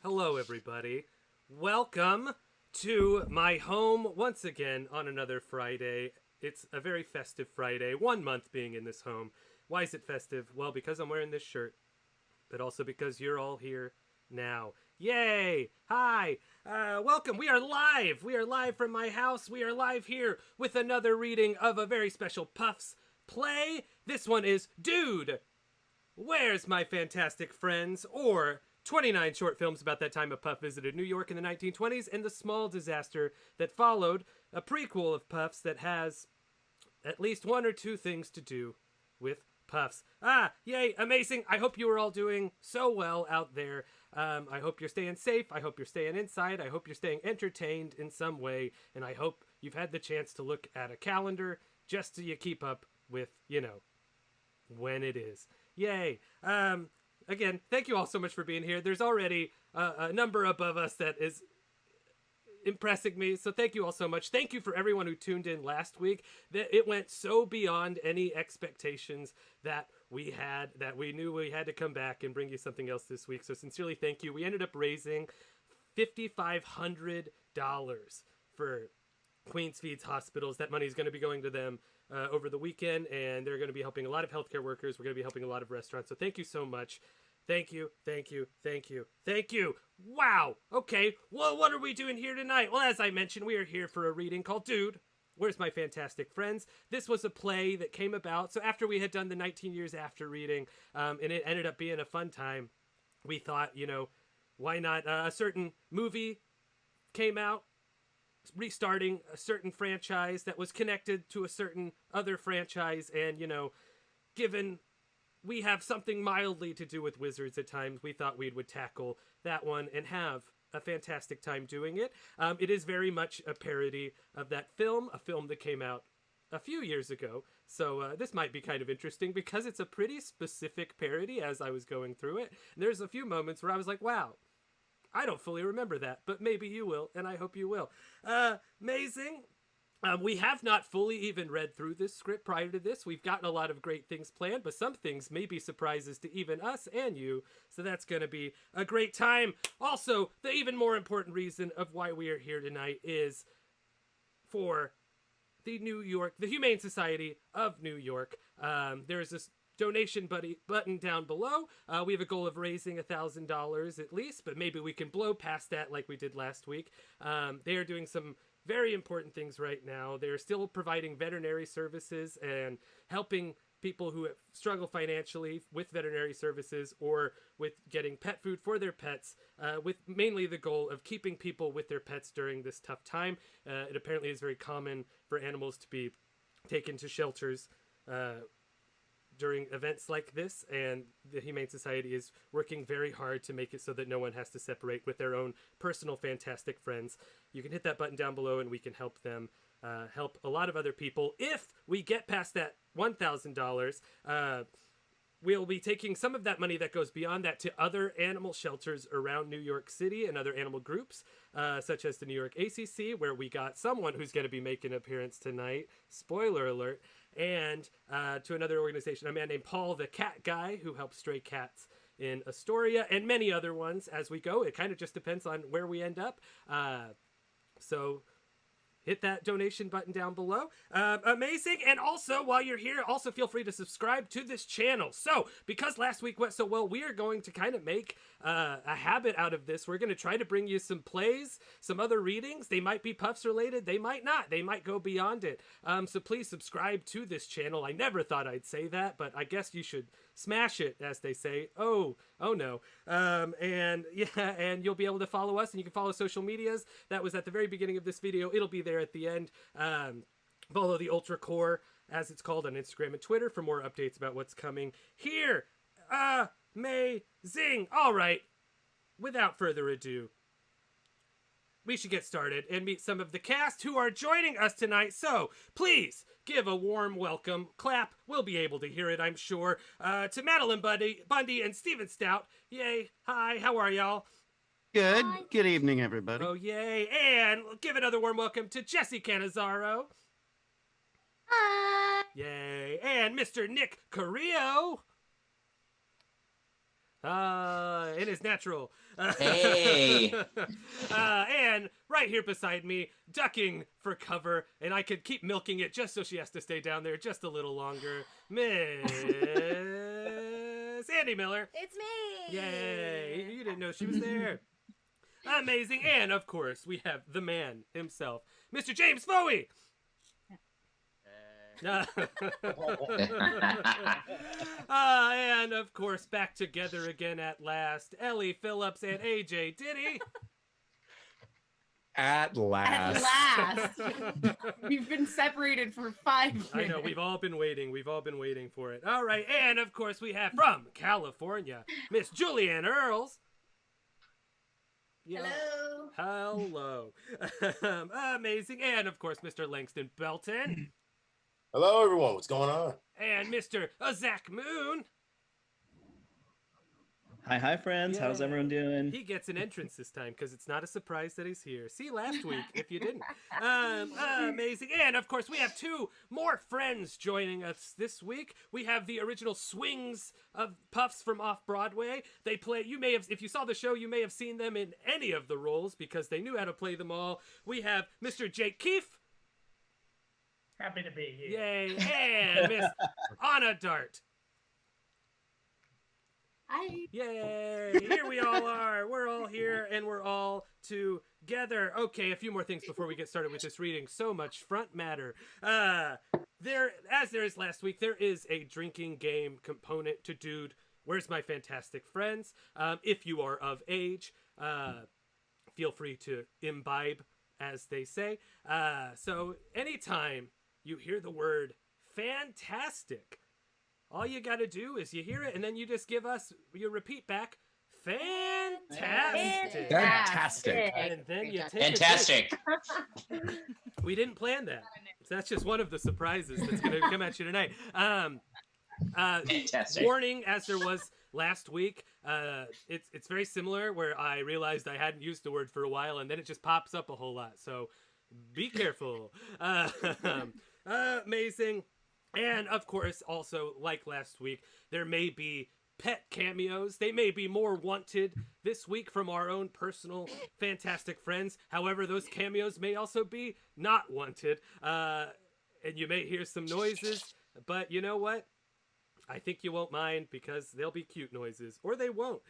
Hello, everybody. Welcome to my home once again on another Friday. It's a very festive Friday, 1 month being in this home. Why is it festive? Well, because I'm wearing this shirt, but also because you're all here now. Yay! Hi! Welcome! We are live! We are live from my house. We are live here with another reading of a very special Puffs play. This one is Dude! Where's My Fantastic Friends? Or 29 short films about that time a Puff visited New York in the 1920s and the small disaster that followed, a prequel of Puffs that has at least one or two things to do with Puffs. Yay, amazing. I hope you are all doing so well out there. I hope you're staying safe. I hope you're staying inside. I hope you're staying entertained in some way. And I hope you've had the chance to look at a calendar just so you keep up with, when it is. Yay. Again, thank you all so much for being here. There's already a number above us that is impressing me, so thank you all so much. Thank you for everyone who tuned in last week. It went so beyond any expectations that we had, that we knew we had to come back and bring you something else this week. So sincerely, thank you. We ended up raising $5,500 for Queens Feeds hospitals. That money is going to be going to them over the weekend, and they're going to be helping a lot of healthcare workers. We're going to be helping a lot of restaurants. So thank you so much. Thank you, thank you, thank you, thank you. Wow. Okay. Well, what are we doing here tonight? Well, as I mentioned, we are here for a reading called Dude, Where's My Fantastic Friends? This was a play that came about. So after we had done the 19 Years After reading, and it ended up being a fun time, we thought, why not? A certain movie came out, restarting a certain franchise that was connected to a certain other franchise, and given we have something mildly to do with wizards at times, we thought we would tackle that one and have a fantastic time doing it. It is very much a parody of that film, a film that came out a few years ago. So this might be kind of interesting because it's a pretty specific parody as I was going through it. And there's a few moments where I was like, wow, I don't fully remember that, but maybe you will, and I hope you will. Amazing. We have not fully even read through this script prior to this. We've gotten a lot of great things planned, but some things may be surprises to even us and you, so that's going to be a great time. Also, the even more important reason of why we are here tonight is for the Humane Society of New York. There's this donation button down below. We have a goal of raising $1,000 at least, but maybe we can blow past that like we did last week. They are doing some very important things right now. They're still providing veterinary services and helping people who struggle financially with veterinary services or with getting pet food for their pets, with mainly the goal of keeping people with their pets during this tough time. It apparently is very common for animals to be taken to shelters during events like this, and the Humane Society is working very hard to make it so that no one has to separate with their own personal fantastic friends. You can hit that button down below and we can help them help a lot of other people. If we get past that $1,000, we'll be taking some of that money that goes beyond that to other animal shelters around New York City and other animal groups, such as the New York ACC, where we got someone who's going to be making an appearance tonight. Spoiler alert. And to another organization, a man named Paul the Cat Guy, who helps stray cats in Astoria, and many other ones as we go. It kind of just depends on where we end up. So hit that donation button down below. Amazing. And also, while you're here, also feel free to subscribe to this channel. So, because last week went so well, we are going to kind of make a habit out of this. We're going to try to bring you some plays, some other readings. They might be Puffs related. They might not. They might go beyond it. So please subscribe to this channel. I never thought I'd say that, but I guess you should smash it, as they say. Oh no. And yeah, and you'll be able to follow us, and you can follow social medias. That was at the very beginning of this video. It'll be there at the end. Follow the Ultra Core, as it's called, on Instagram and Twitter for more updates about what's coming here. Amazing. All right. Without further ado, we should get started and meet some of the cast who are joining us tonight. So please give a warm welcome. Clap. We'll be able to hear it, I'm sure. To Madeleine Bundy and Stephen Stout. Yay. Hi. How are y'all? Good. Hi. Good evening, everybody. Oh, yay. And give another warm welcome to Jessie Cannizzaro. Hi. Yay. And Mr. Nick Carrillo. In his natural Hey. And right here beside me, ducking for cover, and I could keep milking it just so she has to stay down there just a little longer, Miss Andy Miller. It's me! Yay! You didn't know she was there. Amazing. And, of course, we have the man himself, Mr. James Fouhey. And, of course, back together again at last, Ellie Phillips and AJ Ditty. At last. At last. We've been separated for 5 years. I know, we've all been waiting. We've all been waiting for it. All right, and, of course, we have from California, Miss Ann Earls. Yeah. Hello. Hello. Amazing. And, of course, Mr. Langston Belton. Hello, everyone. What's going on? And Mr. Zach Moon. Hi, friends. Yeah. How's everyone doing? He gets an entrance this time because it's not a surprise that he's here. See last week if you didn't. Amazing. And, of course, we have 2 more friends joining us this week. We have the original Swings of Puffs from Off-Broadway. They play, you may have, if you saw the show, you may have seen them in any of the roles because they knew how to play them all. We have Mr. Jake Keefe. Happy to be here. Yay. And Miss Anna Dart. Hi. Yay! Here we all are. We're all here, and we're all together. Okay, a few more things before we get started with this reading. So much front matter. As there is last week, there is a drinking game component to Dude, Where's My Fantastic Friends? If you are of age, feel free to imbibe, as they say. So anytime you hear the word fantastic, all you got to do is you hear it, and then you just give us, you repeat back, fantastic. Fantastic. And then you take Fantastic. We didn't plan that. So that's just one of the surprises that's going to come at you tonight. Fantastic. Warning, as there was last week, it's very similar, where I realized I hadn't used the word for a while, and then it just pops up a whole lot. So be careful. Amazing. And, of course, also, like last week, there may be pet cameos. They may be more wanted this week from our own personal fantastic friends. However, those cameos may also be not wanted. And you may hear some noises, but you know what? I think you won't mind because they'll be cute noises, or they won't.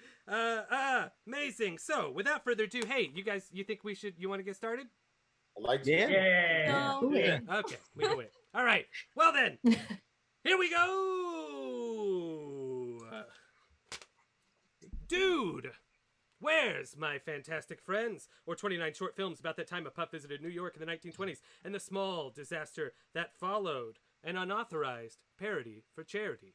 Amazing. So, without further ado, hey, you guys, you think you want to get started? I like to. Yeah. No. Okay, we can wait. All right. Well then, here we go. Dude, Where's My Fantastic Friends? Or 29 short films about that time a pup visited New York in the 1920s and the small disaster that followed. An unauthorized parody for charity.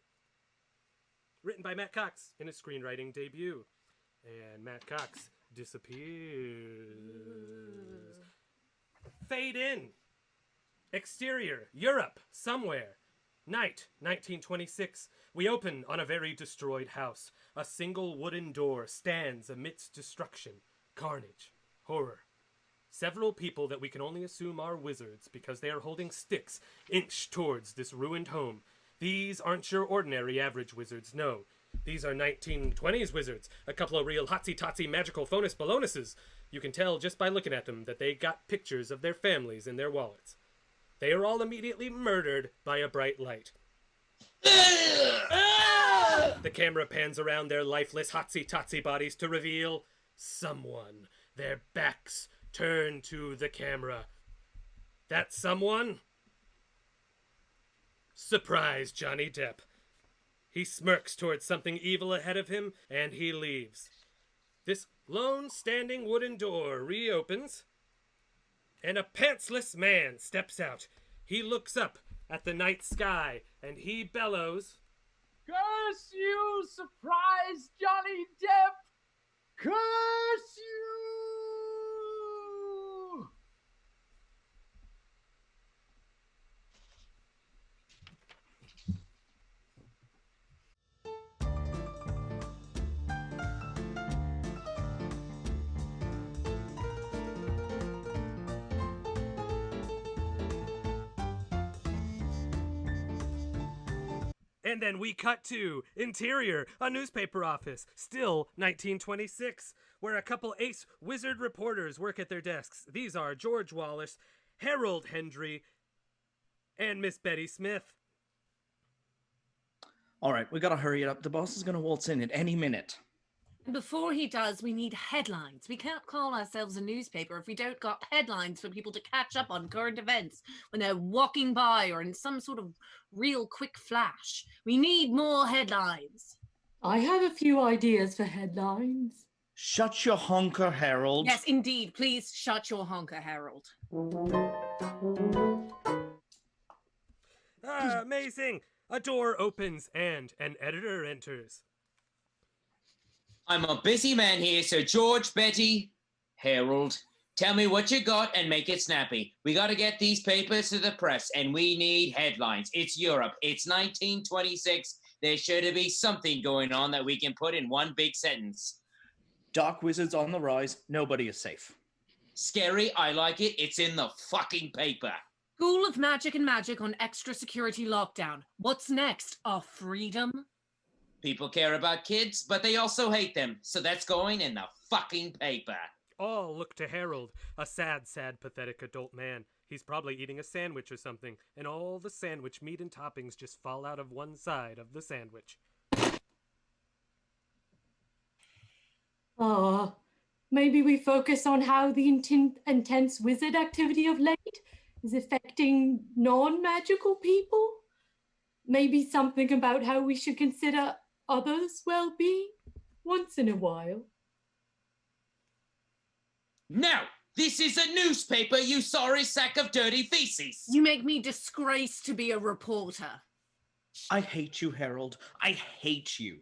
Written by Matt Cox in his screenwriting debut. And Matt Cox disappears. Fade in. Exterior, Europe, somewhere. Night, 1926. We open on a very destroyed house. A single wooden door stands amidst destruction, carnage, horror. Several people that we can only assume are wizards because they are holding sticks inch towards this ruined home. These aren't your ordinary average wizards, no. These are 1920s wizards. A couple of real hotsy-totsy magical phonus ballonuses. You can tell just by looking at them that they got pictures of their families in their wallets. They are all immediately murdered by a bright light. The camera pans around their lifeless hotsy-totsy bodies to reveal someone. Their backs turn to the camera. That someone? Surprise, Johnny Depp. He smirks towards something evil ahead of him, and he leaves. This lone standing wooden door reopens, and a pantsless man steps out. He looks up at the night sky, and he bellows, Curse you, surprise Johnny Depp! Curse you! And then we cut to interior, a newspaper office, still 1926. where a couple ace wizard reporters work at their desks. These are George Wallace, Harold Hendry, and Miss Betty Smith. All right, we gotta hurry it up. The boss is gonna waltz in at any minute. Before he does, we need headlines. We can't call ourselves a newspaper if we don't got headlines for people to catch up on current events when they're walking by or in some sort of real quick flash. We need more headlines. I have a few ideas for headlines. Shut your honker, Harold. Yes, indeed. Please shut your honker, Harold. Amazing! A door opens and an editor enters. I'm a busy man here, so George, Betty, Harold, tell me what you got and make it snappy. We got to get these papers to the press, and we need headlines. It's Europe. It's 1926. There should be something going on that we can put in one big sentence. Dark wizards on the rise. Nobody is safe. Scary, I like it. It's in the fucking paper. School of Magic and Magic on extra security lockdown. What's next? Our freedom? People care about kids, but they also hate them. So that's going in the fucking paper. All look to Harold, a sad, pathetic adult man. He's probably eating a sandwich or something, and all the sandwich meat and toppings just fall out of one side of the sandwich. Maybe we focus on how the intense wizard activity of late is affecting non-magical people? Maybe something about how we should consider others' well-being once in a while. No! This is a newspaper, you sorry sack of dirty feces! You make me disgraced to be a reporter. I hate you, Harold. I hate you.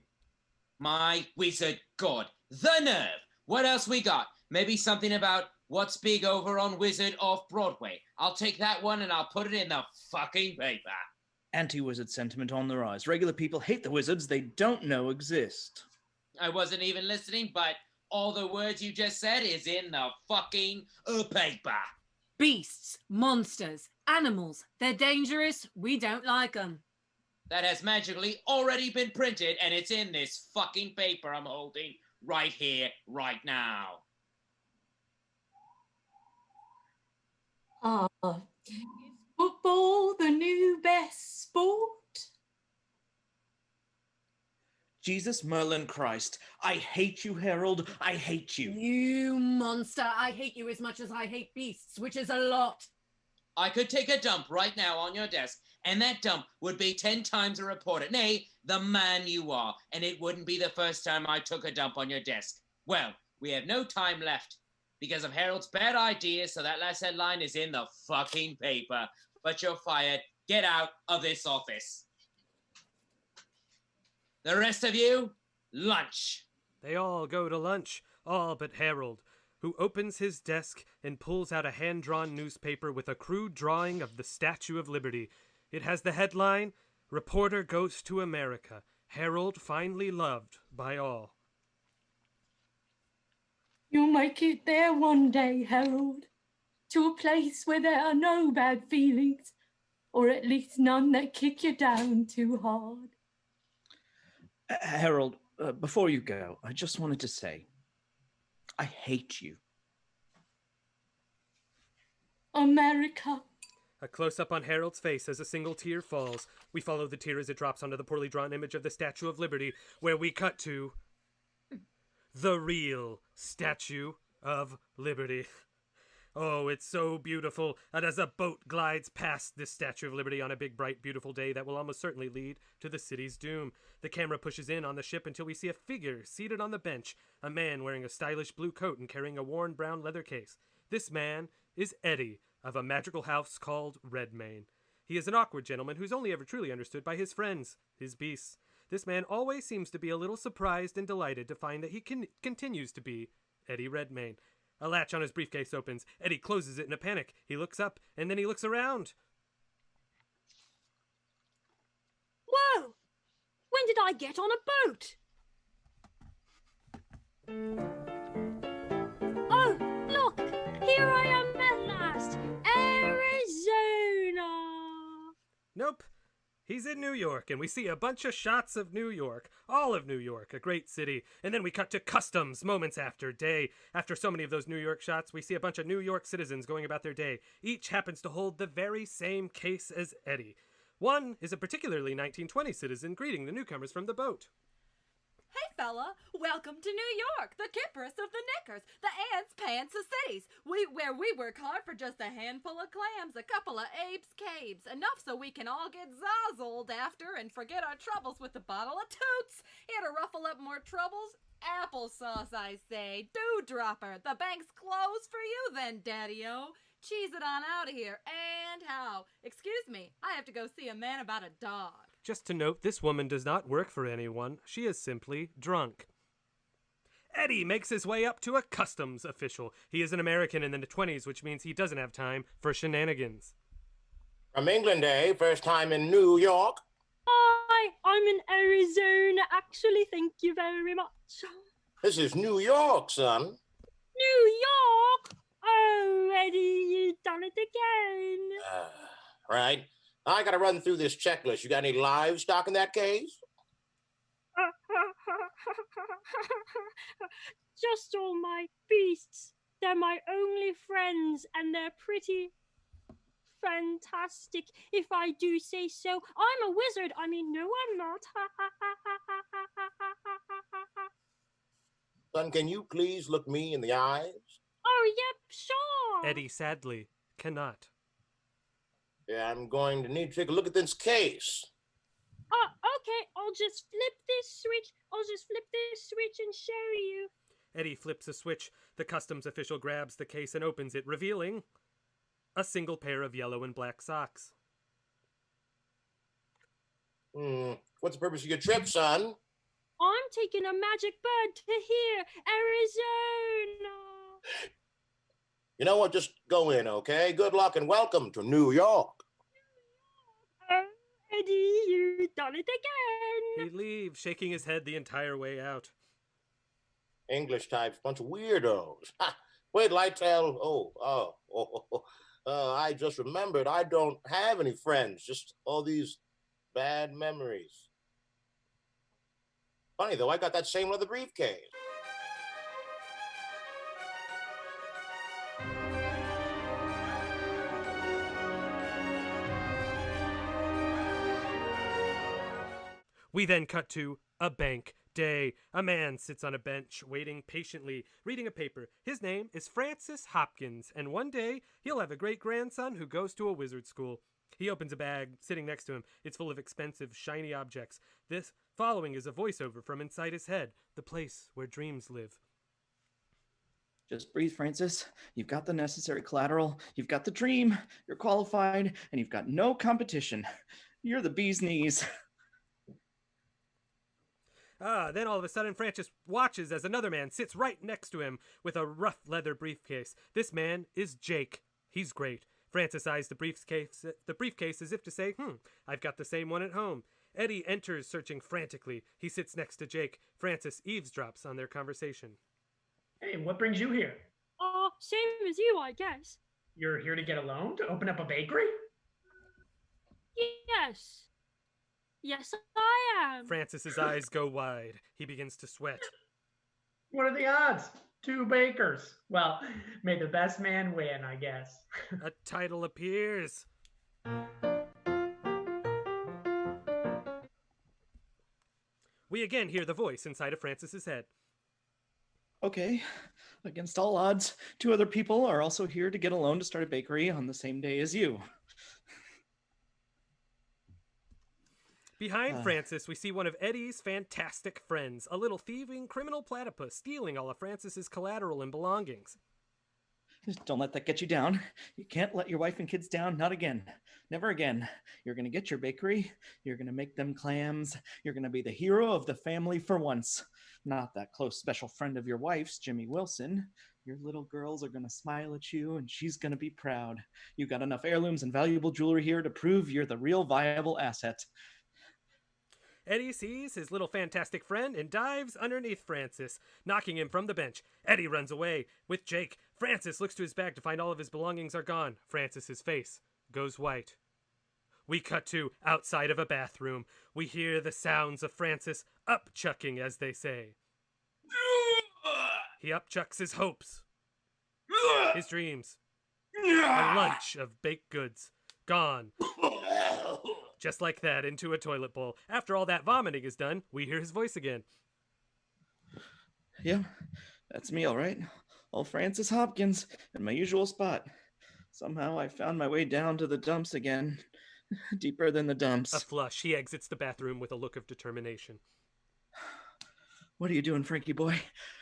My wizard god. The nerve! What else we got? Maybe something about what's big over on Wizard off-Broadway. I'll take that one and I'll put it in the fucking paper. Anti-wizard sentiment on the rise. Regular people hate the wizards they don't know exist. I wasn't even listening, but all the words you just said is in the fucking paper. Beasts, monsters, animals. They're dangerous. We don't like them. That has magically already been printed, and it's in this fucking paper I'm holding right here, right now. Is football the new best sport? Jesus, Merlin, Christ. I hate you, Harold. I hate you. You monster. I hate you as much as I hate beasts, which is a lot. I could take a dump right now on your desk, and that dump would be 10 times a reporter. Nay, the man you are, and it wouldn't be the first time I took a dump on your desk. Well, we have no time left because of Harold's bad idea, so that last headline is in the fucking paper. But you're fired. Get out of this office. The rest of you, lunch. They all go to lunch, all but Harold, who opens his desk and pulls out a hand-drawn newspaper with a crude drawing of the Statue of Liberty. It has the headline, "Reporter Goes to America. Harold finally loved by all." You'll make it there one day, Harold, to a place where there are no bad feelings, or at least none that kick you down too hard. Harold, before you go, I just wanted to say, I hate you. America. A close-up on Harold's face as a single tear falls. We follow the tear as it drops onto the poorly drawn image of the Statue of Liberty, where we cut to the real Statue of Liberty. Oh, it's so beautiful. And as a boat glides past this Statue of Liberty on a big, bright, beautiful day that will almost certainly lead to the city's doom. The camera pushes in on the ship until we see a figure seated on the bench, a man wearing a stylish blue coat and carrying a worn brown leather case. This man is Eddie, of a magical house called Redmayne. He is an awkward gentleman who's only ever truly understood by his friends, his beasts. This man always seems to be a little surprised and delighted to find that he continues to be Eddie Redmayne. A latch on his briefcase opens. Eddie closes it in a panic. He looks up, and then he looks around. Whoa! When did I get on a boat? Oh, look! Here I am at last! Arizona! Nope. He's in New York, and we see a bunch of shots of New York, all of New York, a great city. And then we cut to customs moments after day. After so many of those New York shots, we see a bunch of New York citizens going about their day. Each happens to hold the very same case as Eddie. One is a particularly 1920 citizen greeting the newcomers from the boat. Hey fella, welcome to New York, the Kypris of the knickers, the ants, pants of cities, where we work hard for just a handful of clams, a couple of apes caves, enough so we can all get zazzled after and forget our troubles with a bottle of toots. Here to ruffle up more troubles, applesauce, I say, dewdropper, the bank's closed for you then, daddy-o. Cheese it on out of here, and how? Excuse me, I have to go see a man about a dog. Just to note, this woman does not work for anyone. She is simply drunk. Eddie makes his way up to a customs official. He is an American in the 20s, which means he doesn't have time for shenanigans. From England, eh? First time in New York? Hi, I'm in Arizona, actually. Thank you very much. This is New York, son. New York? Oh, Eddie, you done it again. Right. I gotta run through this checklist. You got any livestock in that case? Just all my beasts. They're my only friends, and they're pretty fantastic, if I do say so. I'm a wizard. I mean, no, I'm not. Son, can you please look me in the eyes? Oh, yep, sure. Eddie sadly cannot. Yeah, I'm going to need to take a look at this case. Okay, I'll just flip this switch and show you. Eddie flips a switch. The customs official grabs the case and opens it, revealing a single pair of yellow and black socks. What's the purpose of your trip, son? I'm taking a magic bird to here, Arizona. You know what? Just go in, okay? Good luck and welcome to New York. Eddie, you done it again. He leaves, shaking his head the entire way out. English types, bunch of weirdos. Wait till I tell. I just remembered I don't have any friends, just all these bad memories. Funny though, I got that same leather briefcase. We then cut to a bank day. A man sits on a bench, waiting patiently, reading a paper. His name is Francis Hopkins, and one day he'll have a great-grandson who goes to a wizard school. He opens a bag sitting next to him. It's full of expensive, shiny objects. This following is a voiceover from inside his head, the place where dreams live. Just breathe, Francis. You've got the necessary collateral. You've got the dream. You're qualified, and you've got no competition. You're the bee's knees. Then all of a sudden, Francis watches as another man sits right next to him with a rough leather briefcase. This man is Jake. He's great. Francis eyes the briefcase as if to say, I've got the same one at home. Eddie enters, searching frantically. He sits next to Jake. Francis eavesdrops on their conversation. Hey, what brings you here? Same as you, I guess. You're here to get a loan to open up a bakery? Yes. Yes, I am. Francis's eyes go wide. He begins to sweat. What are the odds? 2 bakers. Well, may the best man win, I guess. A title appears. We again hear the voice inside of Francis's head. Okay, against all odds, 2 other people are also here to get a loan to start a bakery on the same day as you. Behind Francis, we see one of Eddie's fantastic friends, a little thieving criminal platypus stealing all of Francis's collateral and belongings. Just don't let that get you down. You can't let your wife and kids down. Not again. Never again. You're going to get your bakery. You're going to make them clams. You're going to be the hero of the family for once. Not that close special friend of your wife's, Jimmy Wilson. Your little girls are going to smile at you, and she's going to be proud. You've got enough heirlooms and valuable jewelry here to prove you're the real viable asset. Eddie sees his little fantastic friend and dives underneath Francis, knocking him from the bench. Eddie runs away with Jake. Francis looks to his bag to find all of his belongings are gone. Francis's face goes white. We cut to outside of a bathroom. We hear the sounds of Francis upchucking, as they say. He upchucks his hopes, his dreams, a lunch of baked goods. Gone. Just like that, into a toilet bowl. After all that vomiting is done, we hear his voice again. Yeah, that's me, all right. Old Francis Hopkins, in my usual spot. Somehow I found my way down to the dumps again. Deeper than the dumps. A flush. He exits the bathroom with a look of determination. What are you doing, Frankie boy?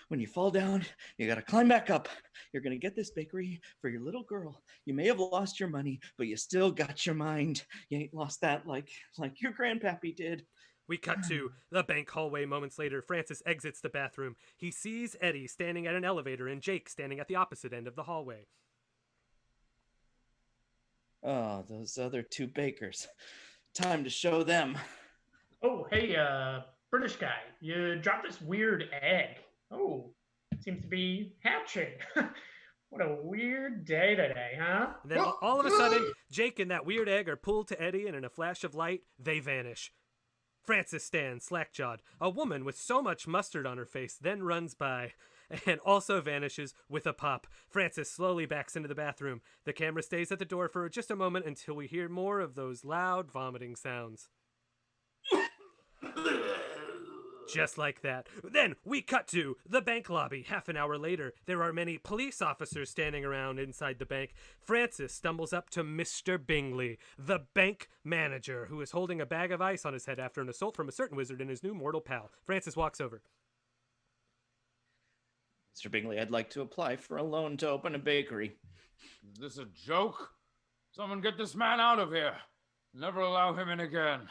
When you fall down, you gotta climb back up. You're gonna get this bakery for your little girl. You may have lost your money, but you still got your mind. You ain't lost that like your grandpappy did. We cut to the bank hallway moments later. Francis exits the bathroom. He sees Eddie standing at an elevator and Jake standing at the opposite end of the hallway. Oh, those other two bakers. Time to show them. Oh, hey, British guy, you dropped this weird egg. Oh, it seems to be hatching. What a weird day today, huh? And then all of a sudden, Jake and that weird egg are pulled to Eddie, and in a flash of light, they vanish. Francis stands, slack-jawed. A woman with so much mustard on her face then runs by and also vanishes with a pop. Francis slowly backs into the bathroom. The camera stays at the door for just a moment until we hear more of those loud vomiting sounds. Just like that. Then we cut to the bank lobby. Half an hour later, there are many police officers standing around inside the bank. Francis stumbles up to Mr. Bingley, the bank manager, who is holding a bag of ice on his head after an assault from a certain wizard and his new mortal pal. Francis walks over. Mr. Bingley, I'd like to apply for a loan to open a bakery. Is this a joke? Someone get this man out of here. Never allow him in again.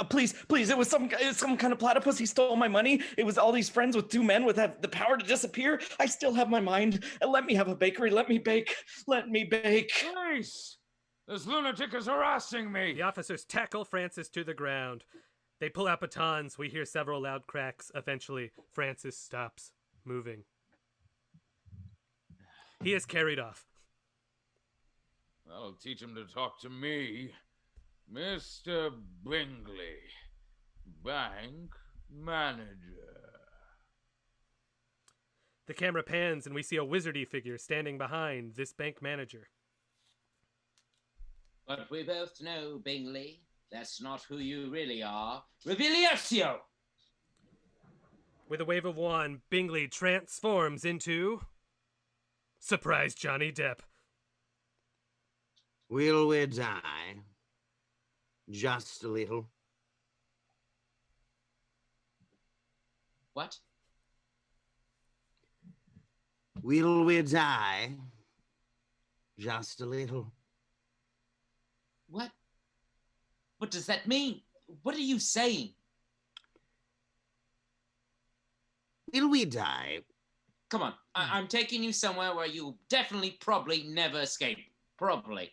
Please, it was some kind of platypus. He stole my money. It was all these friends with two men with the power to disappear. I still have my mind. Let me have a bakery. Let me bake. Please! This lunatic is harassing me. The officers tackle Francis to the ground. They pull out batons. We hear several loud cracks. Eventually, Francis stops moving. He is carried off. That'll teach him to talk to me. Mr. Bingley, bank manager. The camera pans and we see a wizardy figure standing behind this bank manager. But we both know, Bingley, that's not who you really are. Revelatio! With a wave of wand, Bingley transforms into... Surprise Johnny Depp. Will we die? Just a little. What? Will we die? Just a little. What? What does that mean? What are you saying? Will we die? Come on, I'm taking you somewhere where you'll definitely, probably never escape. Probably.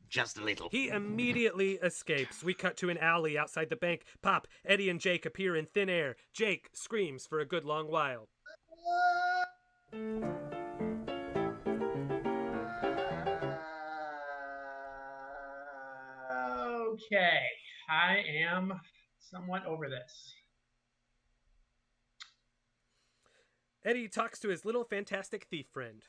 Just a little. He immediately escapes. We cut to an alley outside the bank. Pop, Eddie, and Jake appear in thin air. Jake screams for a good long while. Okay, I am somewhat over this. Eddie talks to his little fantastic thief friend.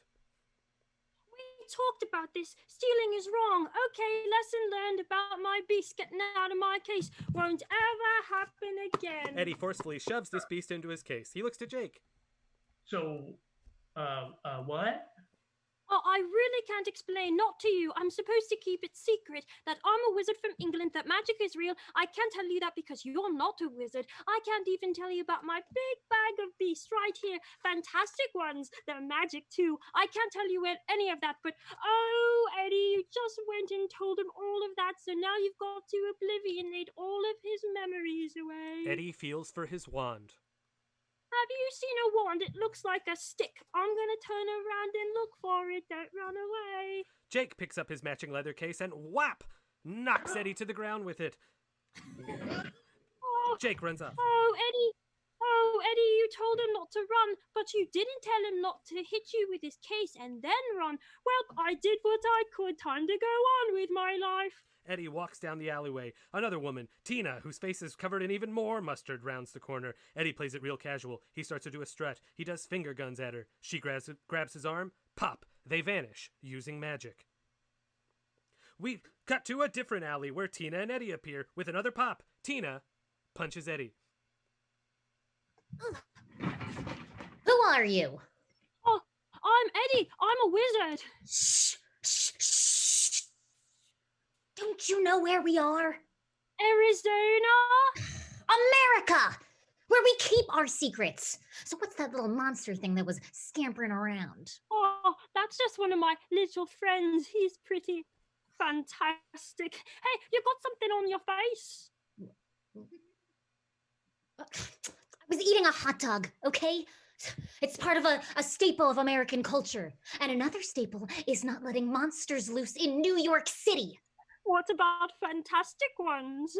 Talked about this. Stealing is wrong. Okay, lesson learned about my beast getting out of my case. Won't ever happen again. Eddie forcefully shoves this beast into his case. He looks to Jake. So, what? Oh, I really can't explain, not to you. I'm supposed to keep it secret that I'm a wizard from England, that magic is real. I can't tell you that because you're not a wizard. I can't even tell you about my big bag of beasts right here. Fantastic ones. They're magic too. I can't tell you any of that, but oh, Eddie, you just went and told him all of that, so now you've got to oblivionate all of his memories away. Eddie feels for his wand. Have you seen a wand? It looks like a stick. I'm gonna turn around and look for it. Don't run away. Jake picks up his matching leather case and whap! Knocks Eddie to the ground with it. Oh, Jake runs off. Oh, Eddie. Oh, Eddie, you told him not to run, but you didn't tell him not to hit you with his case and then run. Well, I did what I could. Time to go on with my life. Eddie walks down the alleyway. Another woman, Tina, whose face is covered in even more mustard, rounds the corner. Eddie plays it real casual. He starts to do a strut. He does finger guns at her. She grabs his arm. Pop. They vanish, using magic. We cut to a different alley where Tina and Eddie appear with another pop. Tina punches Eddie. Who are you? Oh, I'm Eddie. I'm a wizard. Shh, shh, shh. Don't you know where we are? Arizona? America! Where we keep our secrets. So what's that little monster thing that was scampering around? Oh, that's just one of my little friends. He's pretty fantastic. Hey, you got something on your face? I was eating a hot dog, okay? It's part of a staple of American culture. And another staple is not letting monsters loose in New York City. What about fantastic ones?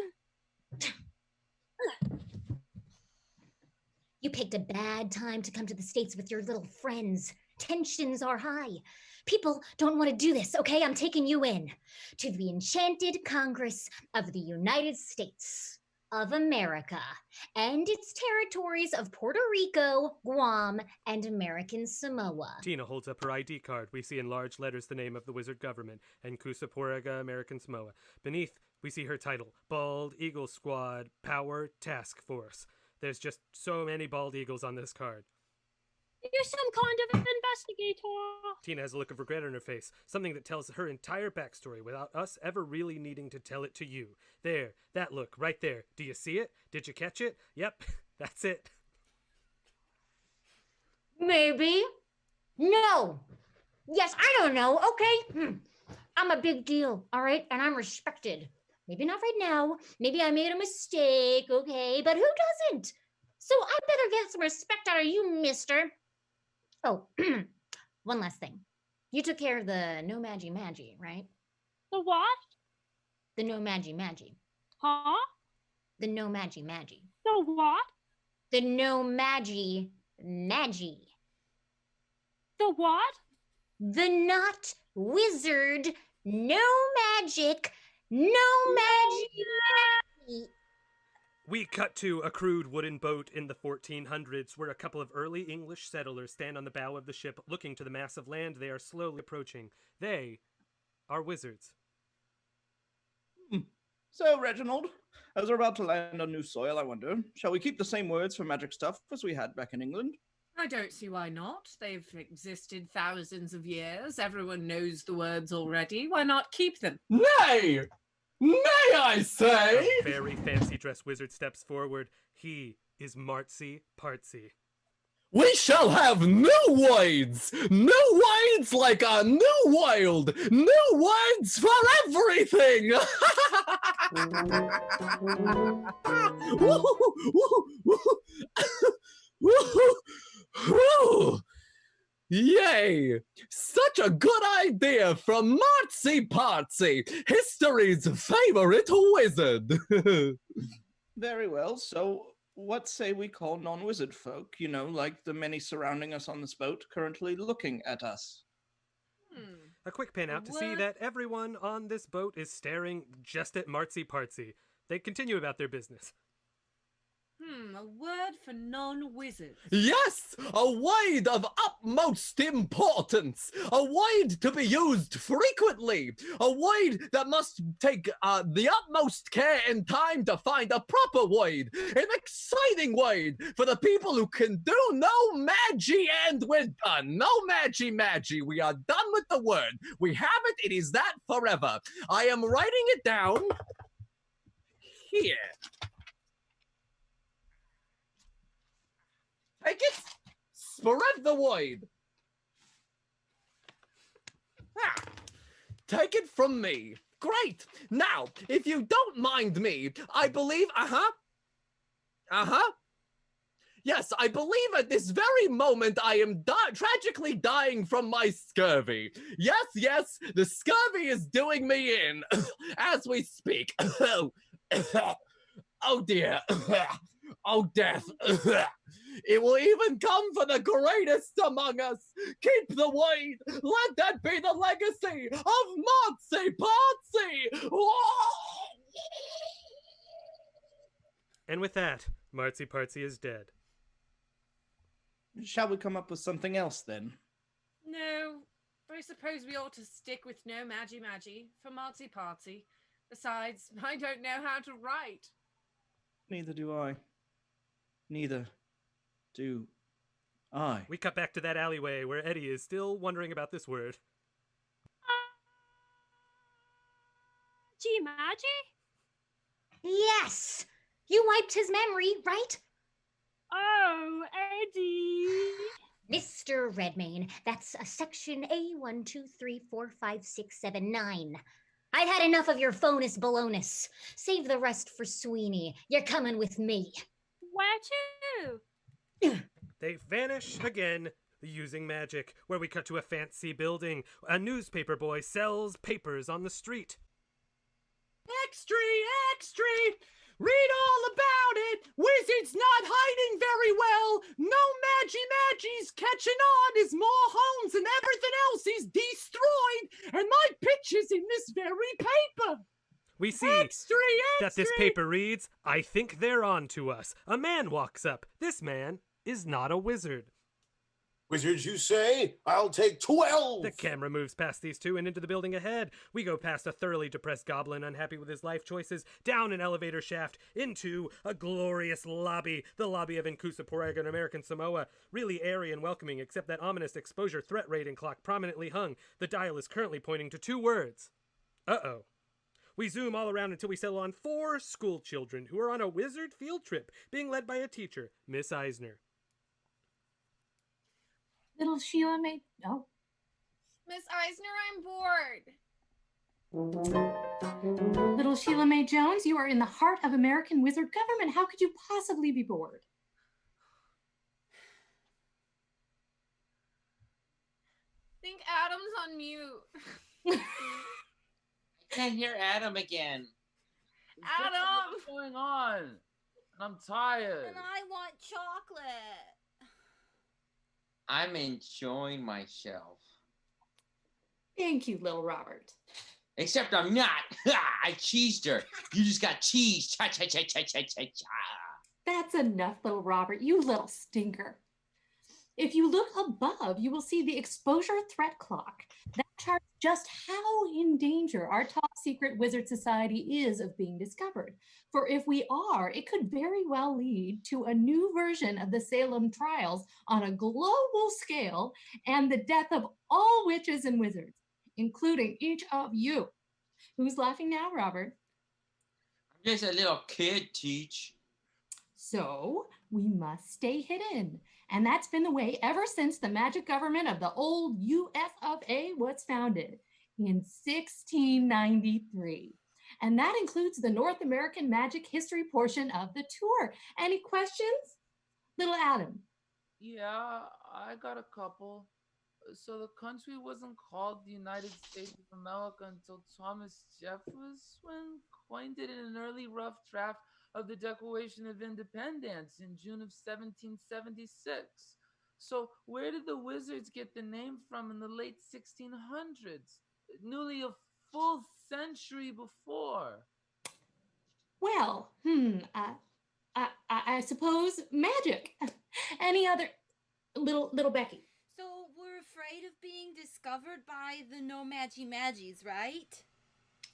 You picked a bad time to come to the States with your little friends. Tensions are high. People don't want to do this, okay? I'm taking you in to the Enchanted Congress of the United States of America and its territories of Puerto Rico, Guam, and American Samoa. Tina holds up her ID card. We see in large letters the name of the wizard government, Enkusa Porega, American Samoa. Beneath, we see her title, Bald Eagle Squad Power Task Force. There's just so many bald eagles on this card. You're some kind of investigator. Tina has a look of regret on her face, something that tells her entire backstory without us ever really needing to tell it to you. There, that look, right there. Do you see it? Did you catch it? Yep, that's it. Maybe. No. Yes, I don't know, okay? I'm a big deal, all right? And I'm respected. Maybe not right now. Maybe I made a mistake, okay? But who doesn't? So I better get some respect out of you, mister. Oh, one last thing. You took care of the no magi, right? The what? The no magi. Huh? The no magi. The what? The no magi. The what? The not wizard, no magic, no magic. We cut to a crude wooden boat in the 1400s where a couple of early English settlers stand on the bow of the ship looking to the mass of land they are slowly approaching. They are wizards. So, Reginald, as we're about to land on new soil, I wonder, shall we keep the same words for magic stuff as we had back in England? I don't see why not. They've existed thousands of years. Everyone knows the words already. Why not keep them? Nay! May I say? A very fancy-dressed wizard steps forward. He is Martsy Partsy. We shall have new words like a new world, new words for everything. Yay! Such a good idea from Martsy Partsy, history's favorite wizard. Very well, so what say we call non-wizard folk, you know, like the many surrounding us on this boat, currently looking at us? A quick pan out to see that everyone on this boat is staring just at Martsy Partsy. They continue about their business. A word for non-wizards. Yes, a word of utmost importance, a word to be used frequently, a word that must take the utmost care and time to find a proper word, an exciting word for the people who can do no magi, and we're done. No magi. We are done with the word. We have it. It is that forever. I am writing it down here. Take it, spread the word. Take it from me. Great. Now, if you don't mind me, I believe, Yes, I believe at this very moment I am tragically dying from my scurvy. Yes, the scurvy is doing me in as we speak. Oh dear. Oh, death. It will even come for the greatest among us. Keep the weed. Let that be the legacy of Motsy Potsy. And with that, Martsy Partsy is dead. Shall we come up with something else then? No, I suppose we ought to stick with no magi for Martsy Partsy. Besides, I don't know how to write. Neither do I. Neither do I. We cut back to that alleyway where Eddie is still wondering about this word. Magi? Yes! You wiped his memory, right? Oh, Eddie! Mr. Redmayne, that's a section A1234567 I've had enough of your phonus balonus. Save the rest for Sweeney. You're coming with me. Where to? They vanish again using magic, where we cut to a fancy building. A newspaper boy sells papers on the street. Extra! Read all about it! Wizard's not hiding very well! No magi's catching on as more homes and everything else is destroyed! And my picture's in this very paper! We see that this paper reads, "I think they're on to us." A man walks up. This man is not a wizard. Wizards, you say? I'll take 12! The camera moves past these two and into the building ahead. We go past a thoroughly depressed goblin, unhappy with his life choices, down an elevator shaft, into a glorious lobby, the lobby of Inkusa American Samoa. Really airy and welcoming, except that ominous exposure threat rating clock prominently hung. The dial is currently pointing to 2 words. Uh-oh. We zoom all around until we settle on 4 school children who are on a wizard field trip, being led by a teacher, Miss Eisner. Little Sheila made... Oh. Miss Eisner, I'm bored. Little Sheila Mae Jones, you are in the heart of American wizard government. How could you possibly be bored? I think Adam's on mute. I can't hear Adam again. Adam! What's going on? I'm tired. And I want chocolate. I'm enjoying myself. Thank you, little Robert. Except I'm not. I cheesed her. You just got cheesed. Cha-cha-cha-cha-cha-cha-cha. That's enough, little Robert, you little stinker. If you look above, you will see the exposure threat clock. That charts just how in danger our top secret wizard society is of being discovered. For if we are, it could very well lead to a new version of the Salem trials on a global scale and the death of all witches and wizards, including each of you. Who's laughing now, Robert? I'm just a little kid, Teach. So we must stay hidden. And that's been the way ever since the magic government of the old US of A was founded in 1693. And that includes the North American magic history portion of the tour. Any questions? Little Adam. Yeah, I got a couple. So the country wasn't called the United States of America until Thomas Jefferson coined it in an early rough draft of the Declaration of Independence in June of 1776. So where did the wizards get the name from in the late 1600s? Nearly a full century before. Well, I suppose magic. Any other, little Becky? So we're afraid of being discovered by the no magis, right?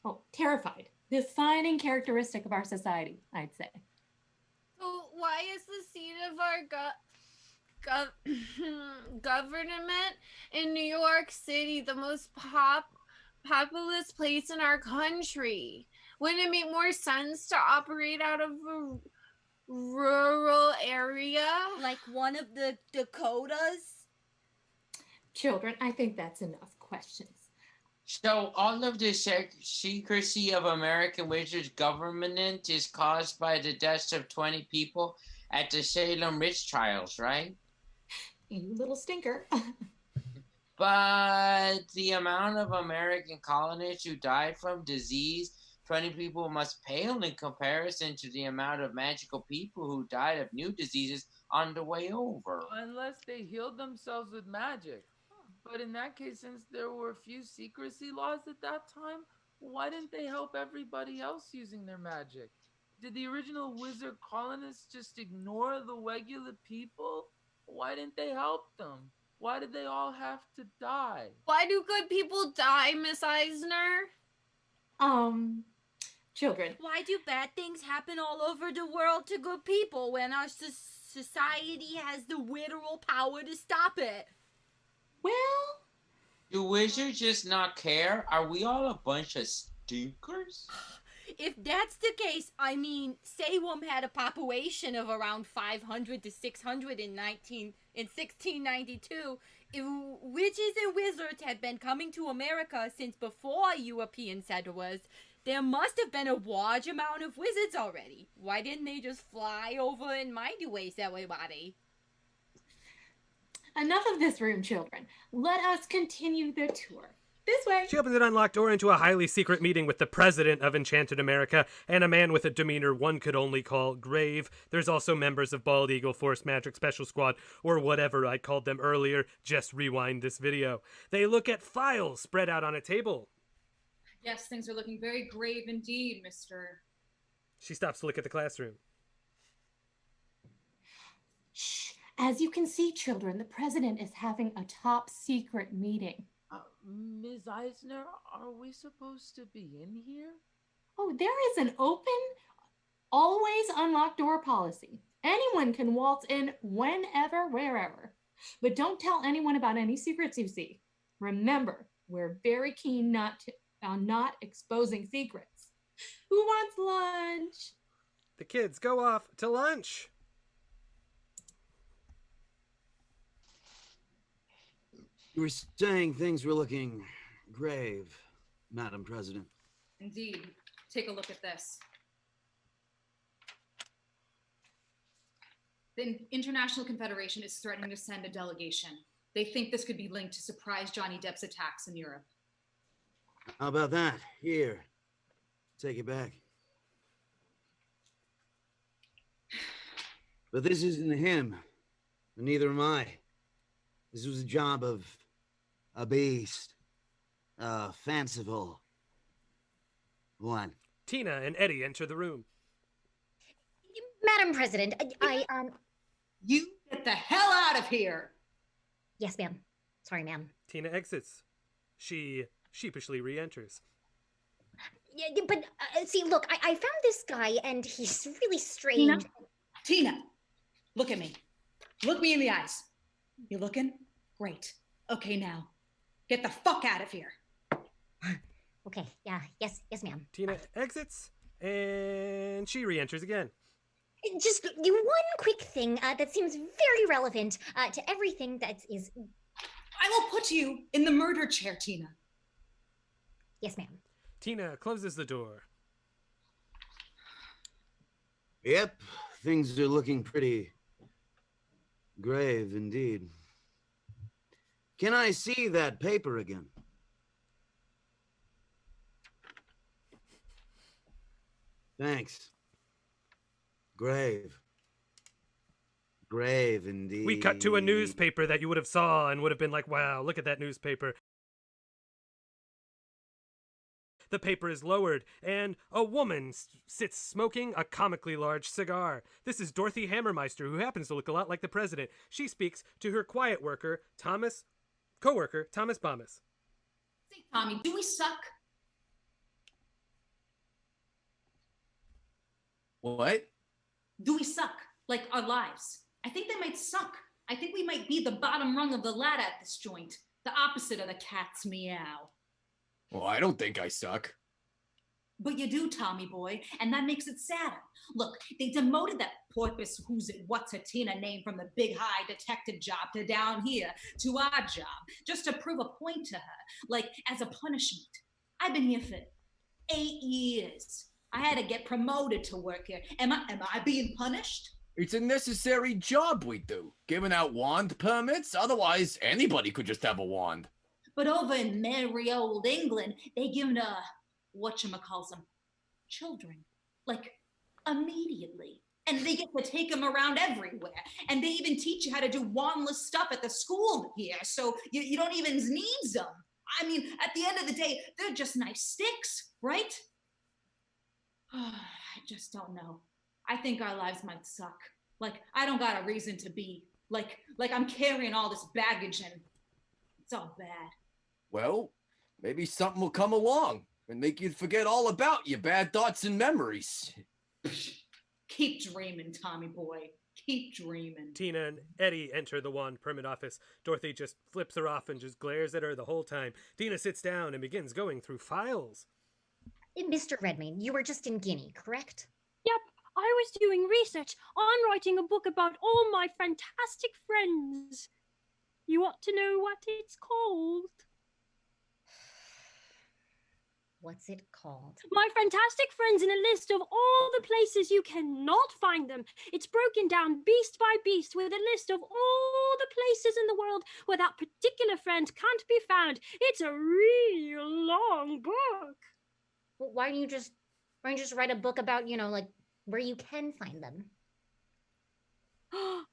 Oh, terrified. Defining characteristic of our society, I'd say. So why is the seat of our government in New York City the most populous place in our country? Wouldn't it make more sense to operate out of a rural area? Like one of the Dakotas? Children, I think that's enough questions. So all of the secrecy of American Wizards government is caused by the deaths of 20 people at the Salem witch trials, right? You little stinker. But the amount of American colonists who died from disease, 20 people must pale in comparison to the amount of magical people who died of new diseases on the way over. Unless they healed themselves with magic. But in that case, since there were few secrecy laws at that time, why didn't they help everybody else using their magic? Did the original wizard colonists just ignore the regular people? Why didn't they help them? Why did they all have to die? Why do good people die, Miss Eisner? Children. Why do bad things happen all over the world to good people when our society has the literal power to stop it? Well, do wizards just not care? Are we all a bunch of stinkers? If that's the case, I mean, Salem had a population of around 500 to 600 in 1692. If witches and wizards had been coming to America since before European settlers, there must have been a large amount of wizards already. Why didn't they just fly over and mind waste everybody? Enough of this room, children. Let us continue the tour. This way. She opens an unlocked door into a highly secret meeting with the president of Enchanted America and a man with a demeanor one could only call grave. There's also members of Bald Eagle Force Magic Special Squad, or whatever I called them earlier. Just rewind this video. They look at files spread out on a table. Yes, things are looking very grave indeed, Mr. She stops to look at the classroom. Shh. As you can see, children, the president is having a top secret meeting. Ms. Eisner, are we supposed to be in here? Oh, there is an open, always unlocked door policy. Anyone can waltz in whenever, wherever. But don't tell anyone about any secrets you see. Remember, we're very keen on not exposing secrets. Who wants lunch? The kids go off to lunch. You were saying things were looking grave, Madam President. Indeed. Take a look at this. The International Confederation is threatening to send a delegation. They think this could be linked to surprise Johnny Depp's attacks in Europe. How about that? Here. Take it back. But this isn't him. And neither am I. This was a job of a beast. A fanciful one. Tina and Eddie enter the room. Madam President, You get the hell out of here! Yes, ma'am. Sorry, ma'am. Tina exits. She sheepishly re-enters. Yeah, but see, look, I found this guy, and he's really strange. Tina, look at me. Look me in the eyes. You looking? Great. Okay, now, get the fuck out of here. Okay, yeah, yes, ma'am. Tina exits, and she re-enters again. Just one quick thing that seems very relevant to everything that is... I will put you in the murder chair, Tina. Yes, ma'am. Tina closes the door. Yep, things are looking pretty grave indeed. Can I see that paper again? Thanks. Grave. Grave indeed. We cut to a newspaper that you would have saw and would have been like, wow, look at that newspaper. The paper is lowered, and a woman sits smoking a comically large cigar. This is Dorothy Hammermeister, who happens to look a lot like the president. She speaks to her quiet worker, co-worker, Thomas Bomas. Say, Tommy, do we suck? What? Do we suck? Like our lives? I think they might suck. I think we might be the bottom rung of the ladder at this joint. The opposite of the cat's meow. Well, I don't think I suck. But you do, Tommy boy, and that makes it sadder. Look, they demoted that porpoise what's-her-Tina name from the big high detective job to down here to our job, just to prove a point to her, like as a punishment. I've been here for 8 years. I had to get promoted to work here. Am I being punished? It's a necessary job we do, giving out wand permits. Otherwise, anybody could just have a wand. But over in merry old England, they give a whatchamacalls'em, children, like immediately. And they get to take them around everywhere. And they even teach you how to do wandless stuff at the school here, so you don't even need them. I mean, at the end of the day, they're just nice sticks, right? I just don't know. I think our lives might suck. Like, I don't got a reason to be. Like I'm carrying all this baggage and it's all bad. Well, maybe something will come along and make you forget all about your bad thoughts and memories. Keep dreaming, Tommy boy. Keep dreaming. Tina and Eddie enter the wand permit office. Dorothy just flips her off and just glares at her the whole time. Tina sits down and begins going through files. Mr. Redmayne, you were just in Guinea, correct? Yep, I was doing research. I'm writing a book about all my fantastic friends. You want to know what it's called? What's it called? My fantastic friends in a list of all the places you cannot find them. It's broken down beast by beast with a list of all the places in the world where that particular friend can't be found. It's a real long book. Well, why don't you just write a book about, like where you can find them? Whoa!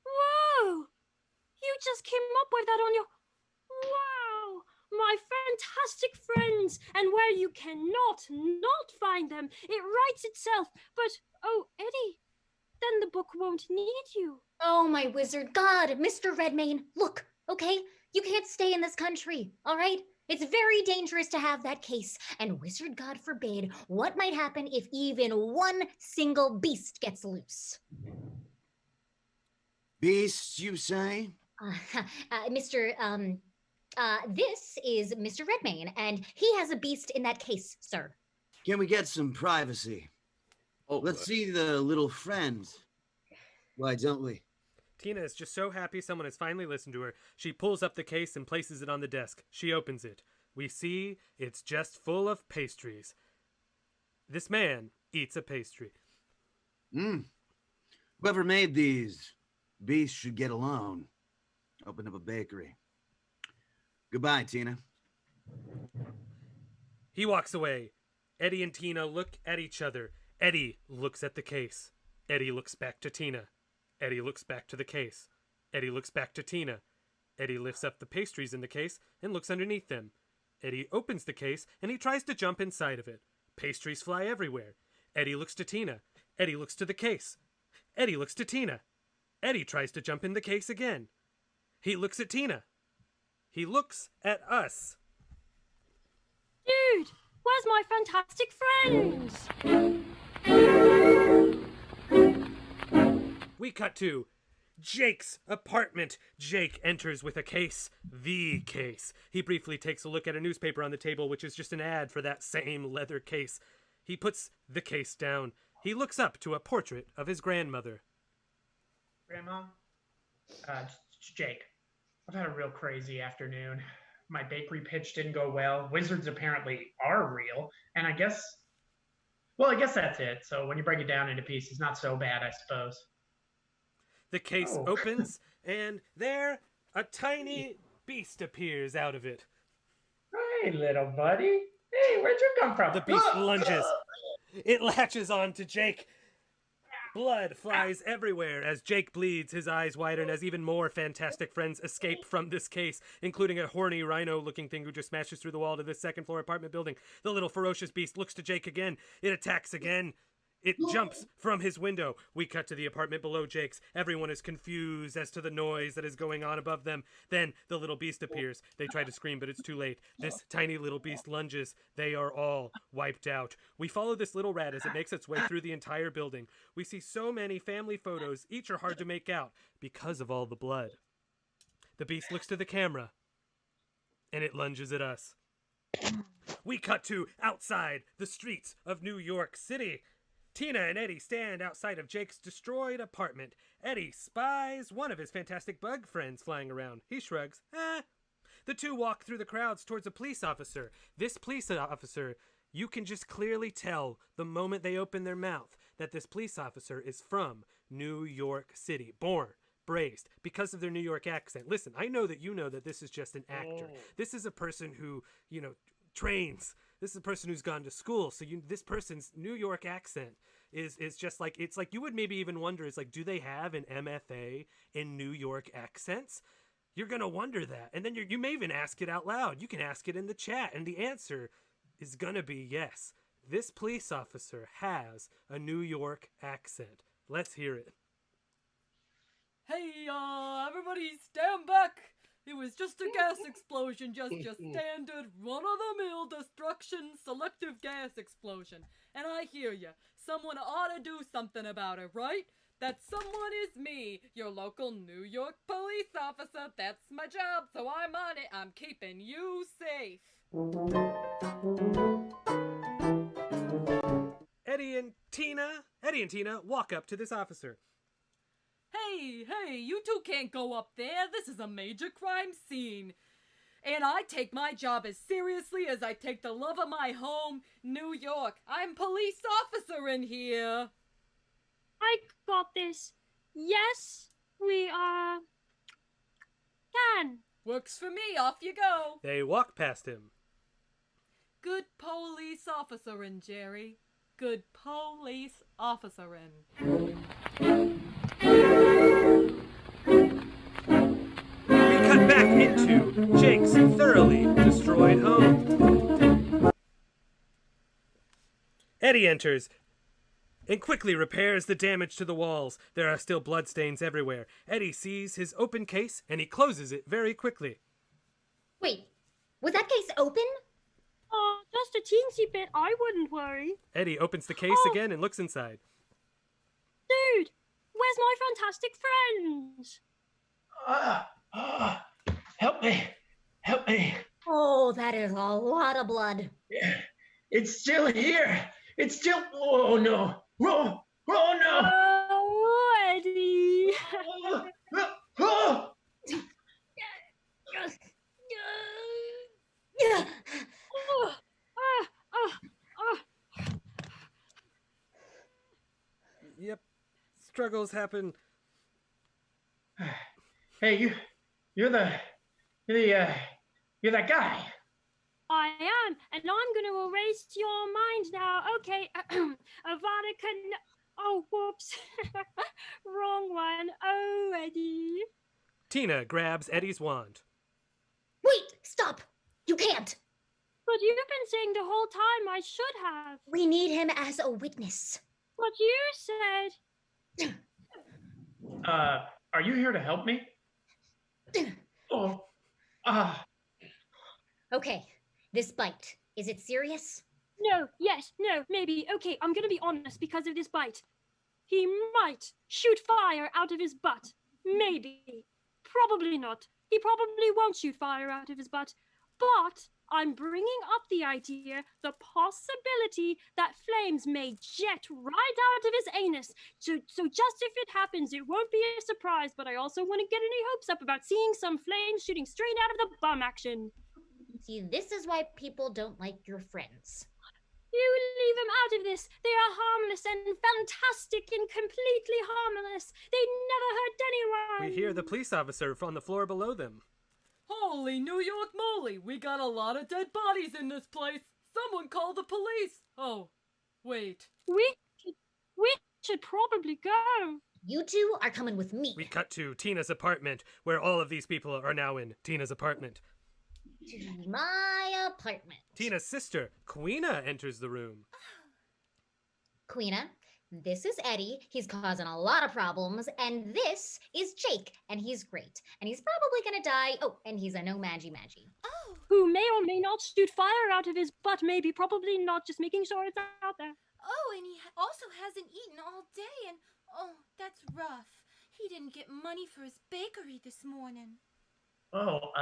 Whoa! You just came up with that on your... Wow! My fantastic friends, and where you cannot not find them. It writes itself. But, oh, Eddie, then the book won't need you. Oh, my wizard god, Mr. Redmayne, look, okay? You can't stay in this country, all right? It's very dangerous to have that case, and wizard god forbid, what might happen if even one single beast gets loose? Beasts, you say? This is Mr. Redmayne, and he has a beast in that case, sir. Can we get some privacy? Oh, let's see the little friend. Why don't we? Tina is just so happy someone has finally listened to her. She pulls up the case and places it on the desk. She opens it. We see it's just full of pastries. This man eats a pastry. Whoever made these beasts should get a loan. Open up a bakery. Goodbye, Tina. He walks away. Eddie and Tina look at each other. Eddie looks at the case. Eddie looks back to Tina. Eddie looks back to the case. Eddie looks back to Tina. Eddie lifts up the pastries in the case and looks underneath them. Eddie opens the case and he tries to jump inside of it. Pastries fly everywhere. Eddie looks to Tina. Eddie looks to the case. Eddie looks to Tina. Eddie tries to jump in the case again. He looks at Tina. He looks at us. Dude, where's my fantastic friends? We cut to Jake's apartment. Jake enters with a case. The case. He briefly takes a look at a newspaper on the table, which is just an ad for that same leather case. He puts the case down. He looks up to a portrait of his grandmother. Grandma? It's Jake. I've had a real crazy afternoon. My bakery pitch didn't go well. Wizards apparently are real. And I guess that's it. So when you break it down into pieces, not so bad, I suppose. The case opens, and there a tiny beast appears out of it. Hey, little buddy. Hey, where'd you come from? The beast lunges. It latches on to Jake. Blood flies everywhere as Jake bleeds, his eyes widen as even more fantastic friends escape from this case, including a horny rhino-looking thing who just smashes through the wall to this second-floor apartment building. The little ferocious beast looks to Jake again. It attacks again. It jumps from his window. We cut to the apartment below Jake's. Everyone is confused as to the noise that is going on above them. Then the little beast appears. They try to scream, but it's too late. This tiny little beast lunges. They are all wiped out. We follow this little rat as it makes its way through the entire building. We see so many family photos. Each are hard to make out because of all the blood. The beast looks to the camera, and it lunges at us. We cut to outside the streets of New York City. Tina and Eddie stand outside of Jake's destroyed apartment. Eddie spies one of his fantastic bug friends flying around. He shrugs. The two walk through the crowds towards a police officer. This police officer, you can just clearly tell the moment they open their mouth that this police officer is from New York City. Born, raised, because of their New York accent. Listen, I know that you know that this is just an actor. This is a person who, trains. This is a person who's gone to school, so this person's New York accent is just like, it's like you would maybe even wonder, is like, do they have an MFA in New York accents? You're gonna wonder that, and then you may even ask it out loud. You can ask it in the chat, and the answer is gonna be yes. This police officer has a New York accent. Let's hear it. Hey, everybody stand back. It was just a gas explosion, just your standard run-of-the-mill destruction selective gas explosion. And I hear you. Someone ought to do something about it, right? That someone is me, your local New York police officer. That's my job, so I'm on it. I'm keeping you safe. Eddie and Tina walk up to this officer. Hey, you two can't go up there. This is a major crime scene. And I take my job as seriously as I take the love of my home, New York. I'm police officer in here. I got this. Yes, we can. Works for me. Off you go. They walk past him. Good police officerin', Jerry. Good police officerin'. We cut back into Jake's thoroughly destroyed home. Eddie enters and quickly repairs the damage to the walls. There are still bloodstains everywhere. Eddie sees his open case and he closes it very quickly. Wait, was that case open? Just a teensy bit. I wouldn't worry. Eddie opens the case again and looks inside. Dude, where's my fantastic friends? Help me. Oh, that is a lot of blood. Yeah, it's still here. It's still, oh no. Oh no. Oh, Eddie. Yep, struggles happen. Hey, you're that guy. I am, and I'm going to erase your mind now. Okay, Veronica. Oh, whoops. Wrong one. Oh, Eddie. Tina grabs Eddie's wand. Wait, stop. You can't. But you've been saying the whole time I should have. We need him as a witness. But you said... Are you here to help me? Okay, this bite, is it serious? No, yes, no, maybe. Okay, I'm gonna be honest because of this bite. He might shoot fire out of his butt. Maybe. Probably not. He probably won't shoot fire out of his butt. But I'm bringing up the idea, the possibility that flames may jet right out of his anus. So just if it happens, it won't be a surprise, but I also want to get any hopes up about seeing some flames shooting straight out of the bum action. See, this is why people don't like your friends. You leave them out of this. They are harmless and fantastic and completely harmless. They never hurt anyone. We hear the police officer on the floor below them. Holy New York moly, we got a lot of dead bodies in this place. Someone call the police. Oh, wait. We should probably go. You two are coming with me. We cut to Tina's apartment, where all of these people are now in Tina's apartment. To my apartment. Tina's sister, Queena, enters the room. Queena, this is Eddie. He's causing a lot of problems. And this is Jake. And he's great. And he's probably gonna die. Oh, and he's a no magi. Oh. Who may or may not shoot fire out of his butt, maybe, probably not, just making sure it's out there. Oh, and he also hasn't eaten all day, and oh, that's rough. He didn't get money for his bakery this morning. Oh,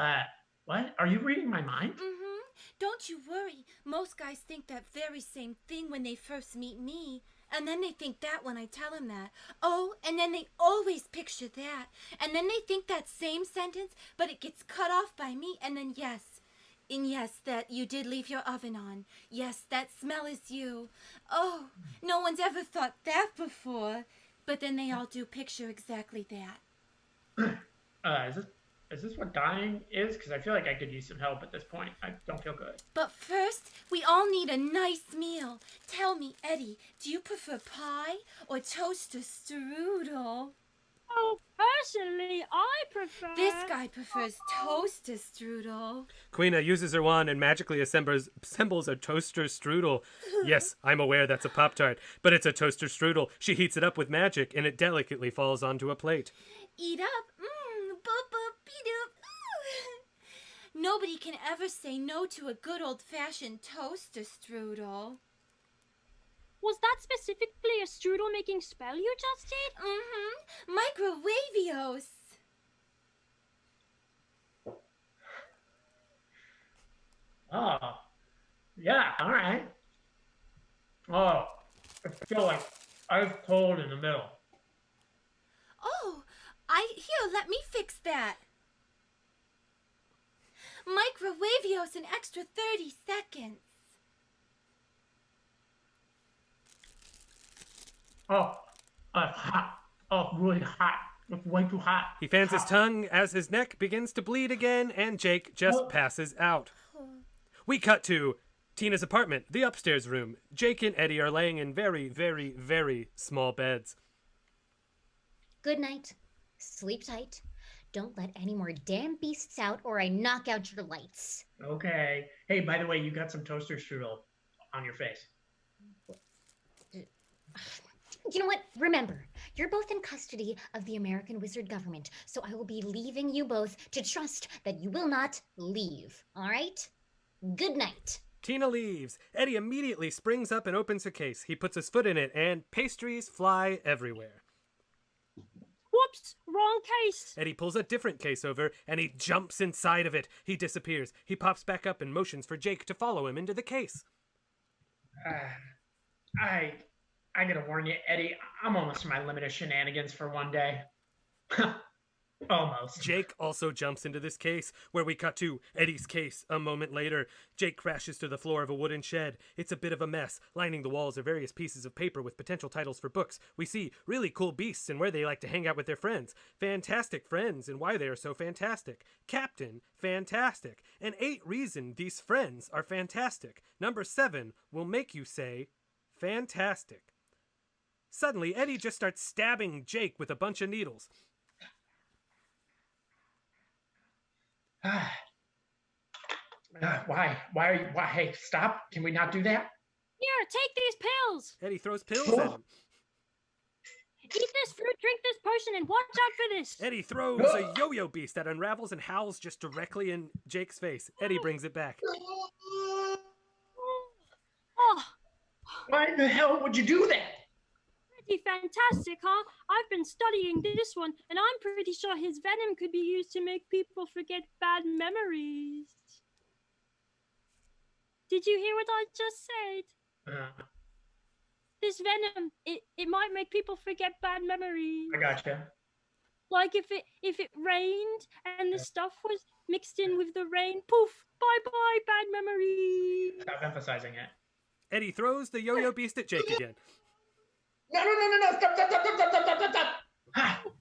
what? Are you reading my mind? Mm-hmm. Don't you worry. Most guys think that very same thing when they first meet me. And then they think that when I tell them that. Oh, and then they always picture that. And then they think that same sentence, but it gets cut off by me. And then yes, that you did leave your oven on. Yes, that smell is you. Oh, no one's ever thought that before. But then they all do picture exactly that. Is this what dying is? Because I feel like I could use some help at this point. I don't feel good. But first, we all need a nice meal. Tell me, Eddie, do you prefer pie or toaster strudel? Oh, personally, I prefer... This guy prefers toaster strudel. Queena uses her wand and magically assembles a toaster strudel. Yes, I'm aware that's a Pop-Tart, but it's a toaster strudel. She heats it up with magic, and it delicately falls onto a plate. Eat up. Boop, boop, beep, doop. Nobody can ever say no to a good old-fashioned toaster strudel. Was that specifically a strudel-making spell you just did? Microwavios. Oh. Yeah, all right. Oh, I feel like ice cold in the middle. Oh, here, let me fix that. Microwavios an extra 30 seconds. Oh, hot. Oh, really hot. It's way too hot. He fans his tongue as his neck begins to bleed again, and Jake just passes out. We cut to Tina's apartment, the upstairs room. Jake and Eddie are laying in very, very, very small beds. Good night. Sleep tight. Don't let any more damn beasts out or I knock out your lights. Okay. Hey, by the way, you got some toaster strudel on your face. You know what? Remember, you're both in custody of the American wizard government, so I will be leaving you both to trust that you will not leave. All right? Good night. Tina leaves. Eddie immediately springs up and opens a case. He puts his foot in it, and pastries fly everywhere. Whoops, wrong case. Eddie pulls a different case over, and he jumps inside of it. He disappears. He pops back up and motions for Jake to follow him into the case. I gotta warn you, Eddie, I'm almost to my limit of shenanigans for one day. Almost. Jake also jumps into this case, where we cut to Eddie's case a moment later. Jake crashes to the floor of a wooden shed. It's a bit of a mess. Lining the walls are various pieces of paper with potential titles for books. We see really cool beasts and where they like to hang out with their friends. Fantastic friends and why they are so fantastic. Captain, fantastic. And 8 reasons these friends are fantastic. Number 7 will make you say, fantastic. Suddenly, Eddie just starts stabbing Jake with a bunch of needles. Why are you? Why? Hey, stop! Can we not do that? Here, take these pills. Eddie throws pills at him. Eat this fruit, drink this potion, and watch out for this. Eddie throws a yo-yo beast that unravels and howls just directly in Jake's face. Eddie brings it back. Oh. Why the hell would you do that? Pretty fantastic, huh? I've been studying this one, and I'm pretty sure his venom could be used to make people forget bad memories. Did you hear what I just said? This venom, it might make people forget bad memories. I gotcha. Like if it rained and the stuff was mixed in with the rain, poof, bye-bye, bad memories. Stop emphasizing it. Eddie throws the yo-yo beast at Jake again. No,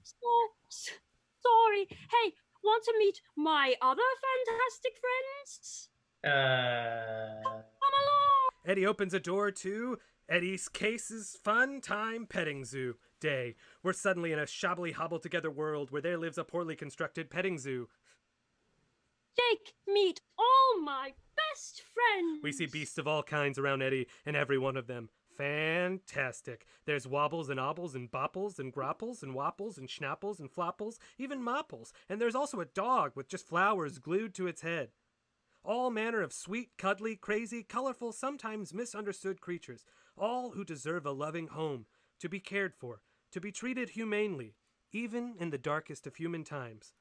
stop. Sorry. Hey, want to meet my other fantastic friends? Come along. Eddie opens a door to Eddie's Case's Fun Time Petting Zoo Day. We're suddenly in a shabbily hobbled-together world where there lives a poorly constructed petting zoo. Jake, meet all my best friends. We see beasts of all kinds around Eddie, and every one of them fantastic. There's wobbles and obbles and bopples and gropples and wapples and schnapples and flopples, even mopples. And there's also a dog with just flowers glued to its head. All manner of sweet, cuddly, crazy, colorful, sometimes misunderstood creatures, all who deserve a loving home, to be cared for, to be treated humanely, even in the darkest of human times.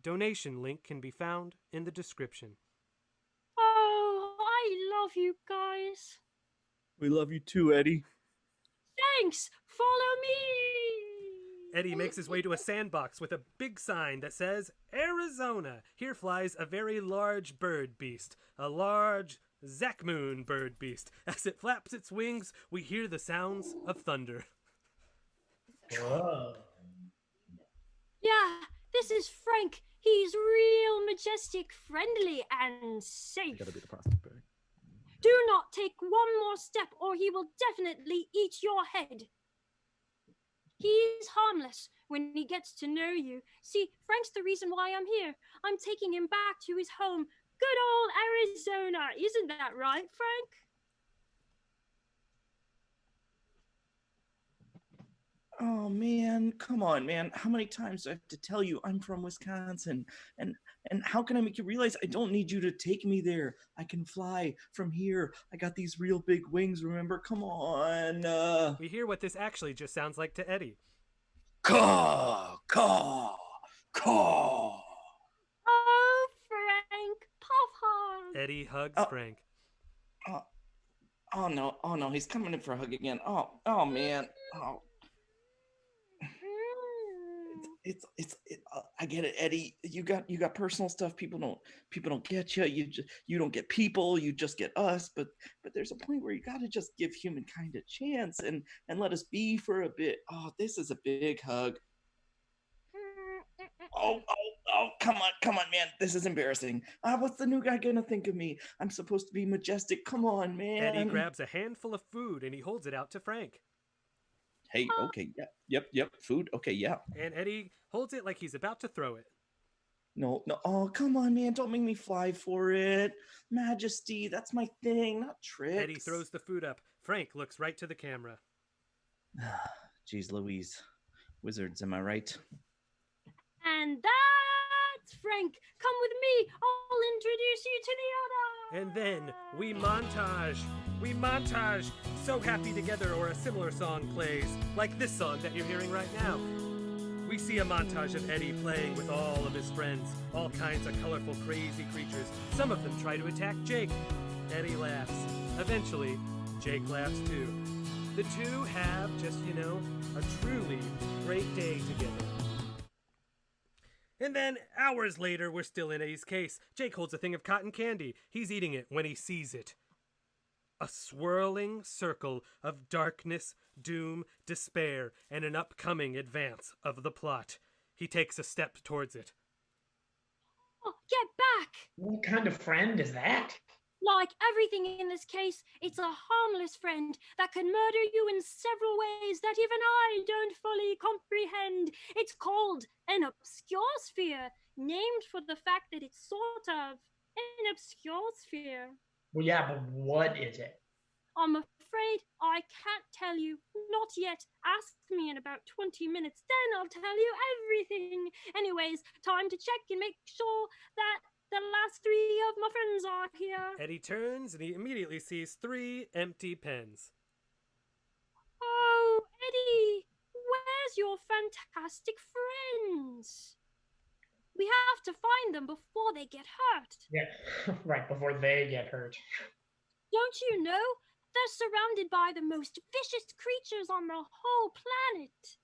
Donation link can be found in the description. Oh, I love you guys. We love you too, Eddie. Thanks. Follow me. Eddie makes his way to a sandbox with a big sign that says, Arizona. Here flies a very large bird beast. A large Zakmoon bird beast. As it flaps its wings, we hear the sounds of thunder. Whoa. Yeah, this is Frank. He's majestic, friendly, and safe. Gotta be the prospect. Do not take one more step or he will definitely eat your head. He's harmless when he gets to know you. See, Frank's the reason why I'm here. I'm taking him back to his home. Good old Arizona. Isn't that right, Frank? Oh man, come on, man. How many times do I have to tell you I'm from Wisconsin? And how can I make you realize I don't need you to take me there? I can fly from here. I got these real big wings, remember? Come on. We hear what this actually just sounds like to Eddie. Caw, caw, caw. Oh, Frank, Pop-Hog. Eddie hugs Frank. Oh no, he's coming in for a hug again. Oh man. Oh. I get it, Eddie. You got personal stuff. People don't get you. You don't get people. You just get us. But there's a point where you got to just give humankind a chance and let us be for a bit. Oh, this is a big hug. Oh, come on, man. This is embarrassing. What's the new guy gonna think of me? I'm supposed to be majestic. Come on, man. Eddie grabs a handful of food and he holds it out to Frank. Hey, okay, yeah, yep, food, okay, yeah. And Eddie holds it like he's about to throw it. No, oh, come on, man, don't make me fly for it. Majesty, that's my thing, not tricks. Eddie throws the food up. Frank looks right to the camera. Jeez Louise. Wizards, am I right? And that's Frank. Come with me. I'll introduce you to the other. And then we montage. So Happy Together or a similar song plays, like this song that you're hearing right now. We see a montage of Eddie playing with all of his friends, all kinds of colorful, crazy creatures. Some of them try to attack Jake. Eddie laughs. Eventually, Jake laughs too. The two have just, a truly great day together. And then, hours later, we're still in Eddie's case. Jake holds a thing of cotton candy. He's eating it when he sees it. A swirling circle of darkness, doom, despair, and an upcoming advance of the plot. He takes a step towards it. Oh, get back! What kind of friend is that? Like everything in this case, it's a harmless friend that can murder you in several ways that even I don't fully comprehend. It's called an obscure sphere, named for the fact that it's sort of an obscure sphere. Well, yeah, but what is it? I'm afraid I can't tell you. Not yet. Ask me in about 20 minutes, then I'll tell you everything. Anyways, time to check and make sure that the last 3 of my friends are here. Eddie turns and he immediately sees 3 empty pens. Oh, Eddie, where's your fantastic friends? We have to find them before they get hurt. Yeah, right, before they get hurt. Don't you know? They're surrounded by the most vicious creatures on the whole planet.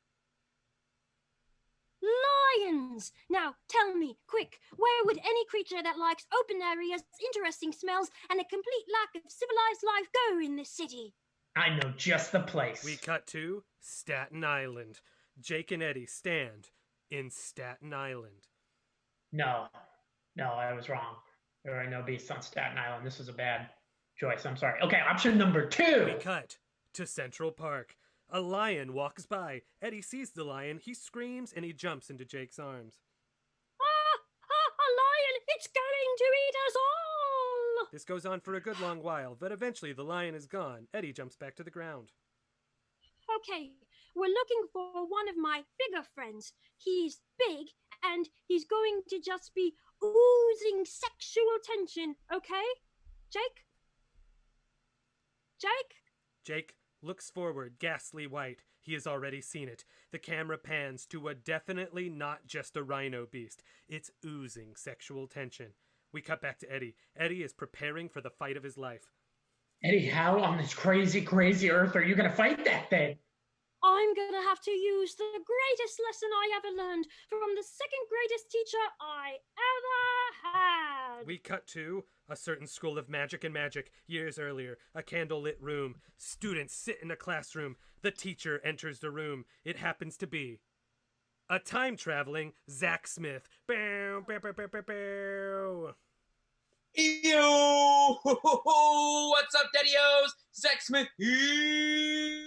Lions! Now, tell me, quick, where would any creature that likes open areas, interesting smells, and a complete lack of civilized life go in this city? I know just the place. We cut to Staten Island. Jake and Eddie stand in Staten Island. No, I was wrong. There are no beasts on Staten Island. This was a bad choice. I'm sorry. Okay, option number 2. We cut to Central Park. A lion walks by. Eddie sees the lion. He screams and he jumps into Jake's arms. A lion! It's going to eat us all! This goes on for a good long while, but eventually the lion is gone. Eddie jumps back to the ground. Okay, we're looking for one of my bigger friends. He's big, and he's going to just be oozing sexual tension, okay? Jake? Jake looks forward, ghastly white. He has already seen it. The camera pans to a definitely not just a rhino beast. It's oozing sexual tension. We cut back to Eddie. Eddie is preparing for the fight of his life. Eddie, how on this crazy, crazy earth are you going to fight that thing? I'm gonna have to use the greatest lesson I ever learned from the second greatest teacher I ever had. We cut to a certain school of magic and magic years earlier. A candlelit room. Students sit in a classroom. The teacher enters the room. It happens to be a time-traveling Zach Smith. Bow, bow, bow, bow, bow, bow. Yo! What's up, Daddy-O's? Zach Smith here.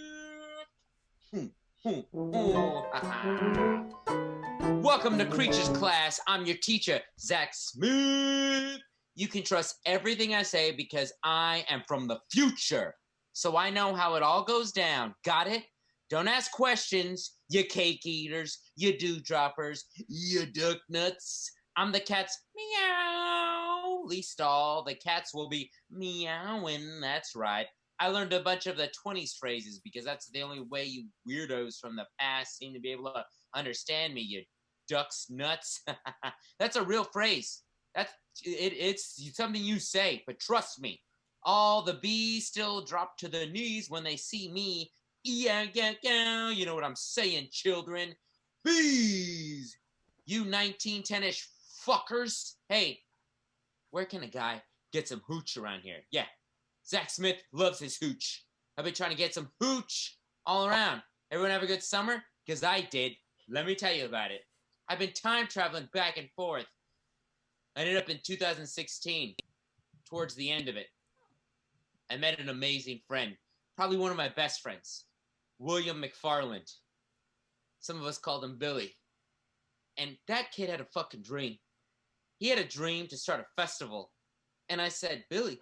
Welcome to Creatures Class. I'm your teacher, Zach Smith. You can trust everything I say because I am from the future. So I know how it all goes down. Got it? Don't ask questions, you cake eaters, you dewdroppers, you duck nuts. I'm the cat's meow. Least all the cats will be meowing. That's right. I learned a bunch of the 20s phrases because that's the only way you weirdos from the past seem to be able to understand me, you ducks nuts. That's a real phrase. It's something you say, but trust me, all the bees still drop to their knees when they see me. Yeah, you know what I'm saying, children. Bees! You 1910-ish fuckers. Hey, where can a guy get some hooch around here? Yeah, Zach Smith loves his hooch. I've been trying to get some hooch all around. Everyone have a good summer? Because I did. Let me tell you about it. I've been time traveling back and forth. I ended up in 2016, towards the end of it. I met an amazing friend, probably one of my best friends, William McFarland. Some of us called him Billy. And that kid had a fucking dream. He had a dream to start a festival. And I said, Billy,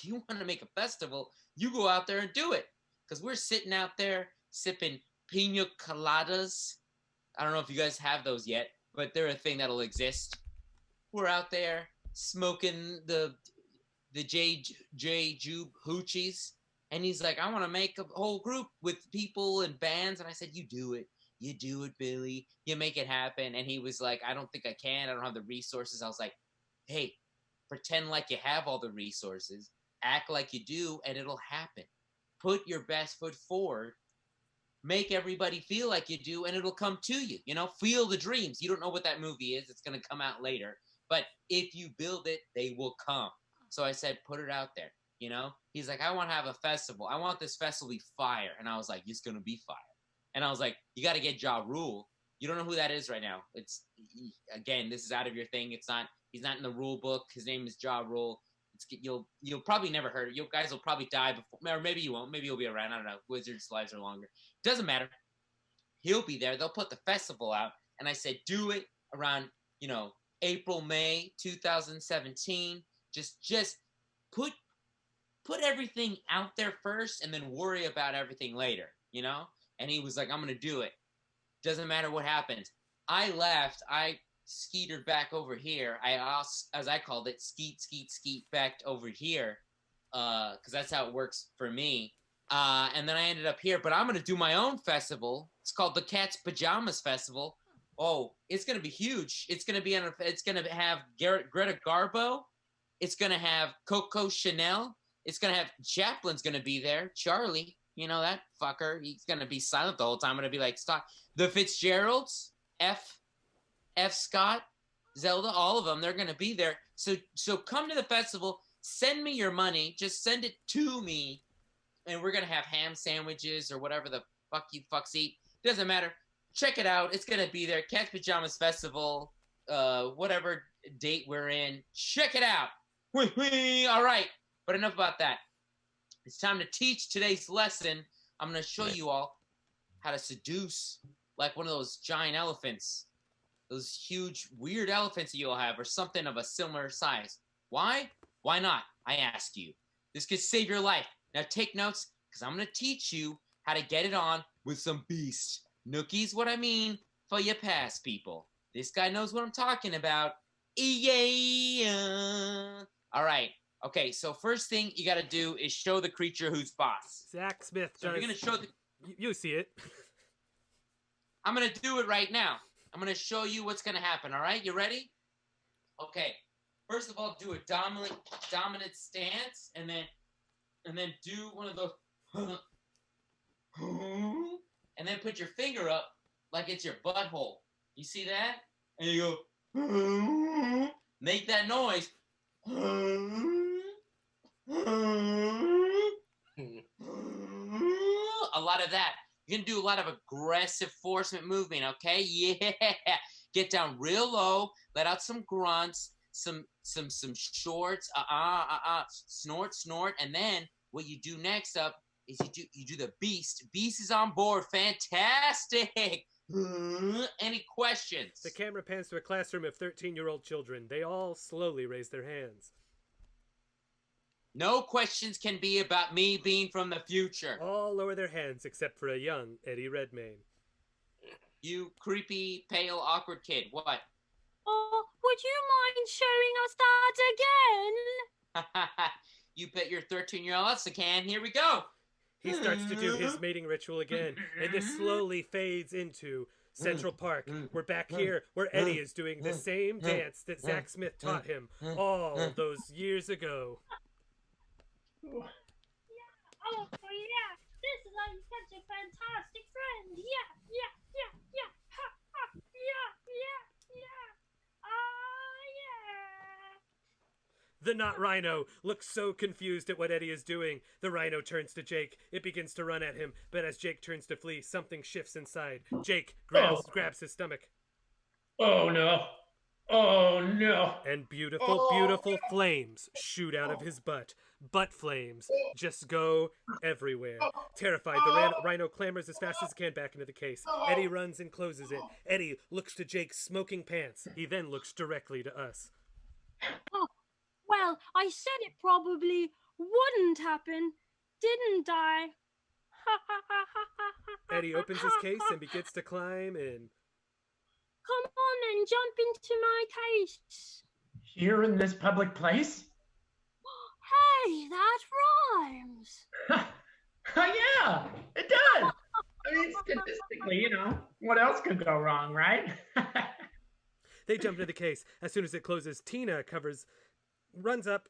you want to make a festival? You go out there and do it. Because we're sitting out there sipping pina coladas. I don't know if you guys have those yet, but they're a thing that'll exist. We're out there smoking the J Jube hoochies. And he's like, I want to make a whole group with people and bands. And I said, you do it. You do it, Billy. You make it happen. And he was like, I don't think I can. I don't have the resources. I was like, hey, pretend like you have all the resources. Act like you do, and it'll happen. Put your best foot forward. Make everybody feel like you do, and it'll come to you. You know, feel the dreams. You don't know what that movie is. It's going to come out later. But if you build it, they will come. So I said, put it out there. You know, he's like, I want to have a festival. I want this festival to be fire. And I was like, it's going to be fire. And I was like, you got to get Ja Rule. You don't know who that is right now. It's, again, this is out of your thing. It's not, he's not in the rule book. His name is Ja Rule. You'll probably never heard it. You guys will probably die before, or maybe you won't. Maybe you'll be around. I don't know. Wizards' lives are longer. Doesn't matter. He'll be there. They'll put the festival out. And I said, do it around, you know, April, May 2017. Just put everything out there first and then worry about everything later, you know? And he was like, I'm going to do it. Doesn't matter what happens. I left. I skeetered back over here. As I called it, skeet back over here. Because that's how it works for me. And then I ended up here. But I'm going to do my own festival. It's called the Cat's Pajamas Festival. Oh, it's going to be huge. It's going to have Greta Garbo. It's going to have Coco Chanel. It's going to have Chaplin's going to be there. Charlie, you know that fucker. He's going to be silent the whole time. I'm going to be like, stop. The Fitzgeralds, F. Scott, Zelda, all of them, they're going to be there. So come to the festival. Send me your money. Just send it to me. And we're going to have ham sandwiches or whatever the fuck you fucks eat. Doesn't matter. Check it out. It's going to be there. Cat's Pajamas Festival, whatever date we're in. Check it out. All right. But enough about that. It's time to teach today's lesson. I'm going to show you all how to seduce like one of those giant elephants. Those huge, weird elephants that you all have, or something of a similar size. Why? Why not? I ask you. This could save your life. Now take notes, because I'm going to teach you how to get it on with some beast. Nookies, what I mean for your past people. This guy knows what I'm talking about. Yeah. All right. Okay, so first thing you got to do is show the creature who's boss. Zach Smith. So you're going to show the... You see it. I'm going to do it right now. I'm going to show you what's going to happen, all right? You ready? Okay. First of all, do a dominant stance, and then do one of those... and then put your finger up like it's your butthole. You see that? And you go... Make that noise. A lot of that. You're gonna do a lot of aggressive forcement movement, okay? Yeah. Get down real low, let out some grunts, some shorts, snort, and then what you do next up is you do the beast. Beast is on board. Fantastic. Any questions? The camera pans to a classroom of 13-year-old children. They all slowly raise their hands. No questions can be about me being from the future. All lower their hands except for a young Eddie Redmayne. You creepy, pale, awkward kid. What? Oh, would you mind showing us that again? You bet your 13-year-old ass I can. Here we go. He starts to do his mating ritual again, and this slowly fades into Central Park. We're back here where Eddie is doing the same dance that Zach Smith taught him all those years ago. Yeah. Oh, yeah. This is like such a fantastic friend. Yeah. Ha, ha. Yeah. Yeah. The not rhino looks so confused at what Eddie is doing. The rhino turns to Jake. It begins to run at him, but as Jake turns to flee, something shifts inside. Jake grabs his stomach. Oh no. Oh no. And beautiful flames shoot out of his butt. Butt flames just go everywhere. Terrified, the rhino clambers as fast as it can back into the case. Eddie runs and closes it. Eddie looks to Jake's smoking pants. He then looks directly to us. Oh, well, I said it probably wouldn't happen, didn't I? Eddie opens his case and begins to climb in. Come on and jump into my case. Here in this public place? Hey, that rhymes. Yeah, it does. I mean, statistically, what else could go wrong, right? They jump into the case. As soon as it closes, Tina runs up,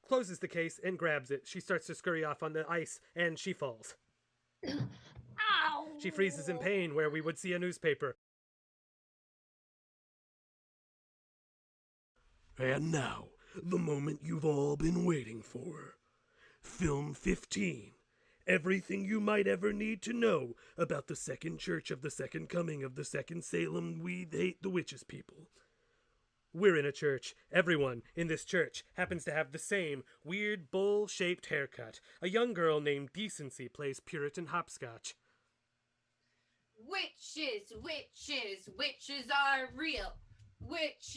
closes the case, and grabs it. She starts to scurry off on the ice, and she falls. Ow! She freezes in pain where we would see a newspaper. And now, the moment you've all been waiting for. Film 15. Everything you might ever need to know about the second church of the second coming of the second Salem We Hate the Witches people. We're in a church. Everyone in this church happens to have the same weird bowl-shaped haircut. A young girl named Decency plays Puritan hopscotch. Witches are real. Witches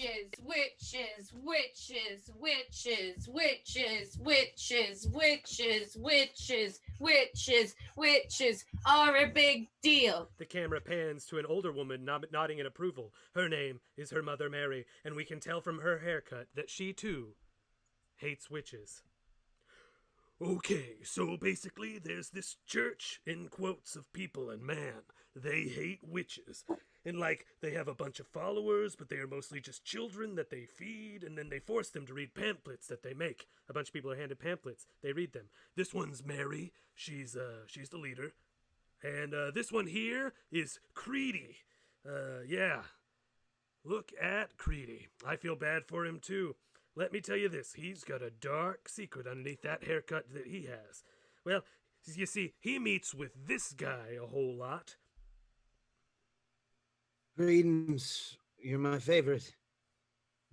are a big deal. The camera pans to an older woman nodding in approval. Her name is her mother Mary, and we can tell from her haircut that she too hates witches. Okay, so basically there's this church, in quotes, of people, and man, they hate witches. And they have a bunch of followers, but they are mostly just children that they feed, and then they force them to read pamphlets that they make. A bunch of people are handed pamphlets. They read them. This one's Mary. She's the leader. And this one here is Creedy. Yeah. Look at Creedy. I feel bad for him, too. Let me tell you this. He's got a dark secret underneath that haircut that he has. Well, you see, he meets with this guy a whole lot. Greetings. You're my favorite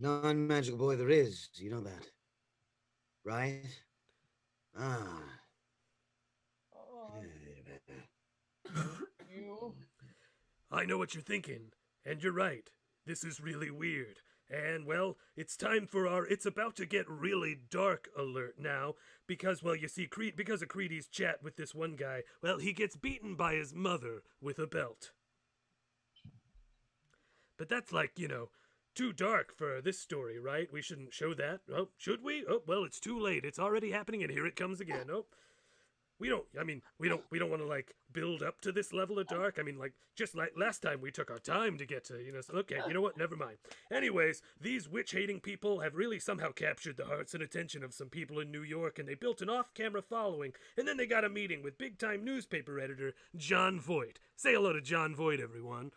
non-magical boy there is. You know that, right? I know what you're thinking, and you're right. This is really weird. And, well, it's time for our It's About to Get Really Dark alert now, because, well, you see, because of Creedy's chat with this one guy, well, he gets beaten by his mother with a belt. But that's too dark for this story, right? We shouldn't show that. Oh, should we? Oh, well, it's too late. It's already happening, and here it comes again. Oh, we don't want to, build up to this level of dark. I mean, just like last time, we took our time to get to, so, okay, you know what? Never mind. Anyways, these witch-hating people have really somehow captured the hearts and attention of some people in New York, and they built an off-camera following, and then they got a meeting with big-time newspaper editor John Voight. Say hello to John Voight, everyone.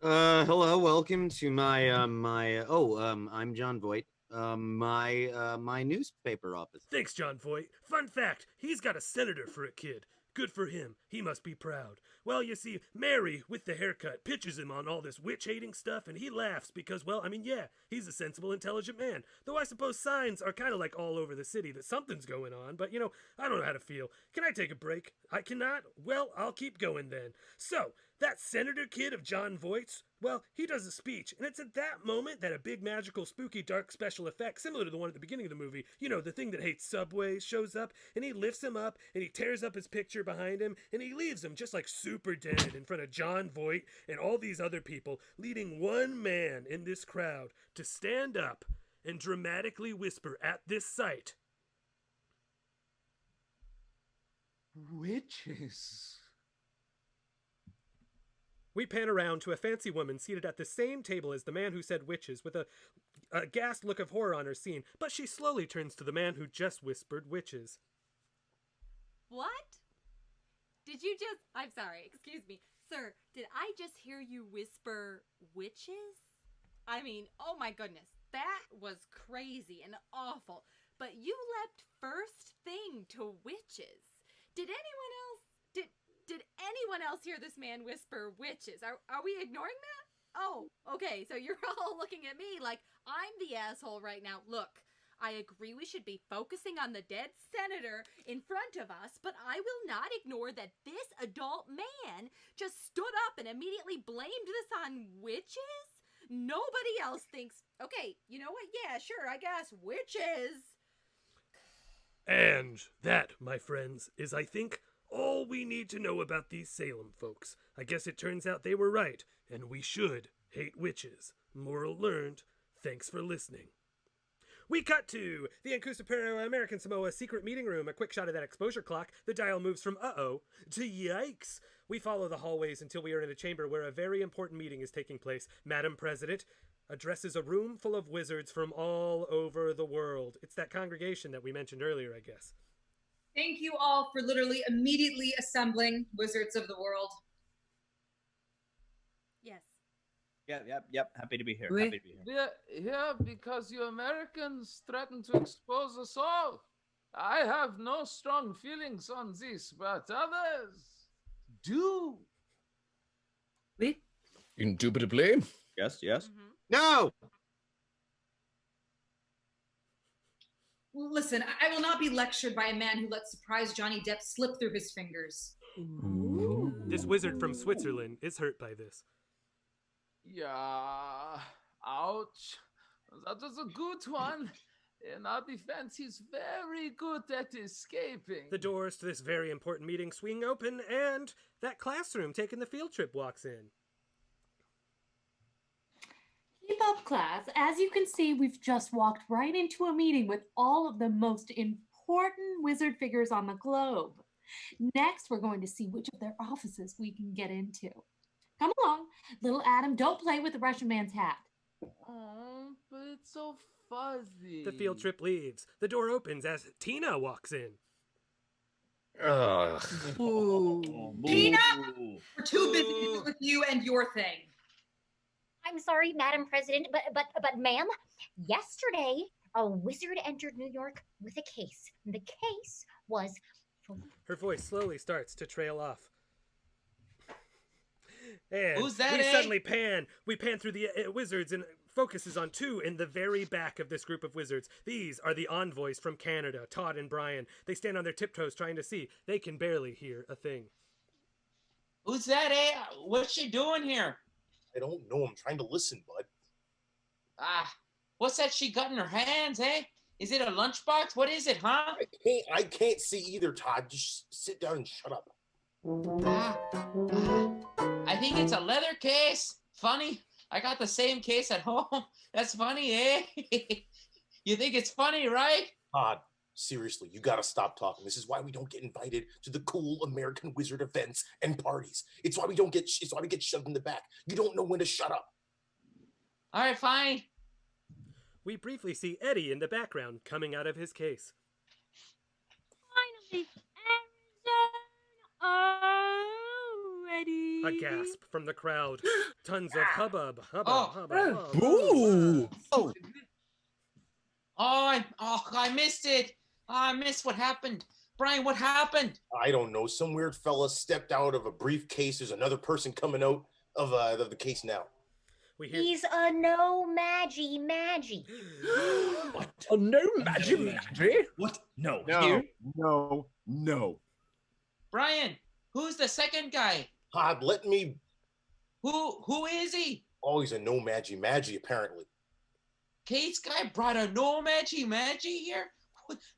Hello, welcome to my, I'm John Voight. My newspaper office. Thanks, John Voight. Fun fact, he's got a senator for a kid. Good for him. He must be proud. Well, you see, Mary, with the haircut, pitches him on all this witch-hating stuff, and he laughs because, well, I mean, yeah, he's a sensible, intelligent man. Though I suppose signs are kind of like all over the city that something's going on, but, I don't know how to feel. Can I take a break? I cannot? Well, I'll keep going then. So, that senator kid of John Voight's, well, he does a speech, and it's at that moment that a big, magical, spooky, dark special effect, similar to the one at the beginning of the movie, the thing that hates subways, shows up, and he lifts him up, and he tears up his picture behind him, and he leaves him just like super dead in front of John Voight and all these other people, leading one man in this crowd to stand up and dramatically whisper at this sight, "Witches." We pan around to a fancy woman seated at the same table as the man who said witches, with a aghast look of horror on her scene, but she slowly turns to the man who just whispered witches. What? Did you just... I'm sorry, excuse me. Sir, did I just hear you whisper witches? I mean, oh my goodness, that was crazy and awful. But you leapt first thing to witches. Did anyone else... Did anyone else hear this man whisper witches? Are we ignoring that? Oh, okay, so you're all looking at me like I'm the asshole right now. Look, I agree we should be focusing on the dead senator in front of us, but I will not ignore that this adult man just stood up and immediately blamed this on witches? Nobody else thinks, okay, you know what? Yeah, sure, I guess, witches. And that, my friends, is, I think, all we need to know about these Salem folks. I guess it turns out they were right, and we should hate witches. Moral learned. Thanks for listening. We cut to the Ancusapero American Samoa secret meeting room. A quick shot of that exposure clock. The dial moves from uh-oh to yikes. We follow the hallways until we are in a chamber where a very important meeting is taking place. Madam President addresses a room full of wizards from all over the world. It's that congregation that we mentioned earlier, I guess. Thank you all for literally immediately assembling Wizards of the World. Yes. Yep. Happy to be here. Happy to be here. Yeah, because you Americans threaten to expose us all. I have no strong feelings on this, but others do. Oui. Indubitably. Yes. Mm-hmm. No! Listen, I will not be lectured by a man who let surprise Johnny Depp slip through his fingers. Ooh. This wizard from Switzerland is hurt by this. Yeah, ouch. That was a good one. In our defense, he's very good at escaping. The doors to this very important meeting swing open, and that classroom taking the field trip walks in. Keep up, class. As you can see, we've just walked right into a meeting with all of the most important wizard figures on the globe. Next, we're going to see which of their offices we can get into. Come along, little Adam, don't play with the Russian man's hat. Oh, but it's so fuzzy. The field trip leaves. The door opens as Tina walks in. Tina, we're too busy with you and your thing. I'm sorry, Madam President, but ma'am, yesterday a wizard entered New York with a case. The case was... Her voice slowly starts to trail off. And who's that? We suddenly pan. We pan through the wizards and focuses on two in the very back of this group of wizards. These are the envoys from Canada, Todd and Brian. They stand on their tiptoes trying to see. They can barely hear a thing. Who's that, eh? What's she doing here? I don't know. I'm trying to listen, bud. What's that she got in her hands, eh? Is it a lunchbox? What is it, huh? I can't see either, Todd. Just sit down and shut up. I think it's a leather case. Funny. I got the same case at home. That's funny, eh? You think it's funny, right? Todd, seriously, you gotta stop talking. This is why we don't get invited to the cool American wizard events and parties. It's why we get shoved in the back. You don't know when to shut up. All right, fine. We briefly see Eddie in the background coming out of his case. Finally, Arizona already. A gasp from the crowd. Tons of hubbub. Ooh. Oh, I missed it. I missed what happened. Brian, what happened? I don't know. Some weird fella stepped out of a briefcase. There's another person coming out of the case now. He's a no Maggie. What? A no Maggie? What? No. No. No. No. Brian, who's the second guy? Todd, let me. Who is he? Oh, he's a no Maggie apparently. Kate's guy brought a no Maggie here?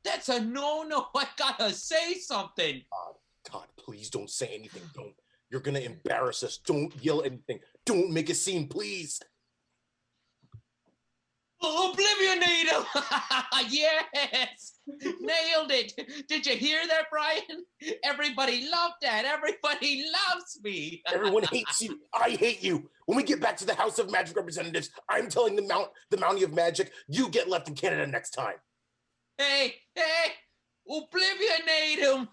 That's a no. I gotta say something. Todd, please don't say anything. Don't. You're gonna embarrass us. Don't yell anything. Don't make a scene, please. Oblivionate him! Yes! Nailed it! Did you hear that, Brian? Everybody loved that. Everybody loves me. Everyone hates you. I hate you. When we get back to the House of Magic Representatives, I'm telling the Mountie of Magic, you get left in Canada next time. Hey! Oblivionate him!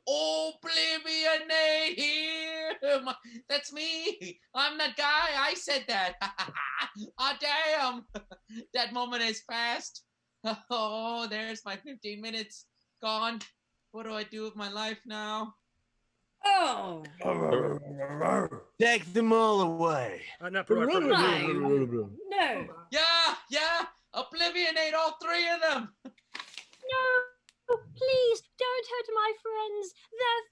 Oblivionate him! That's me! I'm that guy! I said that! Damn! That moment is past. Oh, there's my 15 minutes gone. What do I do with my life now? Oh! Take them all away. Not No. Yeah! Oblivionate all three of them! No, please don't hurt my friends. They're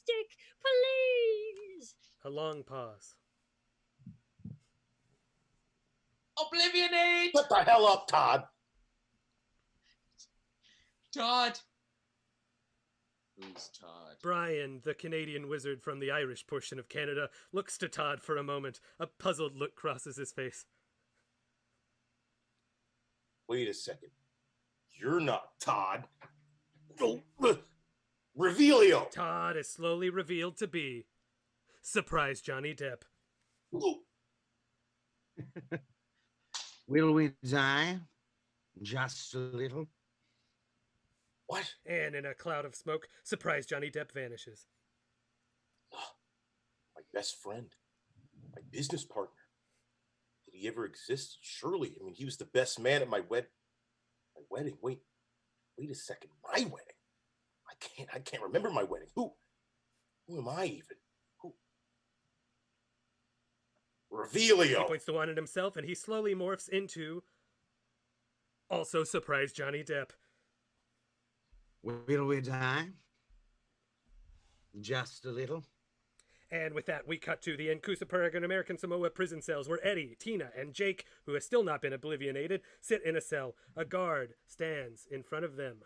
fantastic. Please. A long pause. Oblivionate! Shut the hell up, Todd. Todd. Who's Todd? Brian, the Canadian wizard from the Irish portion of Canada, looks to Todd for a moment. A puzzled look crosses his face. Wait a second. You're not Todd. Oh, Revealio. Todd is slowly revealed to be Surprise Johnny Depp. Will we die? Just a little? What? And in a cloud of smoke, Surprise Johnny Depp vanishes. My best friend. My business partner. Did he ever exist? Surely. I mean, he was the best man at my wedding. Wait a second. My wedding? I can't remember my wedding. Who am I even? Who? Revealio. He points the wand at himself, and he slowly morphs into also Surprise Johnny Depp. Will we die? Just a little? And with that, we cut to the Nkusa Paragon American Samoa prison cells where Eddie, Tina, and Jake, who has still not been oblivionated, sit in a cell. A guard stands in front of them.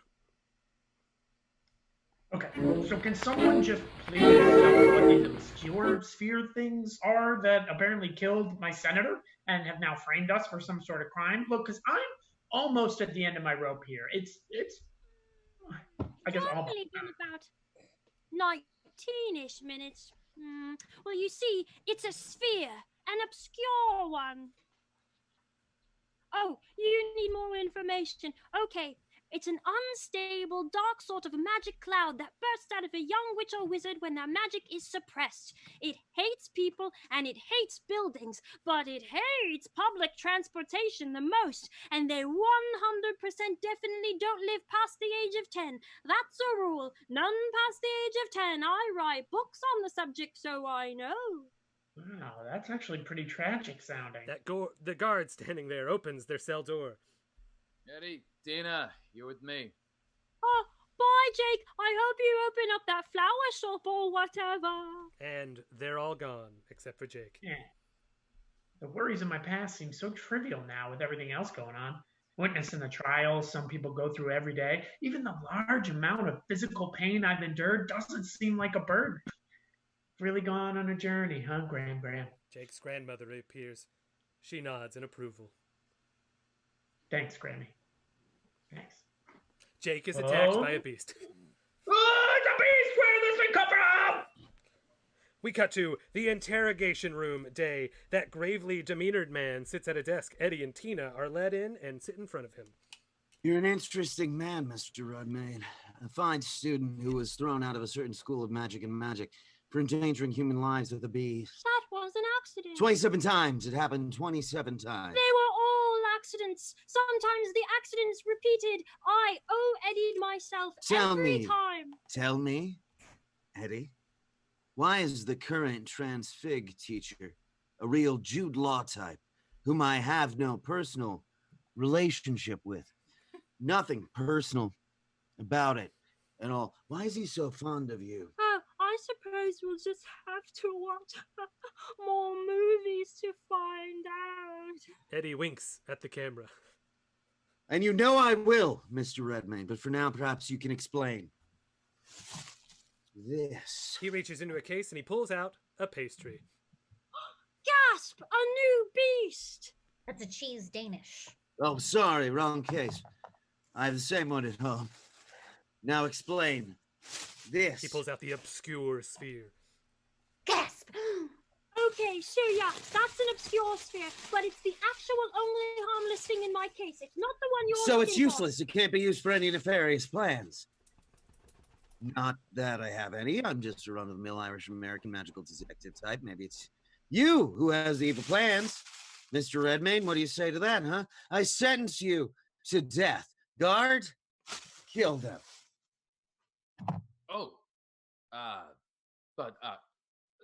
Okay, so can someone just please tell me what these obscure sphere things are that apparently killed my senator and have now framed us for some sort of crime? Look, because I'm almost at the end of my rope here. It's I guess almost. Only been about 19-ish minutes. Well, you see, it's a sphere, an obscure one. Oh, you need more information. Okay, it's an unstable, dark sort of magic cloud that bursts out of a young witch or wizard when their magic is suppressed. It hates people and it hates buildings, but it hates public transportation the most, and they 100% definitely don't live past the age of 10. That's a rule. None past the age of 10. I write books on the subject, so I know. Wow, that's actually pretty tragic sounding. The guard standing there opens their cell door. Eddie, Tina, you're with me. Oh, bye, Jake. I hope you open up that flower shop or whatever. And they're all gone, except for Jake. Yeah. The worries of my past seem so trivial now with everything else going on. Witnessing the trials some people go through every day. Even the large amount of physical pain I've endured doesn't seem like a burden. Really gone on a journey, huh, Graham? Jake's grandmother appears. She nods in approval. Thanks, Grammy. Thanks. Jake is attacked by a beast. Oh, it's a beast! Where did this thing come from? We cut to the interrogation room day. That gravely demeanored man sits at a desk. Eddie and Tina are led in and sit in front of him. You're an interesting man, Mr. Rodmain. A fine student who was thrown out of a certain school of magic for endangering human lives with a beast. That was an accident. 27 times. It happened 27 times. They were all accidents. Sometimes the accidents repeated. I Eddie myself every time. Tell me, Eddie, why is the current transfig teacher a real Jude Law type, whom I have no personal relationship with? Nothing personal about it at all. Why is he so fond of you? I suppose we'll just have to watch more movies to find out. Eddie winks at the camera. And you know I will, Mr. Redmayne, but for now, perhaps you can explain. This. He reaches into a case and he pulls out a pastry. Gasp! A new beast! That's a cheese Danish. Oh, sorry, wrong case. I have the same one at home. Now explain. This. He pulls out the obscure sphere. Gasp! Okay, so yeah, that's an obscure sphere, but it's the actual only harmless thing in my case. It's not the one you're So looking it's useless. It can't be used for any nefarious plans. Not that I have any. I'm just a run-of-the-mill Irish-American magical detective type. Maybe it's you who has the evil plans. Mr. Redmayne, what do you say to that, huh? I sentence you to death. Guard, kill them. Oh,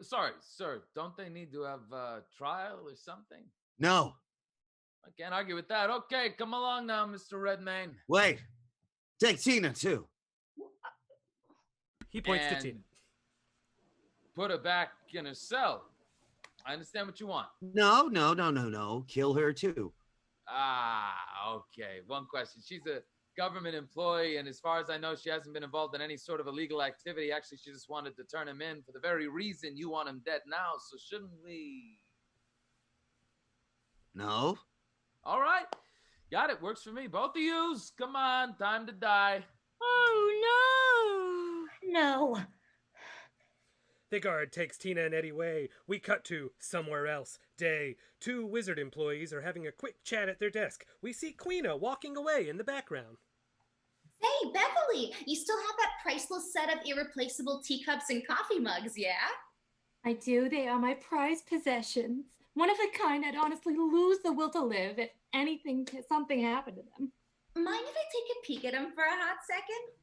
sorry, sir. Don't they need to have a trial or something? No. I can't argue with that. Okay, come along now, Mr. Redmayne. Wait. Take Tina, too. He points to And Tina. Put her back in her cell. I understand what you want. No. Kill her, too. Okay. One question. She's a government employee, and as far as I know, she hasn't been involved in any sort of illegal activity. Actually, she just wanted to turn him in for the very reason you want him dead now, so shouldn't we? No. All right. Got it. Works for me. Both of yous. Come on. Time to die. Oh, no. The guard takes Tina and Eddie away. We cut to somewhere else. Day. 2 wizard employees are having a quick chat at their desk. We see Queena walking away in the background. Hey, Beverly, you still have that priceless set of irreplaceable teacups and coffee mugs, yeah? I do. They are my prized possessions. One of a kind. I'd honestly lose the will to live if something happened to them. Mind if I take a peek at them for a hot second?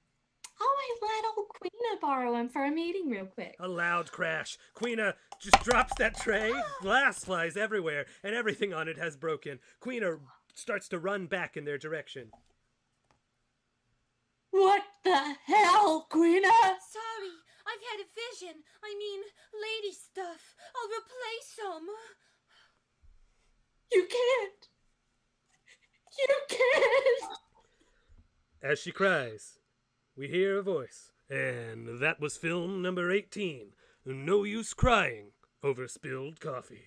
Oh, I let old Queena borrow them for a meeting real quick. A loud crash. Queena just drops that tray. Glass flies everywhere, and everything on it has broken. Queena starts to run back in their direction. What the hell, Queena? Sorry, I've had a vision. I mean, lady stuff. I'll replace them. You can't. You can't. As she cries, we hear a voice. And that was film number 18. No use crying over spilled coffee.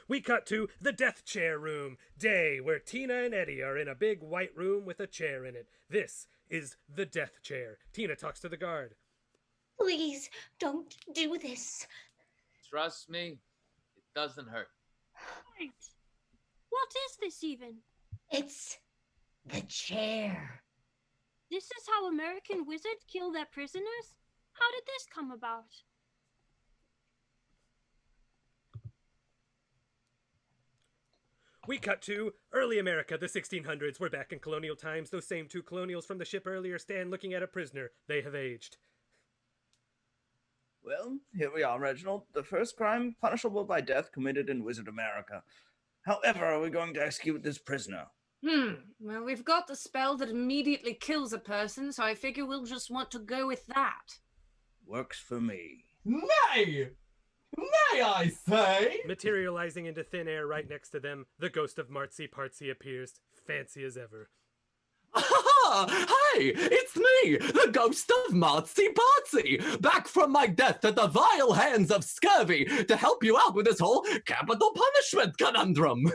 We cut to the death chair room. Day, where Tina and Eddie are in a big white room with a chair in it. This is the death chair. Tina talks to the guard. Please, don't do this. Trust me, it doesn't hurt. Wait. What is this even? It's the chair. This is how American wizards kill their prisoners? How did this come about? We cut to early America, the 1600s. We're back in colonial times. Those same 2 colonials from the ship earlier stand looking at a prisoner. They have aged. Well, here we are, Reginald. The first crime punishable by death committed in Wizard America. However, are we going to execute this prisoner? Well, we've got the spell that immediately kills a person, so I figure we'll just want to go with that. Works for me. Nay! Nay, I say! Materializing into thin air right next to them, the ghost of Martsy Partsy appears, fancy as ever. Hey, it's me, the ghost of Martsy Partsy, back from my death at the vile hands of scurvy to help you out with this whole capital punishment conundrum.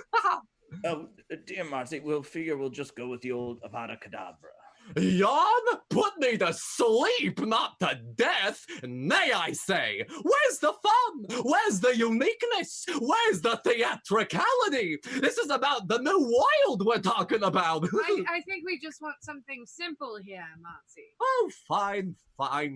Oh, dear Martsy, we'll figure we'll just go with the old Avada Kedavra. Yawn? Put me to sleep, not to death. Nay, I say, where's the fun? Where's the uniqueness? Where's the theatricality? This is about the new wild we're talking about. I think we just want something simple here, Macy. Oh, fine,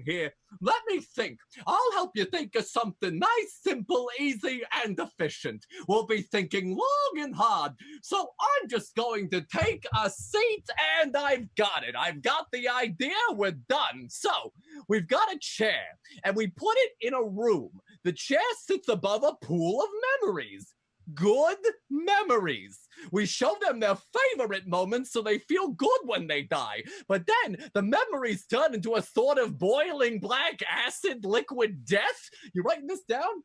here. Let me think. I'll help you think of something nice, simple, easy, and efficient. We'll be thinking long and hard. So I'm just going to take a seat, and I've got it. I've got the idea. We're done. So we've got a chair, and we put it in a room. The chair sits above a pool of memories. Good memories. We show them their favorite moments so they feel good when they die. But then the memories turn into a sort of boiling black acid liquid death. You writing this down?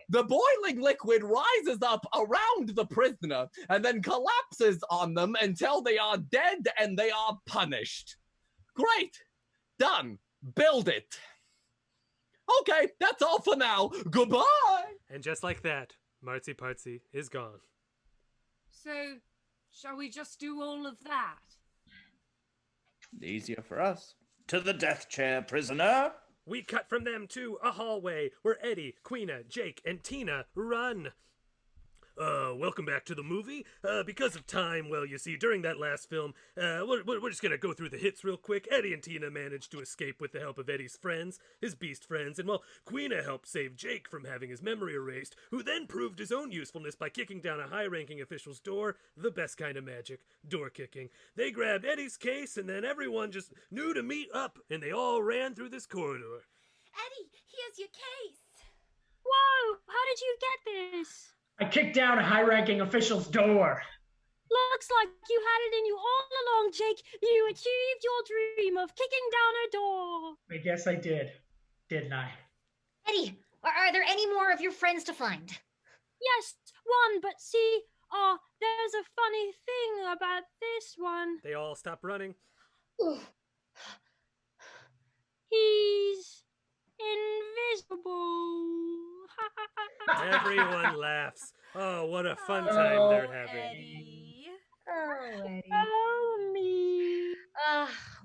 The boiling liquid rises up around the prisoner and then collapses on them until they are dead and they are punished. Great. Done. Build it. Okay, that's all for now. Goodbye. And just like that, Martsy Partsy is gone. So, shall we just do all of that? Easier for us. To the death chair, prisoner. We cut from them to a hallway where Eddie, Queena, Jake, and Tina run. Welcome back to the movie. Because of time, well, you see, during that last film, we're just gonna go through the hits real quick. Eddie and Tina managed to escape with the help of Eddie's friends, his beast friends, and well, Queena helped save Jake from having his memory erased, who then proved his own usefulness by kicking down a high-ranking official's door, the best kind of magic, door kicking. They grabbed Eddie's case, and then everyone just knew to meet up, and they all ran through this corridor. Eddie, here's your case. Whoa, how did you get this? I kicked down a high-ranking official's door. Looks like you had it in you all along, Jake. You achieved your dream of kicking down a door. I guess I did, didn't I? Eddie, are there any more of your friends to find? Yes, one, but see, there's a funny thing about this one. They all stop running. He's invisible. Everyone laughs. Oh, what a fun time they're having. Eddie. Oh, Eddie. Oh, me.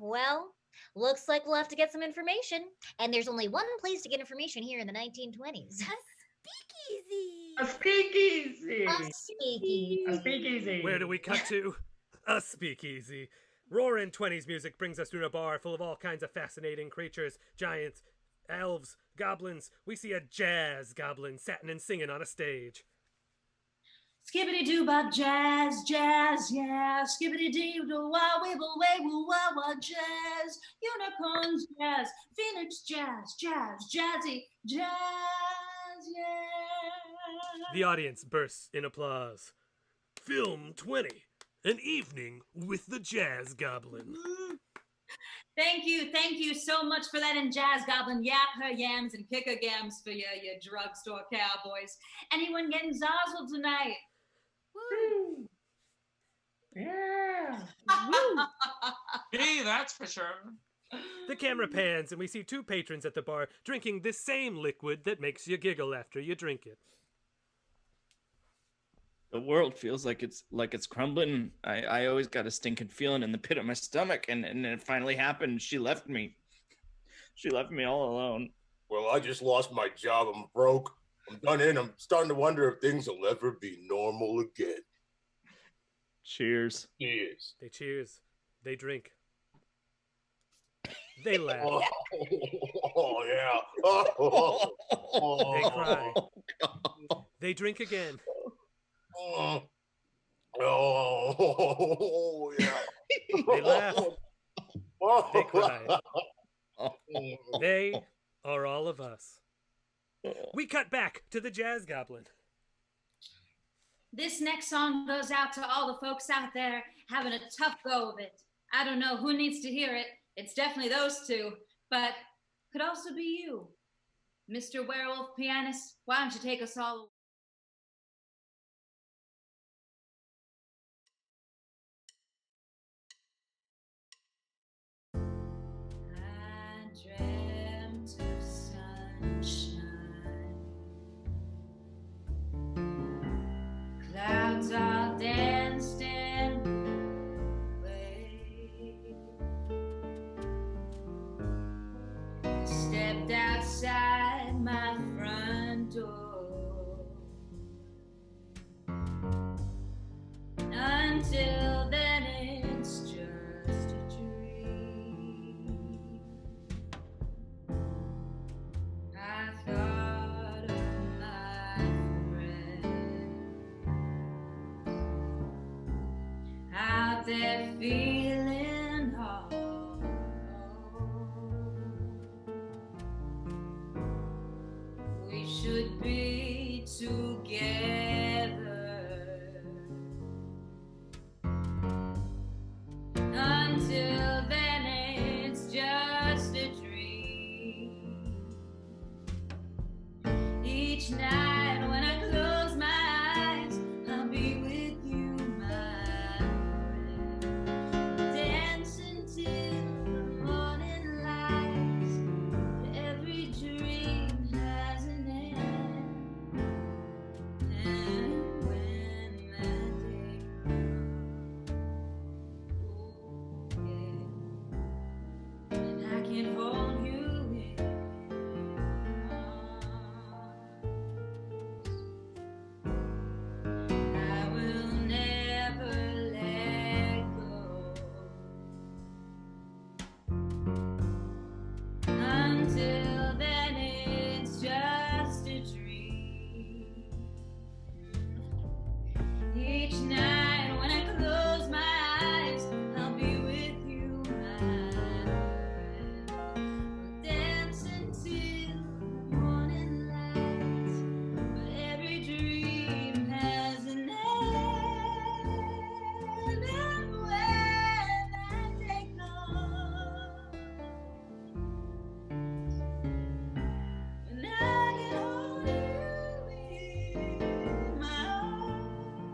Well, looks like we'll have to get some information. And there's only one place to get information here in the 1920s. A speakeasy. A speakeasy. A speakeasy. A speakeasy. Where do we cut to? A speakeasy. Roaring 20s music brings us to a bar full of all kinds of fascinating creatures, giants, elves, goblins. We see a jazz goblin satin and singing on a stage. Skibbity-doo-bop, jazz, jazz, yeah. Skibbity-doo-wah, wibble-way, woo-wah-wah, jazz. Unicorns, jazz. Phoenix, jazz, jazz, jazzy, jazz, yeah. The audience bursts in applause. Film 20, An Evening with the Jazz Goblin. Thank you so much for that. And Jazz Goblin, yap her yams and kick her gams for you drugstore cowboys. Anyone getting zazzled tonight? Woo. Yeah. Gee, that's for sure. The camera pans and we see two patrons at the bar drinking this same liquid that makes you giggle after you drink it. The world feels like it's crumbling. I always got a stinking feeling in the pit of my stomach, and it finally happened. She left me. She left me all alone. Well, I just lost my job. I'm broke. I'm done in. I'm starting to wonder if things will ever be normal again. Cheers. Cheers. They cheers. They drink. They laugh. Oh yeah. They cry. They drink again. Oh yeah. They laugh. They cry. They are all of us. We cut back to the Jazz Goblin. This next song goes out to all the folks out there having a tough go of it. I don't know who needs to hear it. It's definitely those two, but could also be you. Mr. Werewolf Pianist, why don't you take us all dreamt of sunshine. Clouds all danced in away. what they're feeling. Oh, we should be together. Until then, it's just a dream. Each night when I close my eyes, I'll be with you, my friend. Dancing till the morning light. Every dream has an end. And when that day comes, and I can hold you in arms, I will never let go. Until then, it's just a dream. Each night when I close my eyes, I'll be with you, my friend. We'll dance until the morning light. But every dream has an end. And when that day comes, and I can hold you in my arms,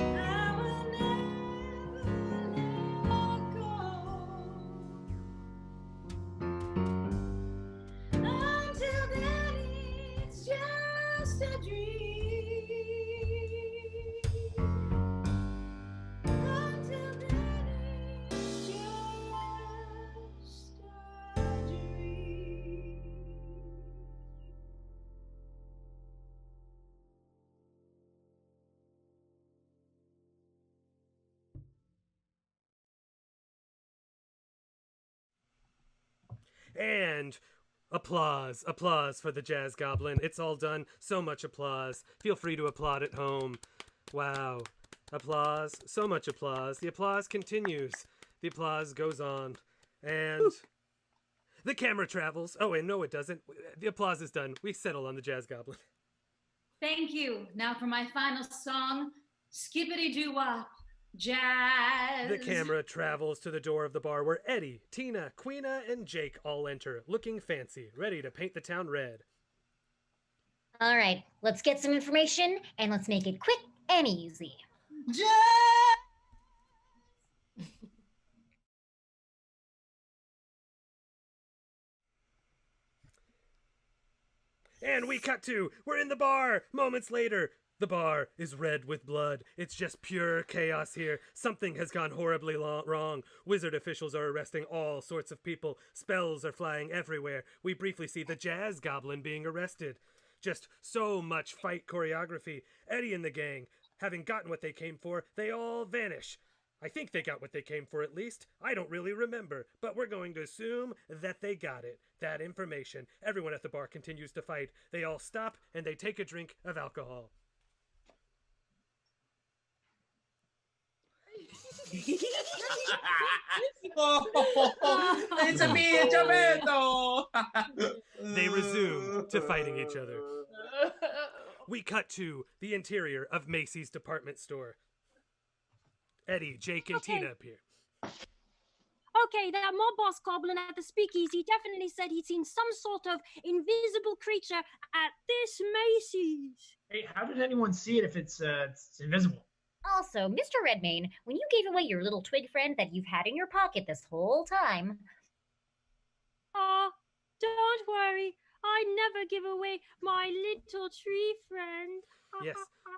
I will never let go. Until then, it's just a dream. Until then, it's just a dream. And applause, applause for the Jazz Goblin. It's all done. So much applause. Feel free to applaud at home. Wow. Applause. So much applause. The applause continues. The applause goes on. And the camera travels. Oh, and no, it doesn't. The applause is done. We settle on the Jazz Goblin. Thank you. Now for my final song, Skippity Doo Wop, Jazz. The camera travels to the door of the bar where Eddie, Tina, Queena, and Jake all enter, looking fancy, ready to paint the town red. All right, let's get some information and let's make it quick and easy. And we cut to, we're in the bar. Moments later, the bar is red with blood. It's just pure chaos here. Something has gone horribly wrong. Wizard officials are arresting all sorts of people. Spells are flying everywhere. We briefly see the Jazz Goblin being arrested. Just so much fight choreography. Eddie and the gang, having gotten what they came for, they all vanish. I think they got what they came for at least. I don't really remember, but we're going to assume that they got it. That information. Everyone at the bar continues to fight. They all stop and they take a drink of alcohol. It's a Benjamin. They resume to fighting each other. We cut to the interior of Macy's department store. Eddie, Jake, and Tina appear. Okay, that mob boss goblin at the speakeasy definitely said he'd seen some sort of invisible creature at this Macy's. Hey, how did anyone see it if it's invisible? Also, Mr. Redmayne, when you gave away your little twig friend that you've had in your pocket this whole time. Don't worry. I never give away my little tree friend. Yes,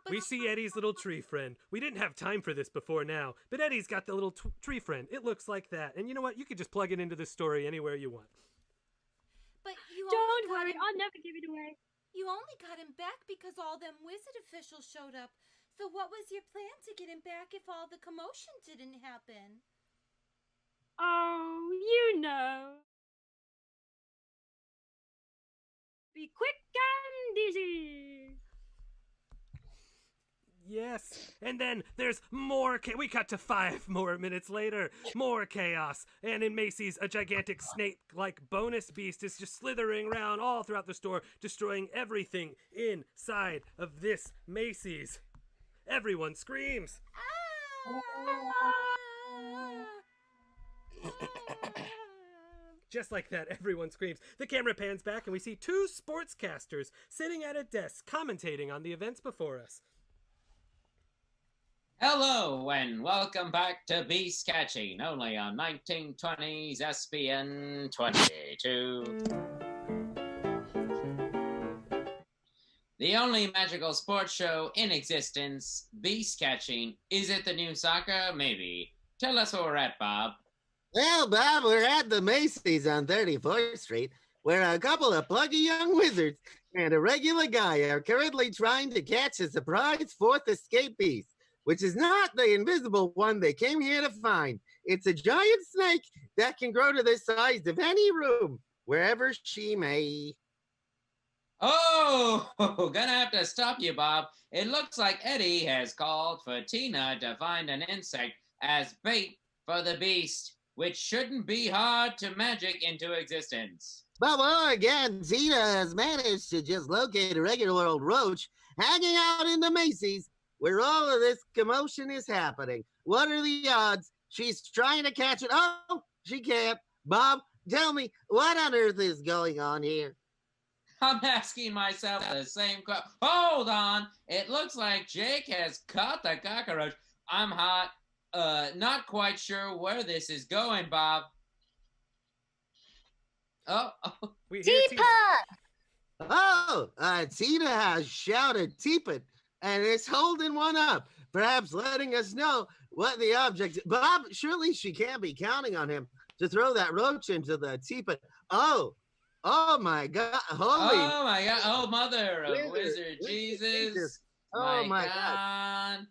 we see Eddie's little tree friend. We didn't have time for this before now, but Eddie's got the little tree friend. It looks like that. And you know what? You could just plug it into this story anywhere you want. But you Don't worry, I'll never give it away. You only got him back because all them wizard officials showed up. So what was your plan to get him back if all the commotion didn't happen? Oh, you know. Be quick and easy. Yes. And then there's more we cut to 5 more minutes later. More chaos. And in Macy's, a gigantic snake-like bonus beast is just slithering around all throughout the store, destroying everything inside of this Macy's. Everyone screams. Just like that, everyone screams. The camera pans back and we see 2 sportscasters sitting at a desk commentating on the events before us. Hello and welcome back to Beast Catching, only on 1920s SPN 22. The only magical sports show in existence, Beast Catching. Is it the new soccer? Maybe. Tell us where we're at, Bob. Well, Bob, we're at the Macy's on 34th Street, where a couple of plucky young wizards and a regular guy are currently trying to catch a surprise 4th escape beast, which is not the invisible one they came here to find. It's a giant snake that can grow to the size of any room, wherever she may. Oh, gonna have to stop you, Bob. It looks like Eddie has called for Tina to find an insect as bait for the beast, which shouldn't be hard to magic into existence. But well, again, Tina has managed to just locate a regular old roach hanging out in the Macy's where all of this commotion is happening. What are the odds she's trying to catch it? Oh, she can't. Bob, tell me, what on earth is going on here? I'm asking myself the same question. Hold on. It looks like Jake has caught the cockroach. I'm hot. Not quite sure where this is going, Bob. We hear Tina. Tina has shouted teapot and is holding one up, perhaps letting us know what the object is. Bob, surely she can't be counting on him to throw that roach into the teapot. Oh my God. Oh my God. Oh, mother of wizard Jesus. Oh my God.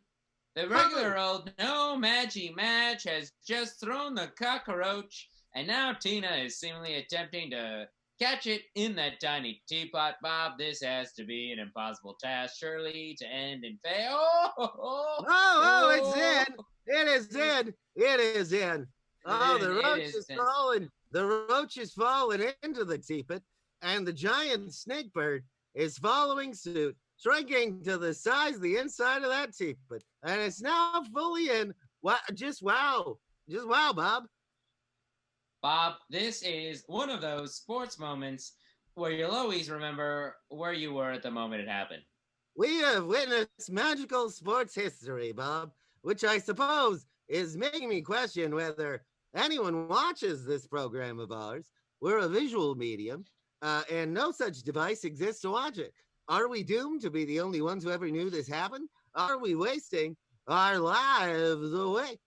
The regular old no Maggie match has just thrown the cockroach, and now Tina is seemingly attempting to catch it in that tiny teapot. Bob, this has to be an impossible task, surely, to end in fail. It's in. It is in. It is in. Oh, the roach is falling. The roach is falling into the teapot, and the giant snake bird is following suit, shrinking to the size of the inside of that teapot. And it's now fully in. Just wow. Just wow, Bob. Bob, this is one of those sports moments where you'll always remember where you were at the moment it happened. We have witnessed magical sports history, Bob, which I suppose is making me question whether anyone watches this program of ours. We're a visual medium, and no such device exists to watch it. Are we doomed to be the only ones who ever knew this happened? Are we wasting our lives away?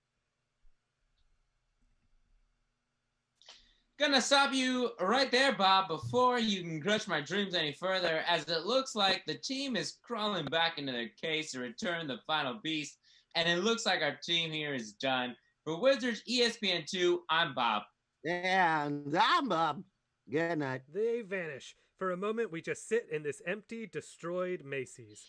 Gonna stop you right there, Bob, before you can crush my dreams any further, as it looks like the team is crawling back into their case to return the final beast, and it looks like our team here is done. For Wizards ESPN2, I'm Bob. And I'm Bob. Good night. They vanish. For a moment, we just sit in this empty, destroyed Macy's.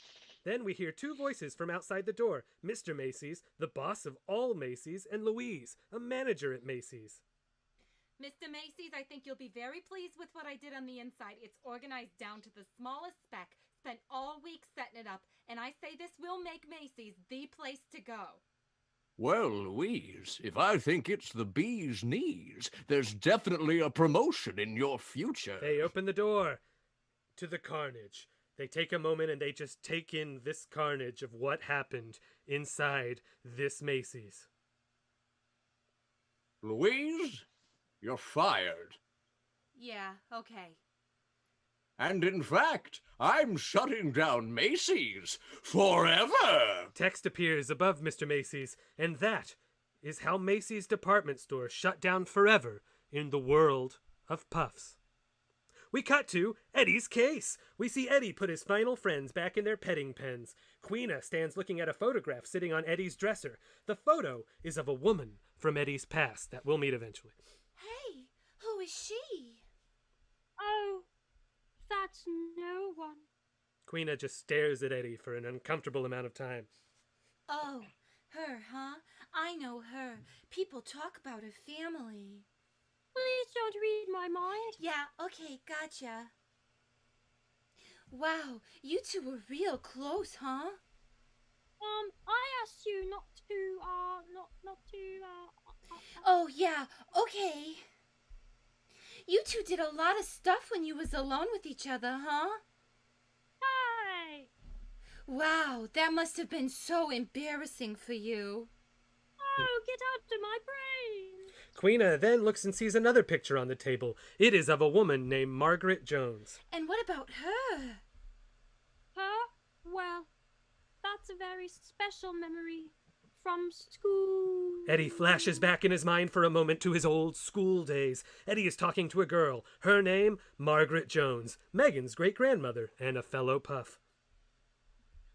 Then we hear 2 voices from outside the door. Mr. Macy's, the boss of all Macy's, and Louise, a manager at Macy's. Mr. Macy's, I think you'll be very pleased with what I did on the inside. It's organized down to the smallest speck. Spent all week setting it up, and I say this will make Macy's the place to go. Well, Louise, if I think it's the bee's knees, there's definitely a promotion in your future. They open the door to the carnage. They take a moment and they just take in this carnage of what happened inside this Macy's. Louise, you're fired. Yeah, okay. And in fact, I'm shutting down Macy's forever. Text appears above Mr. Macy's, and that is how Macy's department store shut down forever in the world of Puffs. We cut to Eddie's case. We see Eddie put his final friends back in their petting pens. Queena stands looking at a photograph sitting on Eddie's dresser. The photo is of a woman from Eddie's past that we'll meet eventually. Hey, who is she? Oh, that's no one. Queena just stares at Eddie for an uncomfortable amount of time. Oh, her, huh? I know her. People talk about her family. Please don't read my mind. Yeah, okay, gotcha. Wow, you two were real close, huh? I asked you not to, Oh, yeah, okay. You two did a lot of stuff when you was alone with each other, huh? Hey! Wow, that must have been so embarrassing for you. Oh, get out of my brain! Queena then looks and sees another picture on the table. It is of a woman named Margaret Jones. And what about her? Her? Well, that's a very special memory from school. Eddie flashes back in his mind for a moment to his old school days. Eddie is talking to a girl. Her name, Margaret Jones, Megan's great-grandmother, and a fellow puff.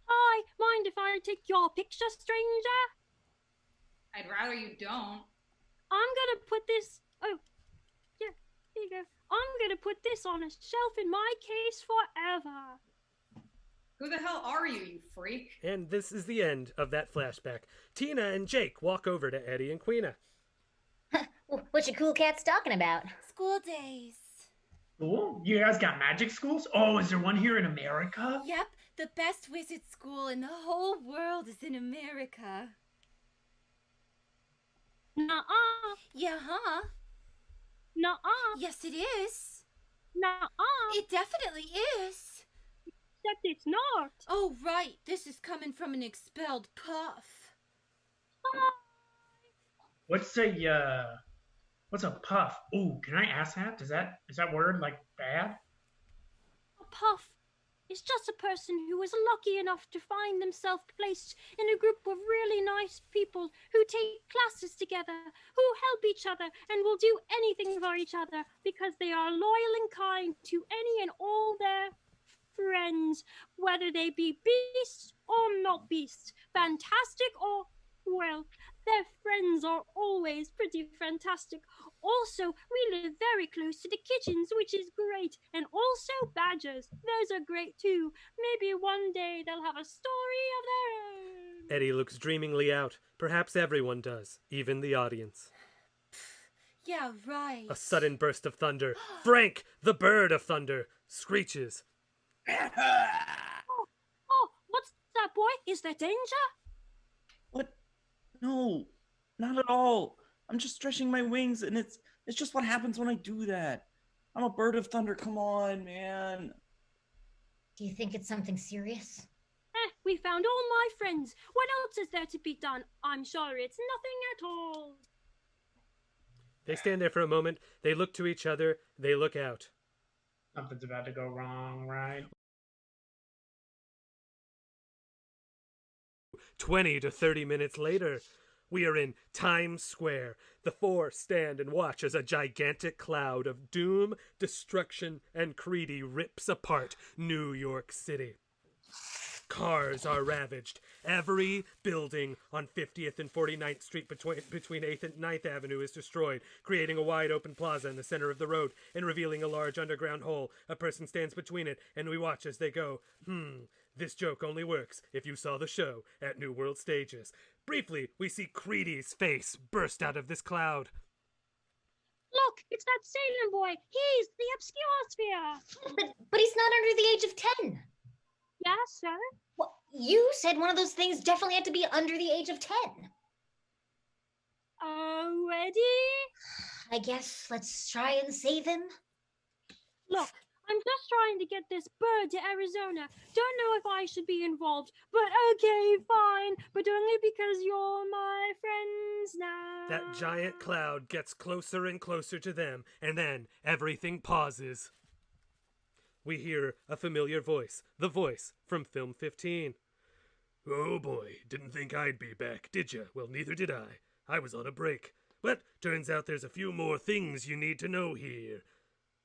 Hi, mind if I take your picture, stranger? I'd rather you don't. I'm gonna put this... Oh, yeah, here you go. I'm gonna put this on a shelf in my case forever. Who the hell are you, you freak? And this is the end of that flashback. Tina and Jake walk over to Eddie and Queena. What you cool cats talking about? School days. School? You guys got magic schools? Oh, is there one here in America? Yep, the best wizard school in the whole world is in America. Nuh-uh. Yeah, huh? Nuh-uh. Yes, it is. Nuh-uh. It definitely is. Except it's not. Oh, right. This is coming from an expelled puff. What's a puff? Ooh, can I ask that? Is that word like bad? A puff is just a person who is lucky enough to find themselves placed in a group of really nice people who take classes together, who help each other, and will do anything for each other because they are loyal and kind to any and all their friends, whether they be beasts or not beasts, fantastic or, well, their friends are always pretty fantastic. Also, we live very close to the kitchens, which is great, and also badgers. Those are great too. Maybe one day they'll have a story of their own. Eddie looks dreamingly out. Perhaps everyone does, even the audience. Yeah, right. A sudden burst of thunder. Frank, the bird of thunder, screeches. Oh, what's that, boy? Is there danger? What? No, not at all. I'm just stretching my wings, and it's just what happens when I do that. I'm a bird of thunder. Come on, man. Do you think it's something serious? We found all my friends. What else is there to be done? I'm sure it's nothing at all. They stand there for a moment. They look to each other. They look out. Something's about to go wrong, right? 20 to 30 minutes later, we are in Times Square. The four stand and watch as a gigantic cloud of doom, destruction, and greed rips apart New York City. Cars are ravaged. Every building on 50th and 49th Street between 8th and 9th Avenue is destroyed, creating a wide open plaza in the center of the road and revealing a large underground hole. A person stands between it, and we watch as they go, this joke only works if you saw the show at New World Stages. Briefly, we see Creedy's face burst out of this cloud. Look, it's that Salem boy. He's the Obscure Sphere. But he's not under the age of 10. Yes, sir. Well, you said one of those things definitely had to be under the age of 10. Ready? I guess let's try and save him. Look, I'm just trying to get this bird to Arizona. Don't know if I should be involved, but okay, fine. But only because you're my friends now. That giant cloud gets closer and closer to them, and then everything pauses. We hear a familiar voice, the voice from film 15. Oh boy, didn't think I'd be back, did ya? Well, neither did I. I was on a break. But turns out there's a few more things you need to know here.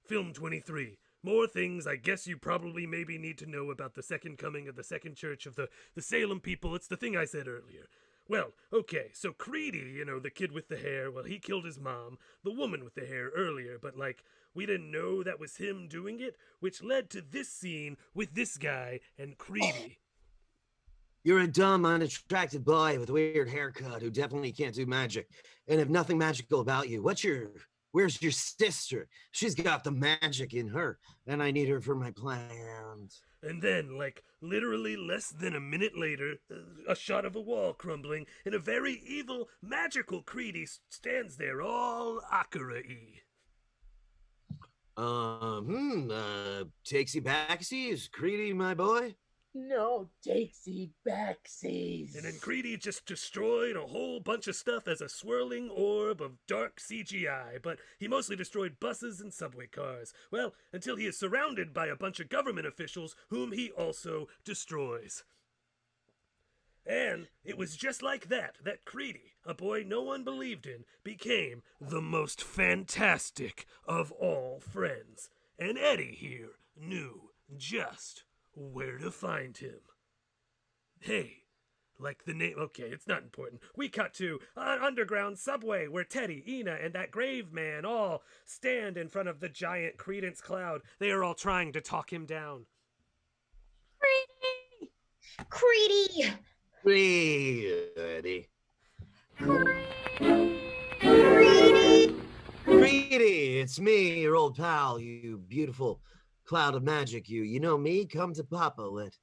Film 23. More things I guess you probably maybe need to know about the second coming of the second church of the Salem people. It's the thing I said earlier. Well, okay, so Creedy, the kid with the hair, well, he killed his mom, the woman with the hair earlier, but we didn't know that was him doing it, which led to this scene with this guy and Creedy. You're a dumb, unattractive boy with a weird haircut who definitely can't do magic and have nothing magical about you. Where's your sister? She's got the magic in her, and I need her for my plans. And then, like, literally less than a minute later, a shot of a wall crumbling, and a very evil, magical Creedy stands there all Akira-y. Takesy backsies, Creedy, my boy? No takesy backsies. And then Creedy just destroyed a whole bunch of stuff as a swirling orb of dark CGI, but he mostly destroyed buses and subway cars. Well, until he is surrounded by a bunch of government officials whom he also destroys. And it was just like that Creedy, a boy no one believed in, became the most fantastic of all friends. And Eddie here knew just where to find him. Hey, like the name, okay, it's not important. We cut to an underground subway where Teddy, Ina, and that grave man all stand in front of the giant Credence cloud. They are all trying to talk him down. Creedy! Creedy. Creedy, it's me, your old pal, you beautiful cloud of magic. You know me? Come to Papa. Let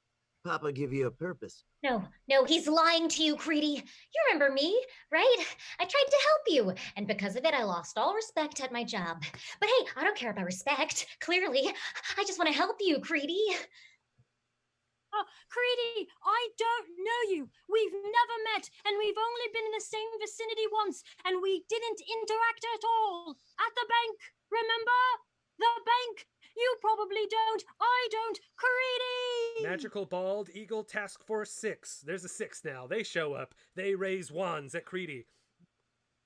Papa give you a purpose. No, he's lying to you, Creedy. You remember me, right? I tried to help you, and because of it, I lost all respect at my job. But hey, I don't care about respect, clearly. I just want to help you, Creedy. Oh, Creedy, I don't know you. We've never met, and we've only been in the same vicinity once, and we didn't interact at all. At the bank, remember? The bank. You probably don't. I don't. Creedy! Magical Bald Eagle Task Force 6. There's a 6 now. They show up. They raise wands at Creedy.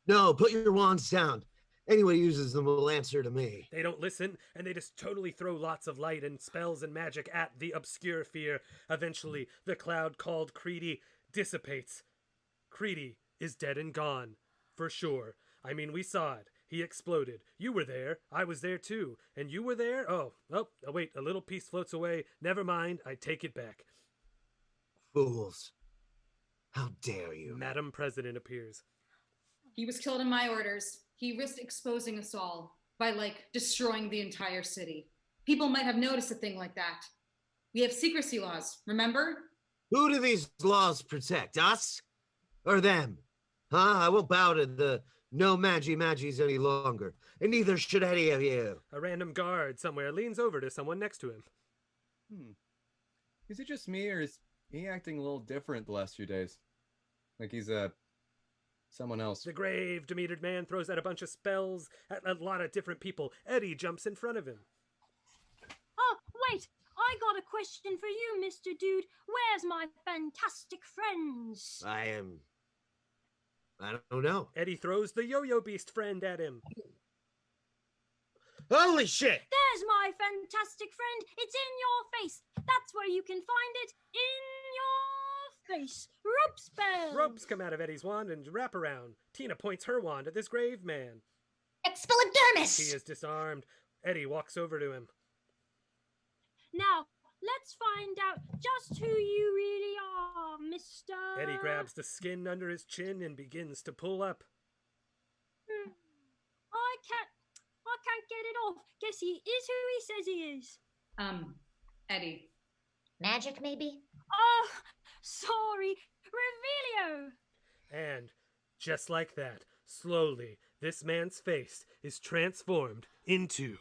No, put your wands down. Anyone who uses them will answer to me. They don't listen, and they just totally throw lots of light and spells and magic at the obscure fear. Eventually, the cloud called Creedy dissipates. Creedy is dead and gone. For sure. I mean, we saw it. He exploded. You were there. I was there too. And you were there? Oh, wait, a little piece floats away. Never mind, I take it back. Fools. How dare you? Madam President appears. He was killed in my orders. He risked exposing us all by, destroying the entire city. People might have noticed a thing like that. We have secrecy laws, remember? Who do these laws protect? Us? Or them? Huh? I won't bow to the no maggies any longer, and neither should any of you. A random guard somewhere leans over to someone next to him. Is it just me, or is he acting a little different the last few days? Like he's someone else. The grave, demeanored man throws out a bunch of spells at a lot of different people. Eddie jumps in front of him. Oh, wait! I got a question for you, Mr. Dude. Where's my fantastic friends? I don't know. Eddie throws the yo-yo beast friend at him. Holy shit! There's my fantastic friend. It's in your face. That's where you can find it. In your face. Rope spell. Ropes come out of Eddie's wand and wrap around. Tina points her wand at this grave man. Expelliarmus! He is disarmed. Eddie walks over to him. Now, let's find out just who you really are, mister. Eddie grabs the skin under his chin and begins to pull up. I can't get it off. Guess he is who he says he is. Eddie. Magic, maybe? Oh, sorry. Revelio. And just like that, slowly, this man's face is transformed into ...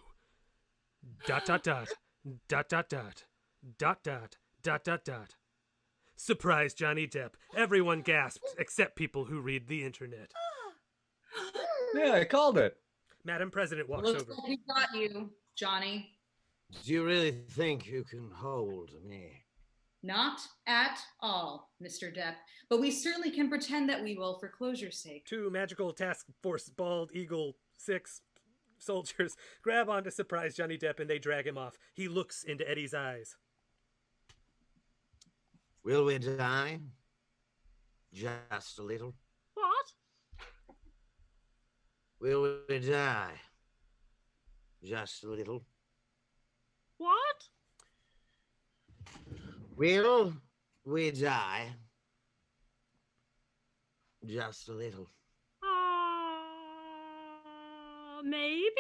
Surprise Johnny Depp. Everyone gasps, except people who read the internet. Yeah, I called it. Madam President walks Looks over. like we got you, Johnny. Do you really think you can hold me? Not at all, Mr. Depp. But we certainly can pretend that we will for closure's sake. 2 magical task force bald eagle 6 soldiers grab onto Surprise Johnny Depp and they drag him off. He looks into Eddie's eyes. Will we die? Just a little? What? Will we die? Just a little? What? Will we die? Just a little. Maybe?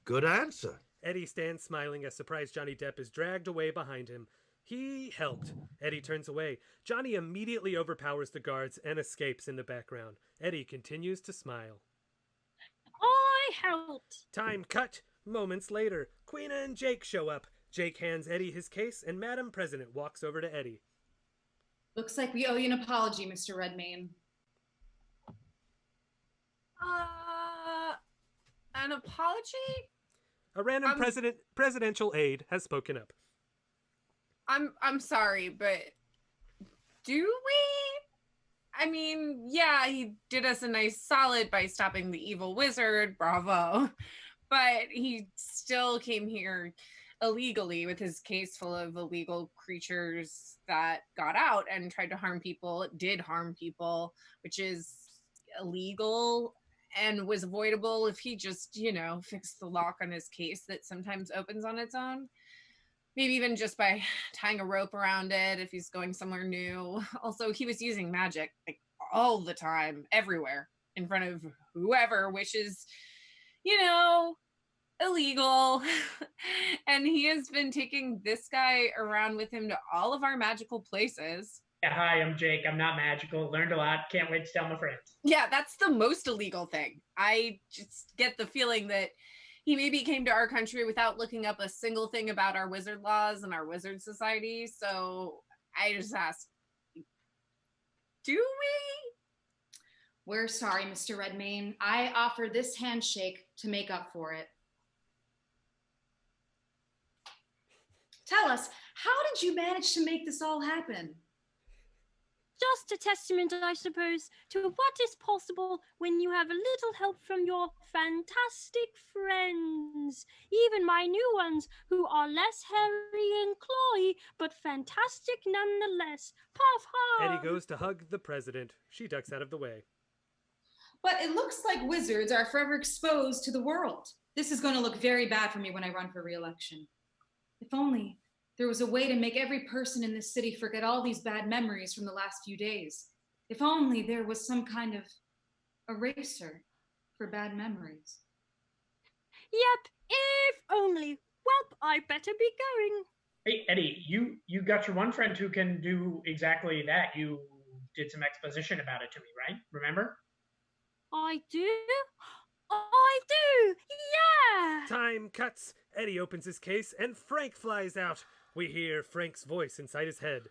Good answer. Eddie stands smiling as surprised Johnny Depp is dragged away behind him. He helped. Eddie turns away. Johnny immediately overpowers the guards and escapes in the background. Eddie continues to smile. I helped. Time cut. Moments later, Queena and Jake show up. Jake hands Eddie his case, and Madam President walks over to Eddie. Looks like we owe you an apology, Mr. Redmayne. An apology? A random presidential aide has spoken up. I'm sorry, but do we? I mean, yeah, he did us a nice solid by stopping the evil wizard, bravo. But he still came here illegally with his case full of illegal creatures that got out and tried to harm people, did harm people, which is illegal and was avoidable if he just, fixed the lock on his case that sometimes opens on its own. Maybe even just by tying a rope around it if he's going somewhere new. Also, he was using magic like all the time, everywhere, in front of whoever, which is, illegal. And he has been taking this guy around with him to all of our magical places. Yeah, hi, I'm Jake. I'm not magical. Learned a lot. Can't wait to tell my friends. Yeah, that's the most illegal thing. I just get the feeling that he maybe came to our country without looking up a single thing about our wizard laws and our wizard society. So I just asked, do we? We're sorry, Mr. Redmayne. I offer this handshake to make up for it. Tell us, how did you manage to make this all happen? Just a testament, I suppose, to what is possible when you have a little help from your fantastic friends. Even my new ones, who are less hairy and clawy, but fantastic nonetheless. Puff, puff! Eddie goes to hug the president. She ducks out of the way. But it looks like wizards are forever exposed to the world. This is going to look very bad for me when I run for re-election. If only there was a way to make every person in this city forget all these bad memories from the last few days. If only there was some kind of eraser for bad memories. Yep, if only. Well, I better be going. Hey, Eddie, you got your one friend who can do exactly that. You did some exposition about it to me, right? Remember? I do? I do! Yeah! Time cuts. Eddie opens his case, and Frank flies out. We hear Frank's voice inside his head.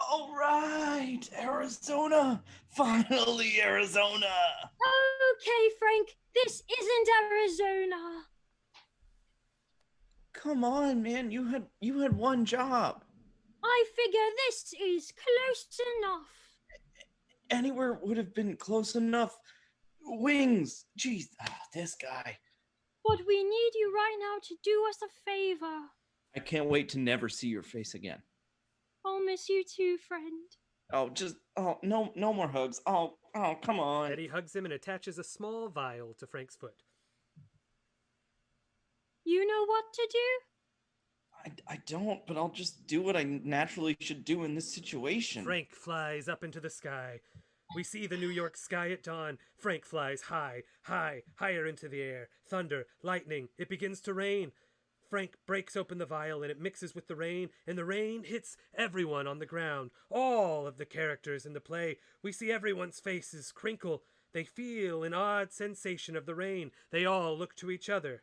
All right, Arizona. Finally, Arizona. Okay, Frank, this isn't Arizona. Come on, man. You had one job. I figure this is close enough. Anywhere would have been close enough. Wings. Jeez, this guy. But we need you right now to do us a favor. I can't wait to never see your face again. I'll miss you too, friend. No more hugs. Oh, come on. Eddie hugs him and attaches a small vial to Frank's foot. You know what to do? I don't, but I'll just do what I naturally should do in this situation. Frank flies up into the sky. We see the New York sky at dawn. Frank flies high, higher into the air. Thunder, lightning, it begins to rain. Frank breaks open the vial and it mixes with the rain, and the rain hits everyone on the ground. All of the characters in the play. We see everyone's faces crinkle. They feel an odd sensation of the rain. They all look to each other.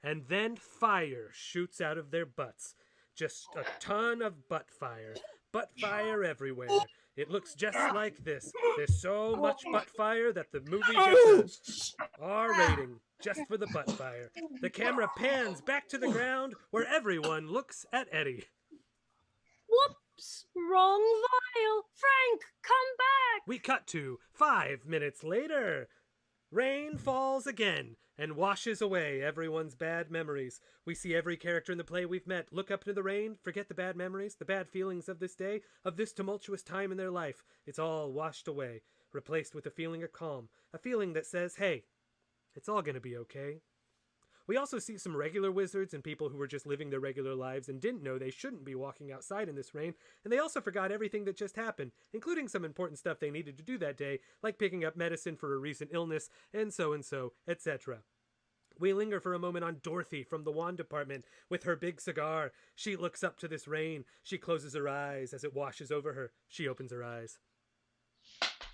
And then fire shoots out of their butts. Just a ton of butt fire. Butt fire everywhere. It looks just like this. There's so much butt fire that the movie gets an R rating just for the butt fire. The camera pans back to the ground where everyone looks at Eddie. Whoops! Wrong vial! Frank, come back! We cut to 5 minutes later. Rain falls again and washes away everyone's bad memories. We see every character in the play we've met look up into the rain, forget the bad memories, the bad feelings of this day, of this tumultuous time in their life. It's all washed away, replaced with a feeling of calm, a feeling that says, hey, it's all gonna be okay. We also see some regular wizards and people who were just living their regular lives and didn't know they shouldn't be walking outside in this rain, and they also forgot everything that just happened, including some important stuff they needed to do that day, like picking up medicine for a recent illness, and so, etc. We linger for a moment on Dorothy from the wand department with her big cigar. She looks up to this rain. She closes her eyes as it washes over her. She opens her eyes.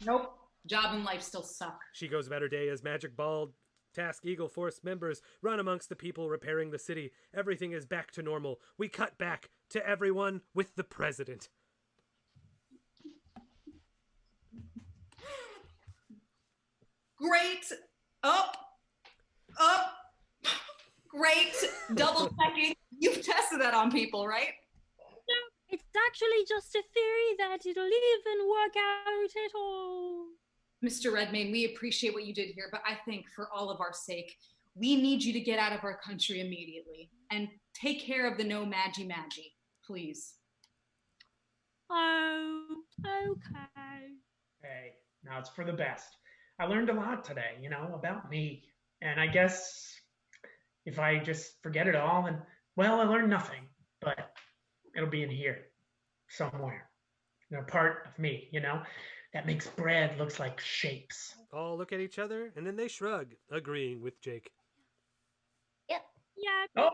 Nope. Job and life still suck. She goes about her day as Magic Ball Task Eagle Force members run amongst the people repairing the city. Everything is back to normal. We cut back to everyone with the president. Great. Up. Great. Double checking. You've tested that on people, right? No, it's actually just a theory that it'll even work out at all. Mr. Redmayne, we appreciate what you did here, but I think for all of our sake, we need you to get out of our country immediately and take care of the no magi, please. Oh, okay. Hey, now it's for the best. I learned a lot today, about me. And I guess if I just forget it all, then, well, I learned nothing. But it'll be in here somewhere. They're part of me, that makes bread looks like shapes. All look at each other, and then they shrug, agreeing with Jake. Yep. Yeah. Oh.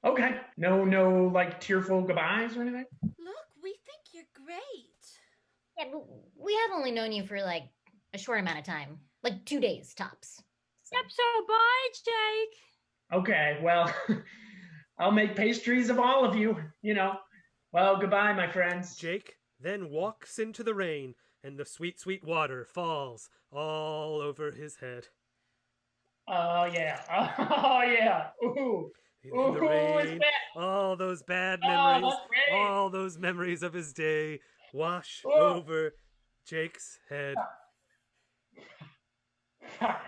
Okay. No, like, tearful goodbyes or anything? Look, we think you're great. Yeah, but we have only known you for, like, a short amount of time. Like 2 days, tops. Yep, so bye, Jake. Okay, well, I'll make pastries of all of you, Well, goodbye, my friends. Jake then walks into the rain, and the sweet, sweet water falls all over his head. Oh, yeah. Oh, yeah. Ooh. In the rain, all those bad memories, all those memories of his day wash over Jake's head.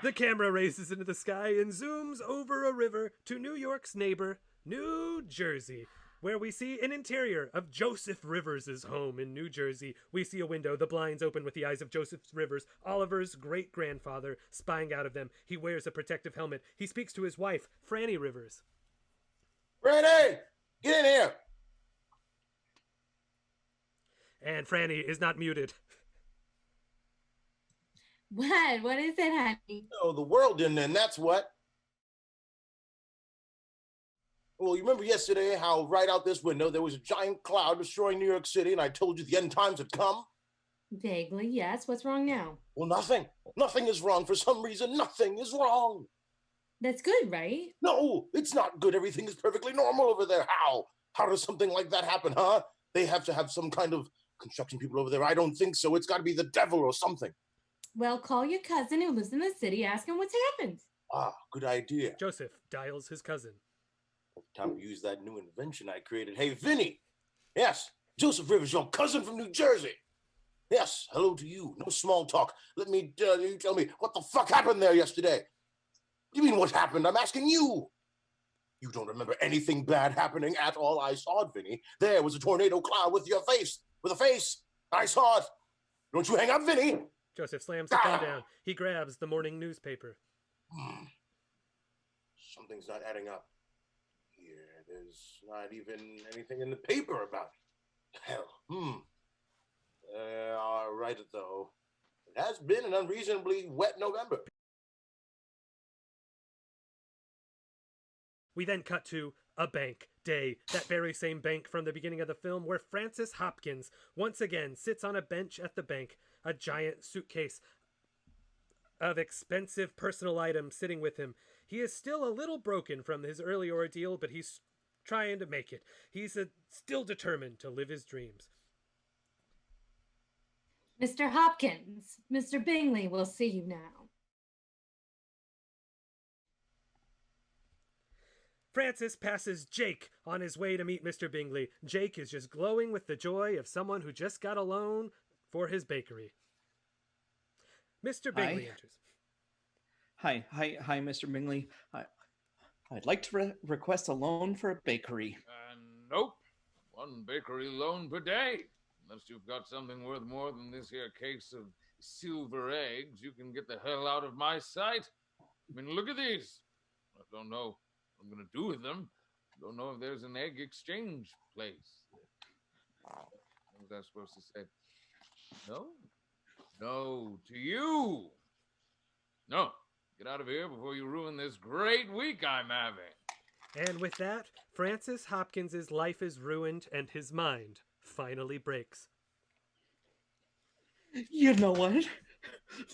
The camera races into the sky and zooms over a river to New York's neighbor, New Jersey, where we see an interior of Joseph Rivers' home in New Jersey. We see a window, the blinds open with the eyes of Joseph Rivers, Oliver's great-grandfather, spying out of them. He wears a protective helmet. He speaks to his wife, Franny Rivers. Franny, get in here. And Franny is not muted. What? What is it, honey? Oh, the world didn't end, that's what. Well, you remember yesterday how right out this window there was a giant cloud destroying New York City, and I told you the end times had come? Vaguely, yes. What's wrong now? Well, nothing. Nothing is wrong. For some reason, nothing is wrong. That's good, right? No, it's not good. Everything is perfectly normal over there. How? How does something like that happen, huh? They have to have some kind of construction people over there. I don't think so. It's got to be the devil or something. Well, call your cousin who lives in the city, ask him what's happened. Ah, good idea. Joseph dials his cousin. Time to use that new invention I created. Hey, Vinny. Yes, Joseph Rivers, your cousin from New Jersey. Yes, hello to you. No small talk. Let me you tell me what the fuck happened there yesterday. You mean what happened? I'm asking you. You don't remember anything bad happening at all. I saw it, Vinny. There was a tornado cloud with your face. With a face. I saw it. Don't you hang up, Vinny. Joseph slams the phone down. He grabs the morning newspaper. Something's not adding up. Here, there's not even anything in the paper about it. Hell, all right, though. It has been an unreasonably wet November. We then cut to a bank day, that very same bank from the beginning of the film where Francis Hopkins once again sits on a bench at the bank, a giant suitcase of expensive personal items sitting with him. He is still a little broken from his early ordeal, but he's trying to make it. He's still determined to live his dreams. Mr. Hopkins, Mr. Bingley will see you now. Francis passes Jake on his way to meet Mr. Bingley. Jake is just glowing with the joy of someone who just got a loan for his bakery. Mr. Bingley enters. Hi, Mr. Bingley. I'd like to request a loan for a bakery. Nope. One bakery loan per day. Unless you've got something worth more than this here case of silver eggs, you can get the hell out of my sight. I mean, look at these. Don't know what I'm gonna do with them. Don't know if there's an egg exchange place. What was I supposed to say? No? No to you! No. Get out of here before you ruin this great week I'm having. And with that, Francis Hopkins's life is ruined and his mind finally breaks. You know what?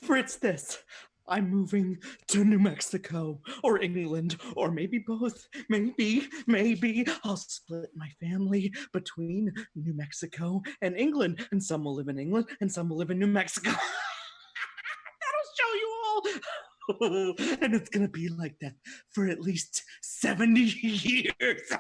Fritz, this. I'm moving to New Mexico or England or maybe both. Maybe I'll split my family between New Mexico and England, and some will live in England and some will live in New Mexico. That'll show you all. And it's gonna be like that for at least 70 years.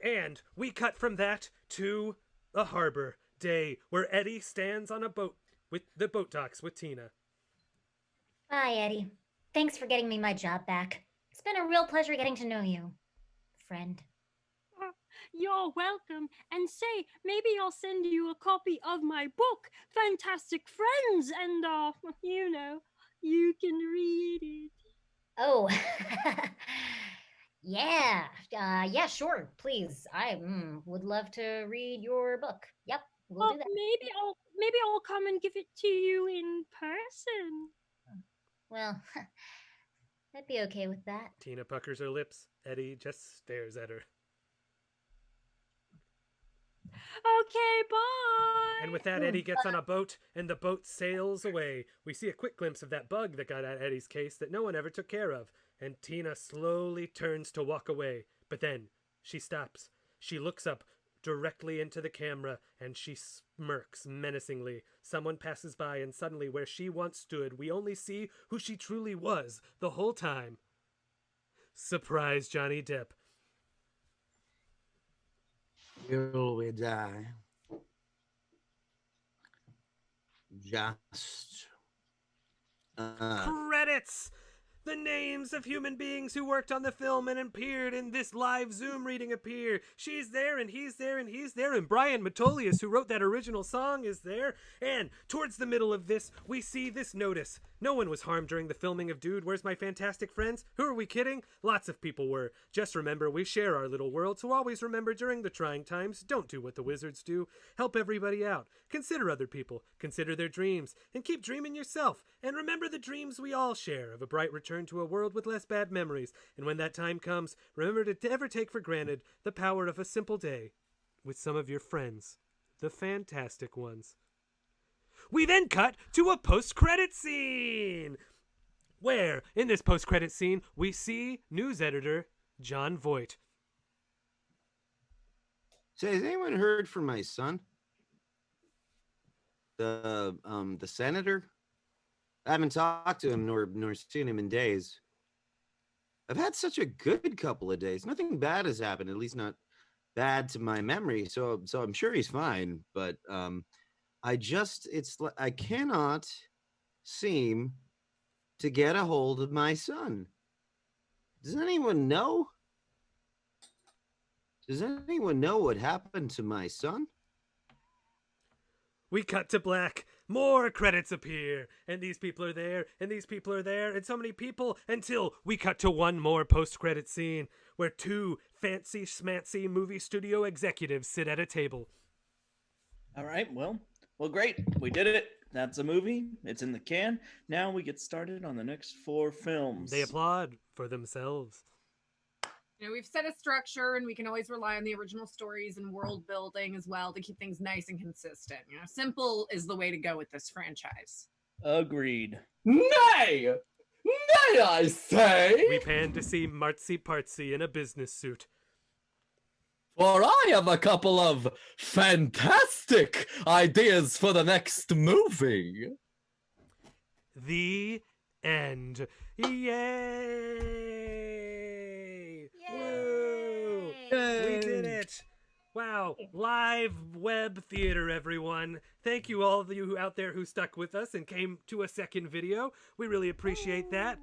And we cut from that to a harbor day where Eddie stands on a boat with the boat docks with Tina. Hi, Eddie. Thanks for getting me my job back. It's been a real pleasure getting to know you, friend. You're welcome. And say, maybe I'll send you a copy of my book, Fantastic Friends, and, you know, you can read it. Oh, yeah. Yeah, sure, please. I would love to read your book. Yep, we'll do that. Maybe I'll come and give it to you in person. Well, I'd be okay with that. Tina puckers her lips. Eddie just stares at her. Okay, bye. And with that, Eddie gets on a boat, and the boat sails away. We see a quick glimpse of that bug that got at Eddie's case that no one ever took care of. And Tina slowly turns to walk away. But then, she stops. She looks up directly into the camera, and she smirks menacingly. Someone passes by, and suddenly, where she once stood, we only see who she truly was the whole time. Surprise, Johnny Depp. Will we die? Just. Credits! The names of human beings who worked on the film and appeared in this live Zoom reading appear. She's there, and he's there, and he's there, and Brian Metolius, who wrote that original song, is there. And towards the middle of this, we see this notice. No one was harmed during the filming of Dude, Where's My Fantastic Friends? Who are we kidding? Lots of people were. Just remember, we share our little world, so always remember during the trying times, don't do what the wizards do. Help everybody out. Consider other people. Consider their dreams. And keep dreaming yourself. And remember the dreams we all share of a bright return to a world with less bad memories. And when that time comes, remember to never take for granted the power of a simple day with some of your friends, the fantastic ones. We then cut to a post-credit scene, where, in this post-credit scene, we see news editor John Voight. Say, has anyone heard from my son? The senator? I haven't talked to him nor seen him in days. I've had such a good couple of days. Nothing bad has happened, at least not bad to my memory. So I'm sure he's fine. But I cannot seem to get a hold of my son. Does anyone know? Does anyone know what happened to my son? We cut to black. More credits appear. And these people are there. And these people are there. And so many people until we cut to one more post-credit scene where two fancy schmancy movie studio executives sit at a table. All right, well, great. We did it. That's a movie. It's in the can. Now we get started on the next 4 films. They applaud for themselves. You know, we've set a structure, and we can always rely on the original stories and world building as well to keep things nice and consistent. You know, simple is the way to go with this franchise. Agreed. Nay! Nay, I say! We pan to see Martsy Partsy in a business suit. For I have a couple of fantastic ideas for the next movie. The end. Yay! Woo! We did it! Wow, live web theater, everyone. Thank you, all of you out there who stuck with us and came to a second video. We really appreciate that.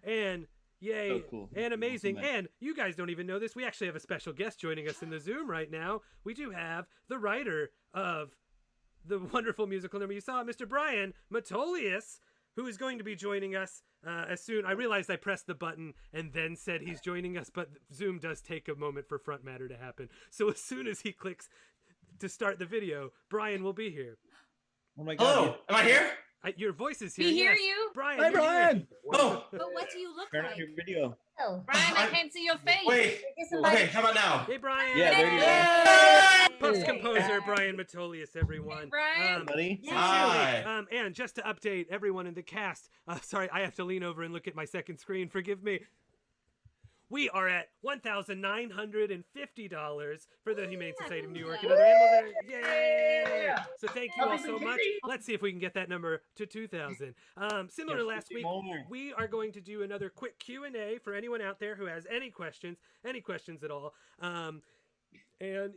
And yay, so cool. And amazing. Awesome. And you guys don't even know this. We actually have a special guest joining us in the Zoom right now. We do have the writer of the wonderful musical number you saw, Mr. Brian Matolius, who is going to be joining us as soon. I realized I pressed the button and then said he's joining us, but Zoom does take a moment for front matter to happen. So as soon as he clicks to start the video, Brian will be here. Oh my God. Hello, am I here? Your voice is here. We hear yes. you. Brian. Hi, you're here. Brian. Oh, But what do you look Turn on like? your video. Oh, Brian, I can't see your face. wait. Okay, how about now? Hey, Brian. Yeah, there you go. Puffs composer Brian Matolius, everyone. Hey, Brian. Buddy. Hi. And just to update everyone in the cast, sorry, I have to lean over and look at my second screen. Forgive me. We are at $1,950 for the Humane Society of New York and other animals. Yay! So thank you all so much. Let's see if we can get that number to 2,000. Similar to last week, we are going to do another quick Q&A for anyone out there who has any questions at all. And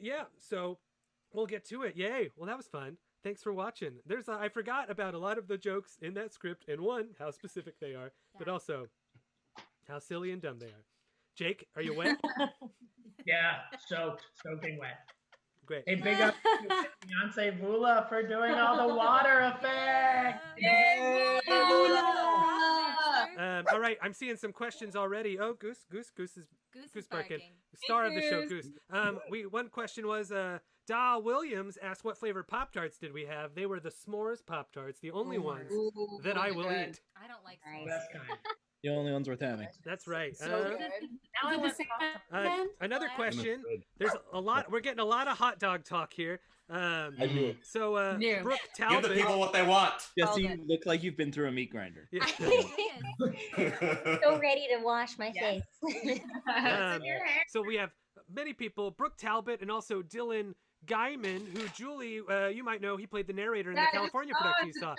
yeah, so we'll get to it. Yay! Well, that was fun. Thanks for watching. I forgot about a lot of the jokes in that script, and one, how specific they are, but also how silly and dumb they are. Jake, are you wet? Yeah, soaking wet. Great. Hey, big up to Beyonce Vula for doing all the water effects. All right, I'm seeing some questions already. Oh, Goose is barking. Star of the show, Goose. One question was, Da Williams asked what flavored Pop-Tarts did we have. They were the s'mores Pop-Tarts, the only ones that I will eat. I don't like That's kind. The only ones worth having. That's right. Now I want Another question. There's a lot. We're getting a lot of hot dog talk here. I do. So, No. Brooke Give Talbot. the people what they want. Jesse, you look like you've been through a meat grinder. Yeah. so ready to wash my face. So we have many people. Brooke Talbot and also Dylan Guyman, who Julie, you might know, he played the narrator in the California production you saw.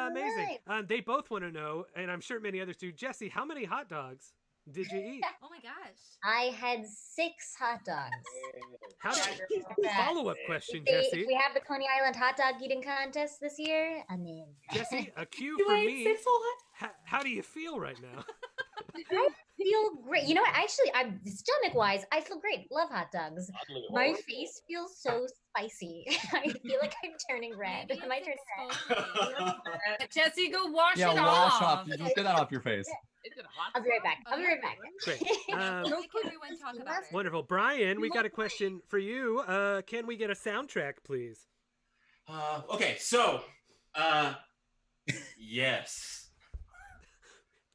Amazing. Right. They both want to know, and I'm sure many others do. Jesse, how many hot dogs did you eat? Oh my gosh. I had 6 hot dogs. How follow-up question, If Jesse. we have the Coney Island hot dog eating contest this year, I'm in. Jesse, a cue You for ate me. 6 whole How do you feel right now? I feel great. You know what? Actually, I'm stomach-wise, I feel great. Love hot dogs. My face feels so spicy. I feel like I'm turning red. Am I turning red? Jesse, go wash Yeah, it wash off. off. Just get that off your face. I'll be right back. I'll be right back. Great. Make everyone talk about it. Wonderful. Brian, we got a question for you. Can we get a soundtrack, please? Okay, so, yes.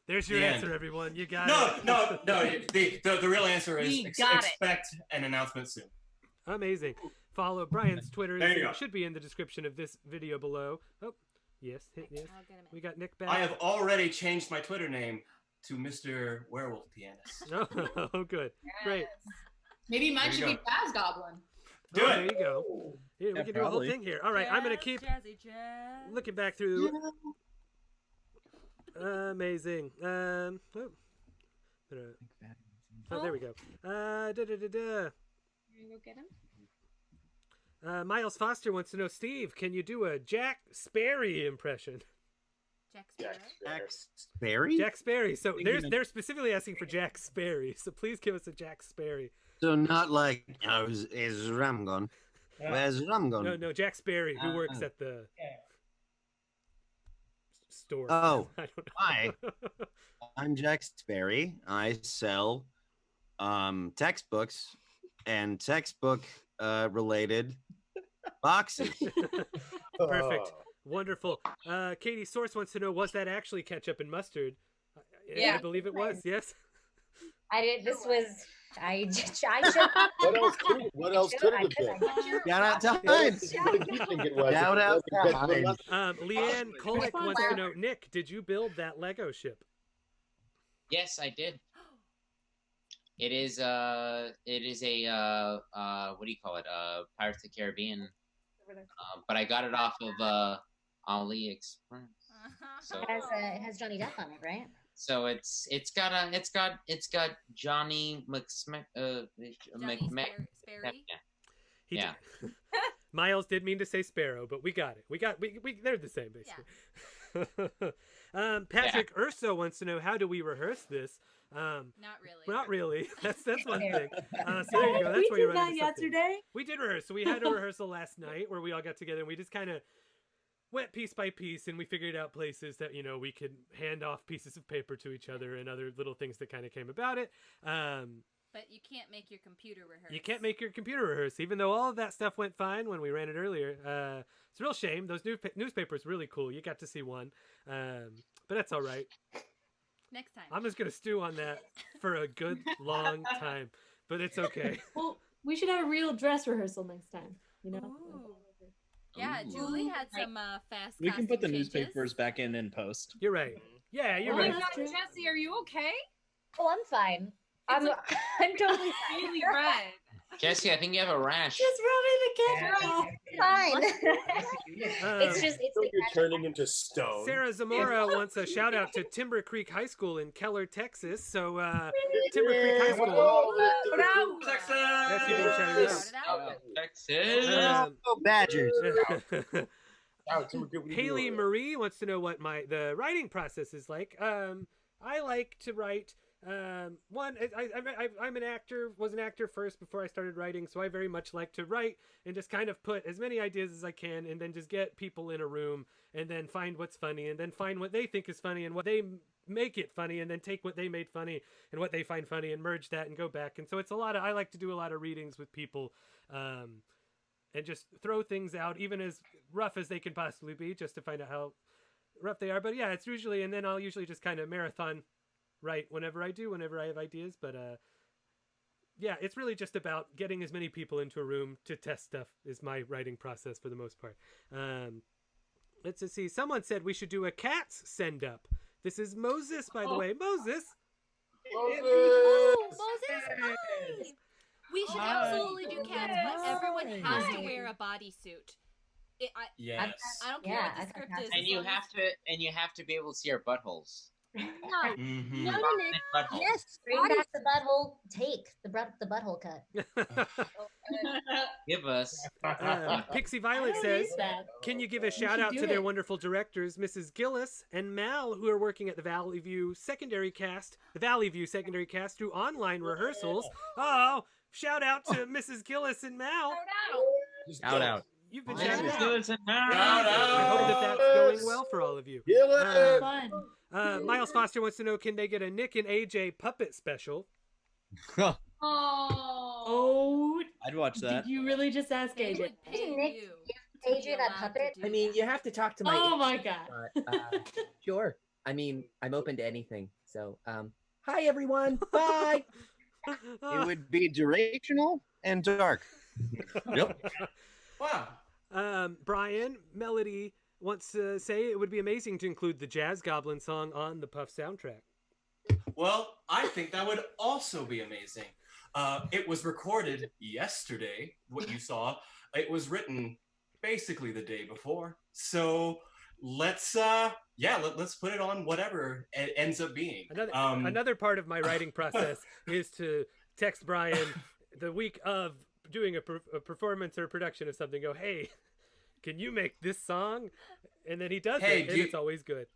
There's your The answer, end. everyone. You got it. No. The real answer is We got it. expect an announcement soon. Amazing. Follow Brian's Twitter. There you go. Should be in the description of this video below. Oh, yes. Yes. We got Nick back. I have already changed my Twitter name to Mr. Werewolf Pianist. Oh, good. Great. Maybe mine There you should be go. Jazz Goblin. Do Oh, it. there you go. Yeah, we can do a whole probably. thing here. All right, I'm going to keep looking back through. Amazing. Oh, there we go. You go get him. Miles Foster wants to know, Steve, can you do a Jack Sperry impression? Jack Sperry? Jack Sperry. So they're specifically asking for Jack Sperry. So please give us a Jack Sperry. So not like, is Ram gone? Where's Ram gone? No, Jack Sperry, who works at the store. Oh, I don't know. hi. I'm Jack Sperry. I sell textbooks and textbook related boxes. Perfect. Wonderful. Katie Source wants to know, was that actually ketchup and mustard? I believe it was, yes? I did. This was. I What else could it have been? Shout out to Heinz. Shout out to Heinz. Leanne Kolnick wants to know, Nick, did you build that Lego ship? Yes, I did. It is a what do you call it? Pirates of the Caribbean. But I got it off of AliExpress. So it has Johnny Depp on it, right? so it's got Johnny Yeah. Miles did mean to say Sparrow, but we got it. We they're the same basically. Patrick Urso wants to know, how do we rehearse this? Not really. Not really. That's one thing. So there you go. That's why you're running yesterday. We did rehearse. So we had a rehearsal last night where we all got together and we just kind of went piece by piece and we figured out places that, we could hand off pieces of paper to each other and other little things that kind of came about it. But you can't make your computer rehearse. You can't make your computer rehearse, even though all of that stuff went fine when we ran it earlier. It's a real shame. Those newspapers really cool. You got to see one. But that's all right. Next time. I'm just going to stew on that for a good long time. But it's okay. Well, we should have a real dress rehearsal next time. Ooh. Yeah, Julie had some fast. We can put the costume changes. newspapers back in post. You're right. Yeah, you're Oh right. my God, Jessie, are you okay? Oh, I'm fine. I'm totally really red. Jessie, I think you have a rash. Just rub it again. Fine. It's you're turning into stone. Sarah Zamora wants a shout out to Timber Creek High School in Keller, Texas. So Timber Creek High School. Texas. That's you being shouted out. Texas. Badgers. Haley Marie wants to know what the writing process is like. I like to write. I'm an actor, was an actor first before I started writing, so I very much like to write and just kind of put as many ideas as I can and then just get people in a room and then find what's funny and then find what they think is funny and what they make it funny and then take what they made funny and what they find funny and merge that and go back. And so it's I like to do a lot of readings with people and just throw things out, even as rough as they can possibly be, just to find out how rough they are. But yeah, it's usually, and then I'll usually just kind of marathon write whenever I have ideas. But yeah, it's really just about getting as many people into a room to test stuff is my writing process for the most part. Let's see. Someone said we should do a cats send up. This is Moses, by the way. Moses. Oh, Moses, hi. We should absolutely do cats, but everyone has to wear a bodysuit. Yes. I don't care what the script is. And you have to be able to see our buttholes. No, Mm-hmm. no, yes, bring back the butthole take, the butthole cut. Give us. Pixie Violet says, can you give a shout out to their wonderful directors, Mrs. Gillis and Mal, who are working at the Valley View secondary cast through online rehearsals. Oh, shout out to Mrs. Gillis and Mal. Shout out. You've been shouted out. Gillis and Mal. I hope that's going well for all of you. Fun. Miles Foster wants to know, can they get a Nick and AJ puppet special? Oh, I'd watch that. Did you really just ask AJ? Nick, AJ that puppet? I mean, you have to talk to my. Oh my God. Sure. I mean, I'm open to anything. So, hi everyone. Bye. It would be durational and dark. Yep. Wow. Brian Melody wants to say it would be amazing to include the Jazz Goblin song on the Puff soundtrack. Well, I think that would also be amazing. It was recorded yesterday, what you saw. It was written basically the day before. So let's put it on whatever it ends up being. Another part of my writing process is to text Brian the week of doing a performance or production of something, go, hey, can you make this song? And then he does it, and it's always good.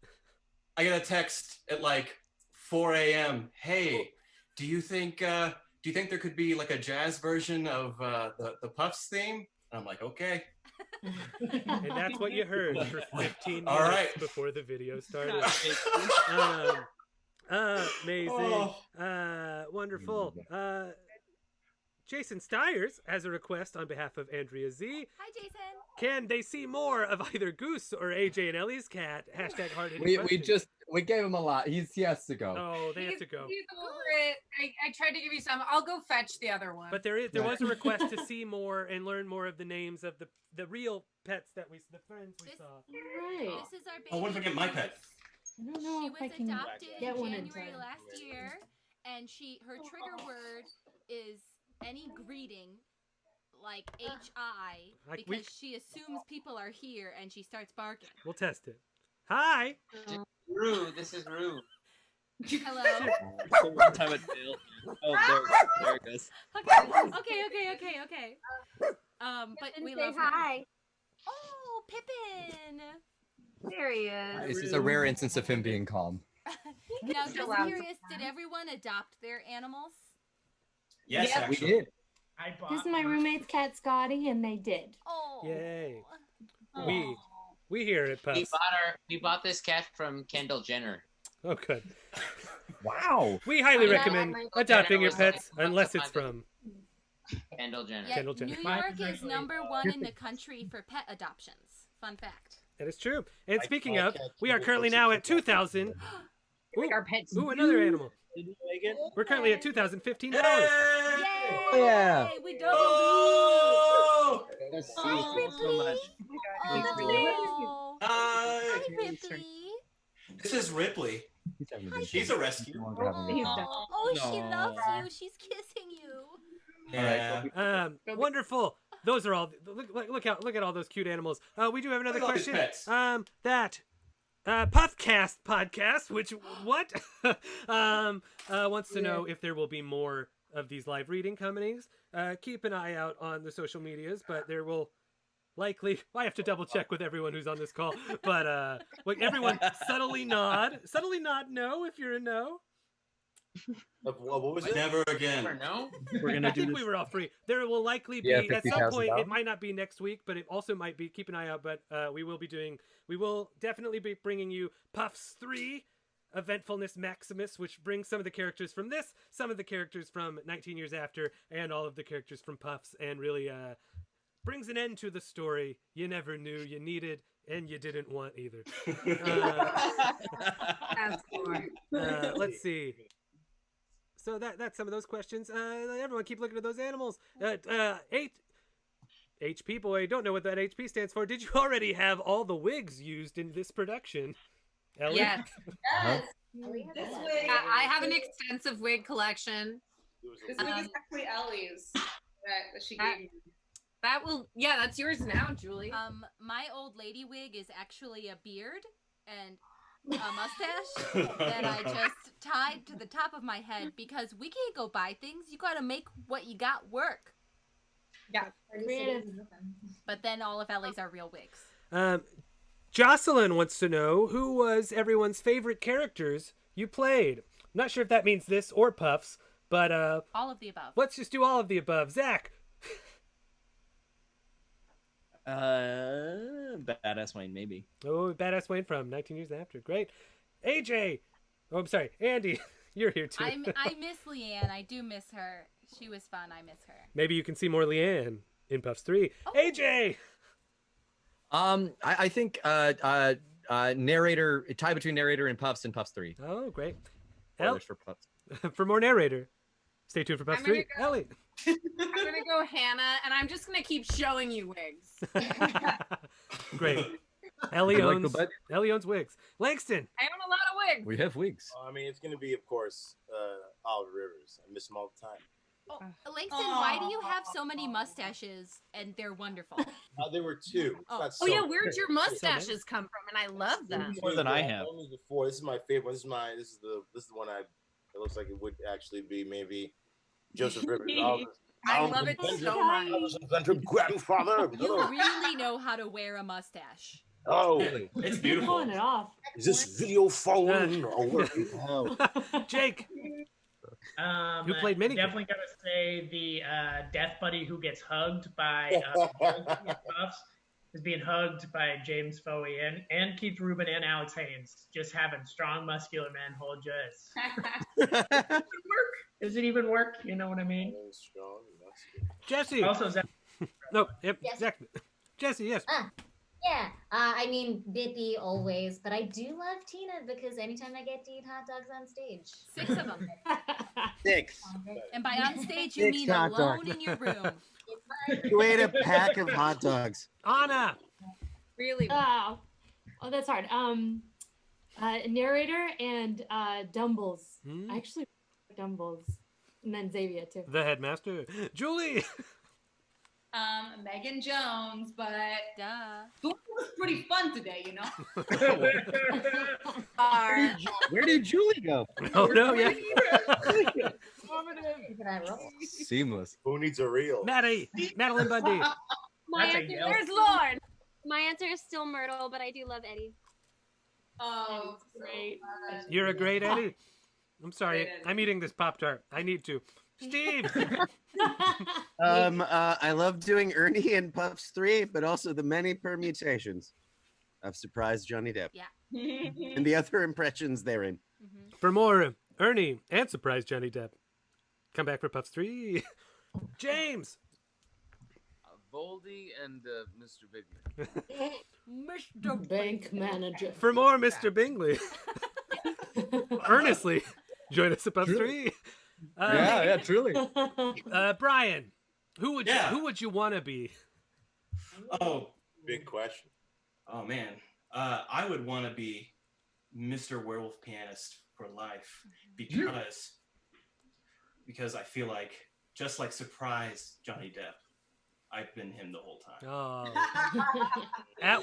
I get a text at like 4 a.m. Hey, do you think there could be like a jazz version of the Puffs theme? And I'm like, okay. And that's what you heard for 15 All minutes right. before the video started. Amazing. Wonderful. Jason Stiers has a request on behalf of Andrea Z. Hi, Jason. Can they see more of either Goose or AJ and Ellie's cat? Hashtag hard We gave him a lot. He has to go. Oh, they have to go. He's over it. I tried to give you some. I'll go fetch the other one. But there was a request to see more and learn more of the names of the real pets the friends we saw. Right. This is our baby. Oh, what if I get my pet? I don't know if I can adopted get in one in January time. last year, and her trigger word is any greeting, like HI, because she assumes people are here and she starts barking. We'll test it. Hi. Rue, this is Rue. Hello. One time at jail. Oh, there it goes. Okay. But we love her. Hi. Oh, Pippin. There he is. This is a rare instance of him being calm. Now, Still just out curious, did sometimes. everyone adopt their animals? Yes, Yep. actually. We did. I bought This is my roommate's cat Scotty, and they did. Oh. Yay. Aw. We hear it, We Puffs. bought this cat from Kendall Jenner. Oh, good. Wow. We highly Yeah, recommend Michael adopting Jenner your was pets like- unless it's from Kendall Jenner. Yeah, Kendall Jenner. New Mine York is is actually, #1 in the country for pet adoptions. Fun fact. That is true. And I- speaking I of, can't we are keep it currently close now to at 2,000. Like our pets. Ooh, another animal. Megan? We're currently at $2,015. Yay! Yeah. We doubled Oh! Let's see. Hi, Thank you so much. Oh. Hi. Hi, Ripley. This is Ripley. She's a rescue. Oh, she No. loves you. She's kissing you. Yeah. Wonderful. Those are all. Look at all those cute animals. We do have another Look at all these question. pets. That Puffcast podcast, which what wants to know if there will be more of these live reading companies. Keep an eye out on the social medias, but there will likely. I have to double check with everyone who's on this call, but everyone subtly nod no if you're a no. What was it? Never again. No. We're gonna I do think this. we were all free. There will likely be Yeah, at some point. $50,000. It might not be next week, but it also might be. Keep an eye out. But we will definitely be bringing you Puffs 3, Eventfulness Maximus, which brings some of the characters from this, some of the characters from 19 Years After, and all of the characters from Puffs, and really brings an end to the story you never knew you needed and you didn't want either. Let's see. So that's some of those questions. Everyone keep looking at those animals. 8 HP boy, don't know what that HP stands for. Did you already have all the wigs used in this production? Ellie? Yes. Huh? This wig. I have an extensive wig collection. This wig is actually Ellie's that she gave me. That will, yeah, that's yours now, Julie. My old lady wig is actually a beard and a mustache that I just tied to the top of my head because we can't go buy things. You got to make what you got work. Yeah, creative. But then all of Ellie's are real wigs. Jocelyn wants to know who was everyone's favorite characters you played. I'm not sure if that means this or Puffs, but all of the above. Let's just do all of the above. Zach. Badass Wayne, maybe. Oh, Badass Wayne from 19 Years After. Great. AJ. Oh, I'm sorry. Andy, you're here too. I miss Leanne. I do miss her. She was fun. I miss her. Maybe you can see more Leanne in Puffs 3. AJ. I think narrator, tie between narrator and Puffs 3. Oh, great. Spoilers for Puffs. For more narrator, stay tuned for Puffs 3. Ellie. I'm gonna go Hannah, and I'm just gonna keep showing you wigs. Great. Ellie You like owns, the budget? Ellie owns wigs. Langston. I own a lot of wigs. We have wigs. I mean, it's going to be, of course, Oliver Rivers. I miss him all the time. Oh, Langston, why do you have so many mustaches and they're wonderful? There were two. It's not so yeah, many. where'd your mustaches come from? And I love them. More than I have. Before. This is my favorite one. This is the one it looks like it would actually be maybe Joseph Rivers. I love it so much. I was invented grandfather. You really know how to wear a mustache. Oh, it's beautiful. Pulling it off. Is this video phone or working? Jake. Who played Minnie? Definitely gotta say the death buddy who gets hugged by Puffs is being hugged by James Fouhey and Keith Rubin and Alex Haynes, just having strong, muscular men hold you. Does it even work? You know what I mean? Strong, Jesse. Also, Zach. No, yep, Yes. Zach. Jesse, yes. Yeah, I mean, Bippy always, but I do love Tina because anytime I get to eat hot dogs on stage. 6 of them. 6. And by on stage, you 6 mean hot alone dogs. in your room. You ate a pack of hot dogs. Anna. Really? Oh, that's hard. Narrator and Dumbles. I actually like Dumbles. And then Xavier too. The headmaster. Julie. Megan Jones, but duh. It was pretty fun today, you know. Where did Julie go? Oh no, yeah. Seamless. Who needs a reel? Madeleine Bundy. That's a yell. Where's Lauren? My answer is still Myrtle, but I do love Eddie. Oh, great. You're a great Eddie. I'm sorry. I'm eating this Pop-Tart. I need to. Steve! I love doing Ernie and Puffs 3, but also the many permutations of Surprise Johnny Depp. Yeah. And the other impressions therein. For more Ernie and Surprise Johnny Depp, come back for Puffs 3. James! Voldy and Mr. Bigley. Mr. Bank Manager. For more Mr. Bingley. Earnestly, join us at Puffs 3. Yeah, truly. Brian, who would you want to be? Oh, big question. Oh man, I would want to be Mr. Werewolf Pianist for life because I feel like just like Surprise Johnny Depp, I've been him the whole time. Oh, at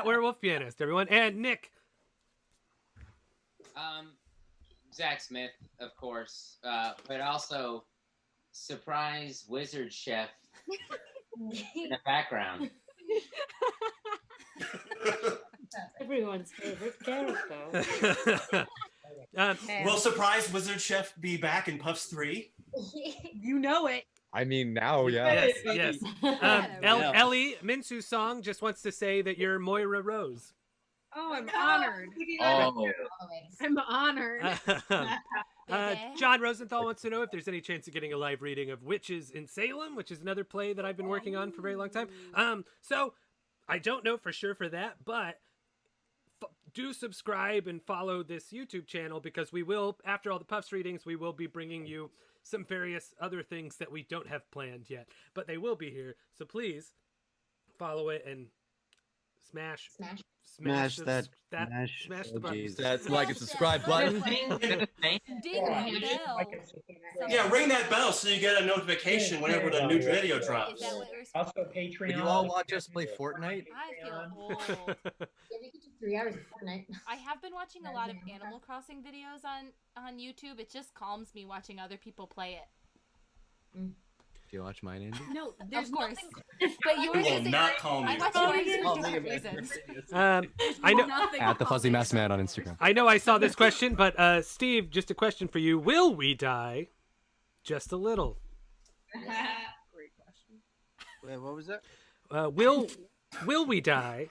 Werewolf Pianist, everyone, and Nick. Zach Smith, of course, but also Surprise Wizard Chef in the background. Everyone's favorite character. Will Surprise Wizard Chef be back in Puffs 3? You know it. I mean, now, yeah. Yes. Ellie Minsu Song just wants to say that you're Moira Rose. Oh, I'm honored. Oh. I'm honored. John Rosenthal wants to know if there's any chance of getting a live reading of Witches in Salem, which is another play that I've been working on for a very long time. So I don't know for sure for that, but do subscribe and follow this YouTube channel because we will, after all the Puffs readings, we will be bringing you some various other things that we don't have planned yet, but they will be here. So please follow it and smash the button. That's like a subscribe button. Yeah, ring that bell so you get a notification whenever the new video drops. Also, Patreon. Would you all watch us play Fortnite? I feel old. Yeah, we could do 3 hours of Fortnite. I have been watching a lot of Animal Crossing videos on YouTube. It just calms me watching other people play it. Do you watch mine, Andy? No, of course. But yours will is not call me. I watch yours for different reasons. I know At the Fuzzy Mask Man on Instagram. I know I saw this question, but Steve, just a question for you. Will we die just a little? Great question. Wait, what was that? Will we die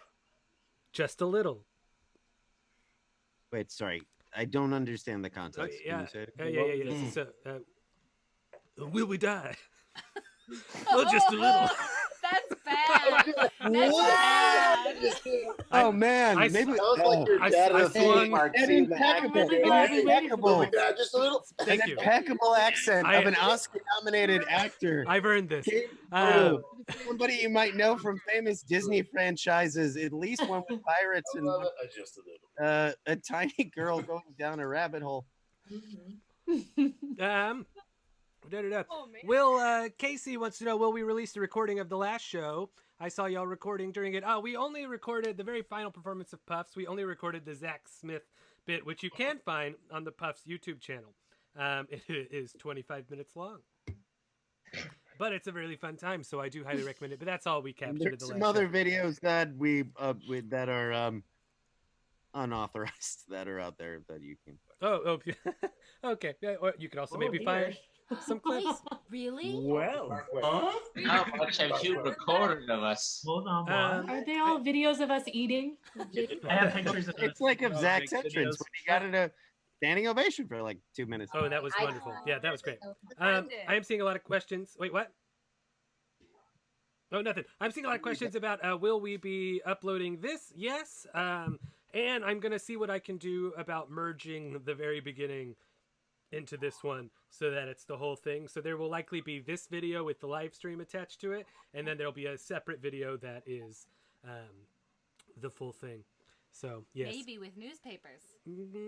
just a little? Wait, sorry. I don't understand the context. Can you say it again? Yeah. Will we die? Oh, just a little. That's bad. That's bad. Oh man, maybe like your dad in a theme park scene. impeccable. Just a little. Thank you. Impeccable accent of an Oscar-nominated actor. I've earned this. Somebody you might know from famous Disney franchises, at least one with pirates and just a little. A tiny girl going down a rabbit hole. Will Casey wants to know, will we release the recording of the last show? I saw y'all recording during it. We only recorded the very final performance of Puffs. We only recorded the Zach Smith bit, which you can find on the Puffs YouTube channel. It is 25 minutes long. But it's a really fun time, so I do highly recommend it. But that's all we captured at the last some other show. videos that we that are unauthorized that are out there that you can find. Okay. Yeah, or you could also maybe find some clips. Really? Well, how much have you recorded of us? Hold on, Are they all videos of us eating? I have pictures of It's like of Zach's entrance when he got a standing ovation for like 2 minutes. Oh, that was wonderful. Yeah, that was great. I am seeing a lot of questions. Wait, what? Oh, nothing. I'm seeing a lot of questions about will we be uploading this? Yes. And I'm going to see what I can do about merging the very beginning into this one so that it's the whole thing. So there will likely be this video with the live stream attached to it, and then there'll be a separate video that is the full thing. So yes, Maybe with newspapers.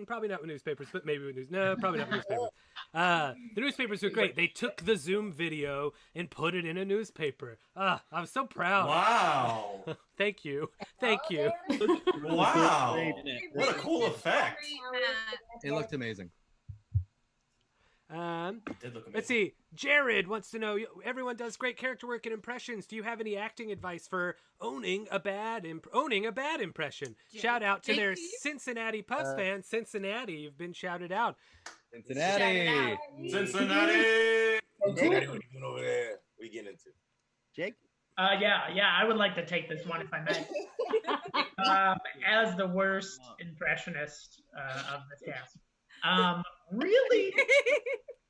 Probably not with newspapers, but maybe with news. No, probably not with newspapers. The newspapers were great. They took the Zoom video and put it in a newspaper. I'm so proud. Wow. Thank you. Thank you. Wow. What a cool effect. It looked amazing. Let's see. Jared wants to know, everyone does great character work and impressions. Do you have any acting advice for owning a bad impression? Shout out to their Cincinnati Puffs fans. Cincinnati, you've been shouted out. Cincinnati. Cincinnati. Cincinnati, what are you doing over there? What are you getting into? Jake? Yeah, I would like to take this one if I may. As the worst impressionist of this cast, really,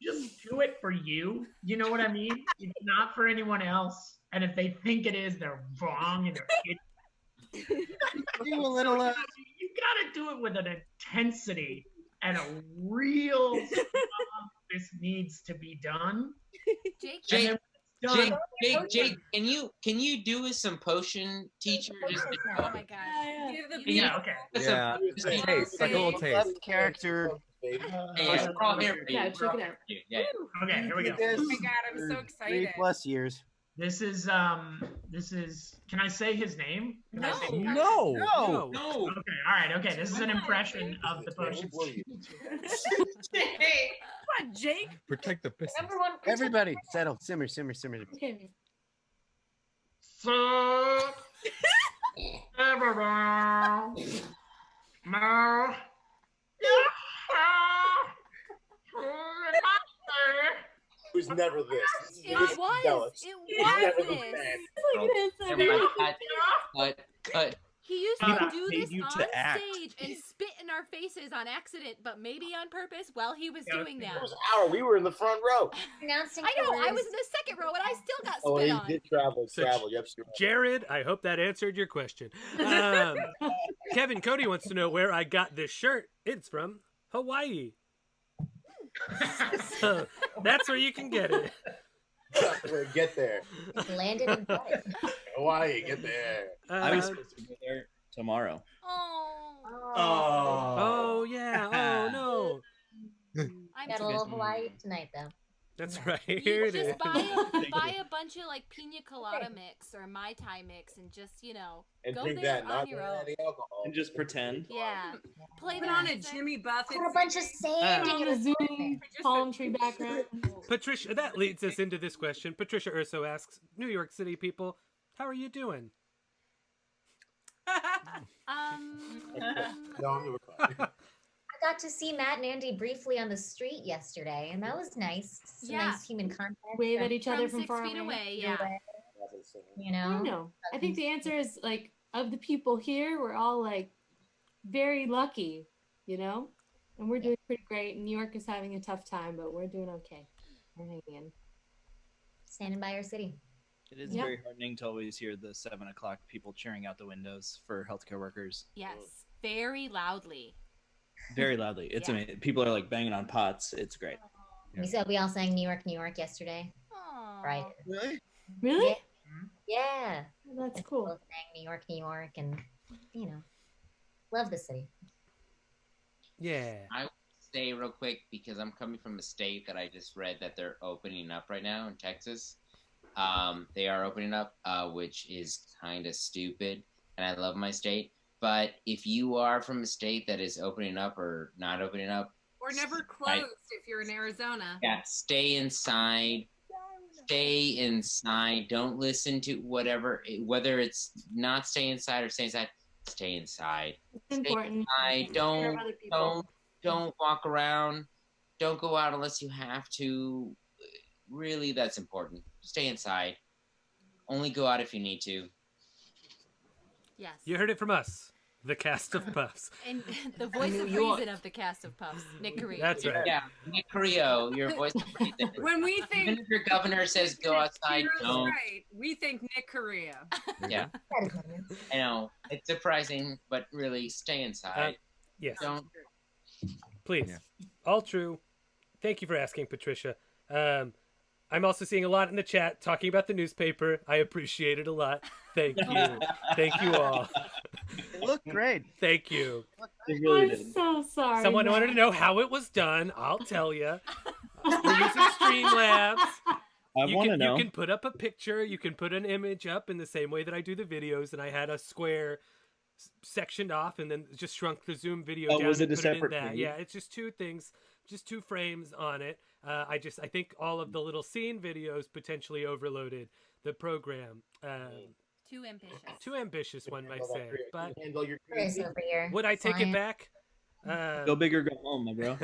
just do it for you. You know what I mean? It's not for anyone else. And if they think it is, they're wrong and they're do a little. You gotta do it with an intensity and a real this needs to be done. Jake, can you do with some potion teacher? Just Oh my god. Yeah, okay. Yeah, it's a taste, like a little taste. Left character. Hey, we're all here for you. Yeah, check it out. Yeah. Okay, here we go. Oh my god, I'm so excited. 3+ years. This is. Can I say his name? Can I say No. Okay, all right. Okay, this is an impression of the potion. Come on, Jake. Protect the business. Number one. Everybody, settle. Simmer. Okay. So. It was never this. It was this. Cut. He used People to do paid this you on to act. stage and spit in our faces on accident, but maybe on purpose while he was doing that. It was our. We were in the front row. I know, I was in the second row and I still got Oh, spit he on. did travel. So, Yep. Jared, I hope that answered your question. Kevin Cody wants to know where I got this shirt. It's from Hawaii. So that's where you can get it. Get there. Landed in Hawaii. Hawaii, get there. I was supposed to go there tomorrow. Oh yeah. Oh no. Got a little Hawaii tonight, though. That's right. You Here it just is. buy a bunch of like pina colada mix or Mai Tai mix and just, And go drink there that, on not your own. any alcohol. And just pretend. Yeah. Play Put the on a music. Jimmy Buffett. Put a bunch of sand in On your a Zoom palm tree background. Patricia, that leads us into this question. Patricia Urso asks, New York City people, how are you doing? No, I got to see Matt and Andy briefly on the street yesterday, and that was nice. Some nice human contact. Wave at each other From from far 6 feet away, yeah. You I don't know. I think the answer is like of the people here, we're all like very lucky, and we're doing pretty great. New York is having a tough time, but we're doing okay. We're hanging in. Standing by our city. It is very heartening to always hear the 7 o'clock people cheering out the windows for healthcare workers. Yes, very loudly. Very loudly. It's amazing. People are like banging on pots. It's great. We all sang New York, New York yesterday. Right. Really? Really? Yeah. Oh, that's cool. Both sang New York, New York, and love the city. Yeah. I would say real quick, because I'm coming from a state that I just read that they're opening up right now in Texas. They are opening up, which is kind of stupid, and I love my state. But if you are from a state that is opening up or not opening up, Or never closed if you're in Arizona. yeah, stay inside. Stay inside. Don't listen to whatever, whether it's not stay inside or stay inside. Stay inside. It's important. Stay inside. Don't walk around. Don't go out unless you have to. Really, that's important. Stay inside. Only go out if you need to. Yes. You heard it from us, the cast of Puffs. And the voice of reason of the cast of Puffs, Nick Carrillo. That's right. Yeah, Nick Carrillo, your voice of reason. When we think Even if your governor says go outside, Hero's don't. right, we think Nick Carrillo. Yeah. I know. It's surprising, but really, stay inside. Yes. Don't. Please. All true. Thank you for asking, Patricia. I'm also seeing a lot in the chat talking about the newspaper. I appreciate it a lot. Thank you. Thank you all. It looked great. Thank you. It really I'm did. so sorry. Someone Matt. wanted to know how it was done. I'll tell you. We're using Streamlabs. I want to know. You can put up a picture. You can put an image up in the same way that I do the videos. And I had a square sectioned off and then just shrunk the Zoom video down. Was it and a put it in separate that. feed? Yeah, it's just two things, just two frames on it. I think all of the little scene videos potentially overloaded the program. Too ambitious. Too ambitious, one might say. But handle your Chris over here. would I take it back? Go big or go home, my bro.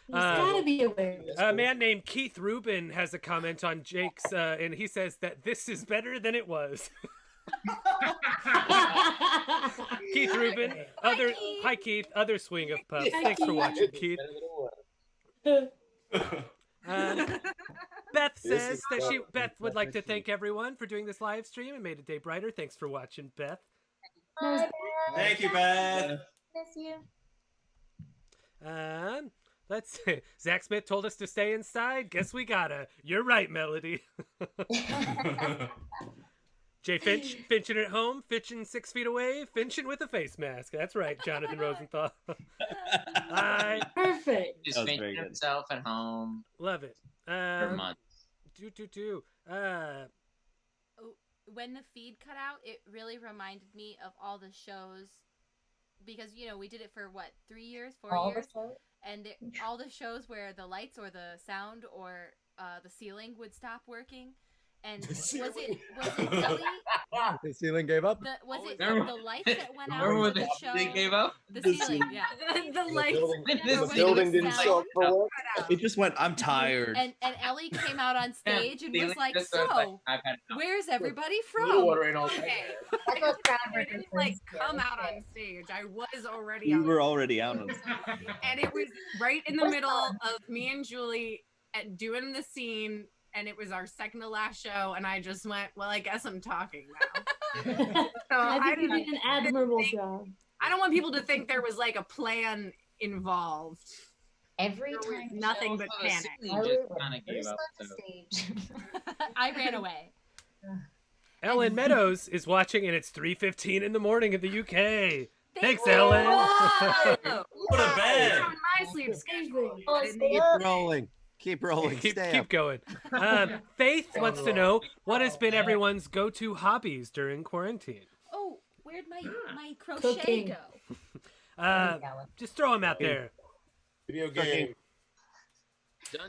There's gotta be a way. A man named Keith Rubin has a comment on Jake's, and he says that this is better than it was. Keith Rubin, hi Keith, other swing of puffs. Thanks for watching, Keith. Beth says that Beth would like to thank everyone for doing this live stream and made a day brighter. Thanks for watching, Beth. Thank you, Beth. Miss you. Let's see. Zach Smith told us to stay inside. Guess we gotta. You're right, Melody. Jay Finch, Finching at home, Finching 6 feet away, Finching with a face mask. That's right, Jonathan Rosenthal. Perfect. Just making himself at home. Love it. For months. When the feed cut out, it really reminded me of all the shows, because we did it for what, 3 years, 4 years, and all the shows where the lights or the sound or the ceiling would stop working. And was it Ellie? The ceiling gave up. Was it the lights that went out Remember for the show? They gave up? The ceiling, yeah. The lights. The building didn't show up for work. It just went, I'm tired. And Ellie came out on stage and was like, just goes like, so, I've had enough. where's everybody Little from? water ain't all Okay. That goes I groundwork. didn't come out on stage. I was already We on were already out of and it was right in the middle of me and Julie doing the scene, and it was our second to last show, and I just went, well, I guess I'm talking now. So I think you did an admirable job. I don't want people to think there was like a plan involved. Every There was time nothing but panic. Just kind of gave up. So. I ran away. Ellen Meadows is watching, and it's 3:15 in the morning in the UK. Thanks, you. Ellen. Go to bed. On my sleep schedule. Keep rolling. Keep rolling. Keep Stay up. going. Faith wants to know what has been everyone's go-to hobbies during quarantine. Oh, where'd my crochet Cooking. go? Just throw them out there. Video game.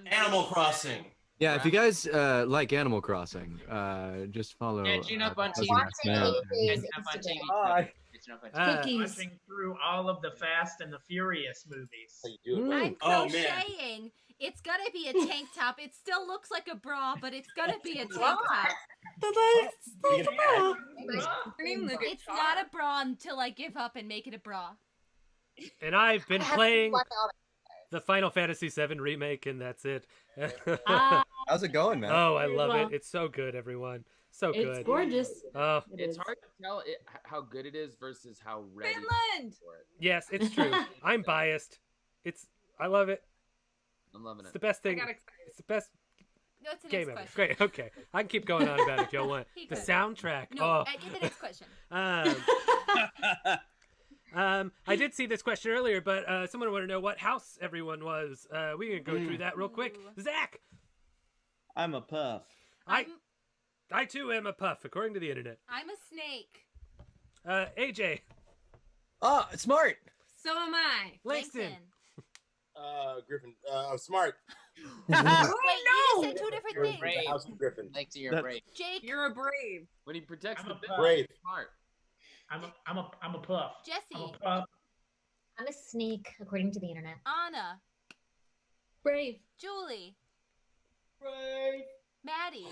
Animal Crossing. Yeah, if you guys like Animal Crossing, just follow. Catching up on TV. Fuzzy Man. Catching up on TV. Bye. Catching up on TV. Watching through all of the Fast and the Furious movies. I'm Oh, man. crocheting. It's gonna be a tank top. It still looks like a bra, but it's gonna be a tank top. It's not a bra until I give up and make it a bra. And I've been playing the Final Fantasy VII remake, and that's it. How's it going, man? Oh, I love it. It's so good, everyone. So good. It's gorgeous. Oh, It's hard to tell how good it is versus how ready Finland. for it. yes, it's true. I'm biased. I love it. I'm loving It's it. the best thing. got excited. It's the best Go to the game next ever. question. Great. Okay, I can keep going on about it if y'all want. He The could. soundtrack. No, get the next question. I did see this question earlier, but someone wanted to know what house everyone was. We can go through that real quick. Zach, I'm a puff. I too am a puff, according to the internet. I'm a snake. AJ, Oh, smart. So am I. Langston. Griffin. Smart. Wait, you just said two different things. Brave. House of Griffin. Like you're brave. Jake, You're a brave. When he protects I'm the a business, brave. he's smart. I'm a puff. I'm Jesse, a puff. I'm a snake, according to the internet. Anna, Brave. Julie, Brave. Maddie,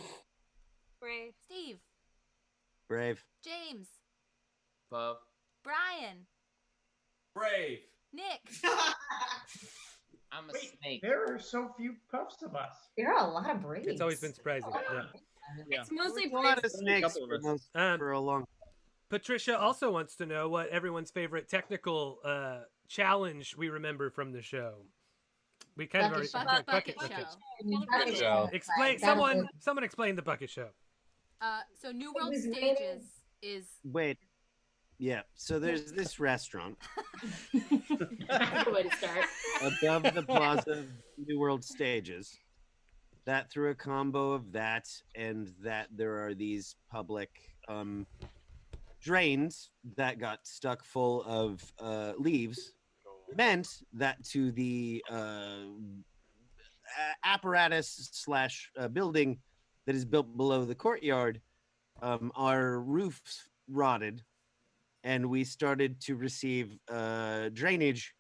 Brave. Steve, Brave. James, Puff. Brian, Brave. Nick. I'm a Wait, snake. there are so few puffs of us. There are a lot of braves. It's always been surprising. Yeah. It's mostly A lot of brave. snakes for a long. Patricia also wants to know what everyone's favorite technical challenge we remember from the show. We kind of already Bucket okay. show. Explain. Someone explain the bucket show. So New World Stages is Wait. Yeah. So there's this restaurant That's the way to start. above the Plaza of New World Stages. That through a combo of that and that there are these public drains that got stuck full of leaves meant that to the apparatus slash building that is built below the courtyard, our roofs rotted, and we started to receive drainage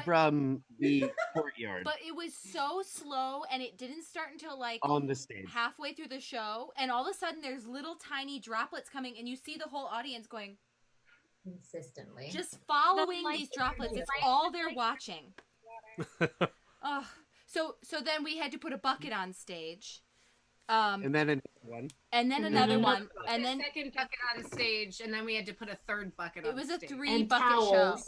from the courtyard But it was so slow, and it didn't start until like on the stage. halfway through the show, and all of a sudden there's little tiny droplets coming, and you see the whole audience going consistently, just following these droplets. It's all they're watching. Oh, so then we had to put a bucket on stage. And then another one. And then another one. And then second bucket on stage, and then we had to put a third bucket on it was a stage. 3-bucket show.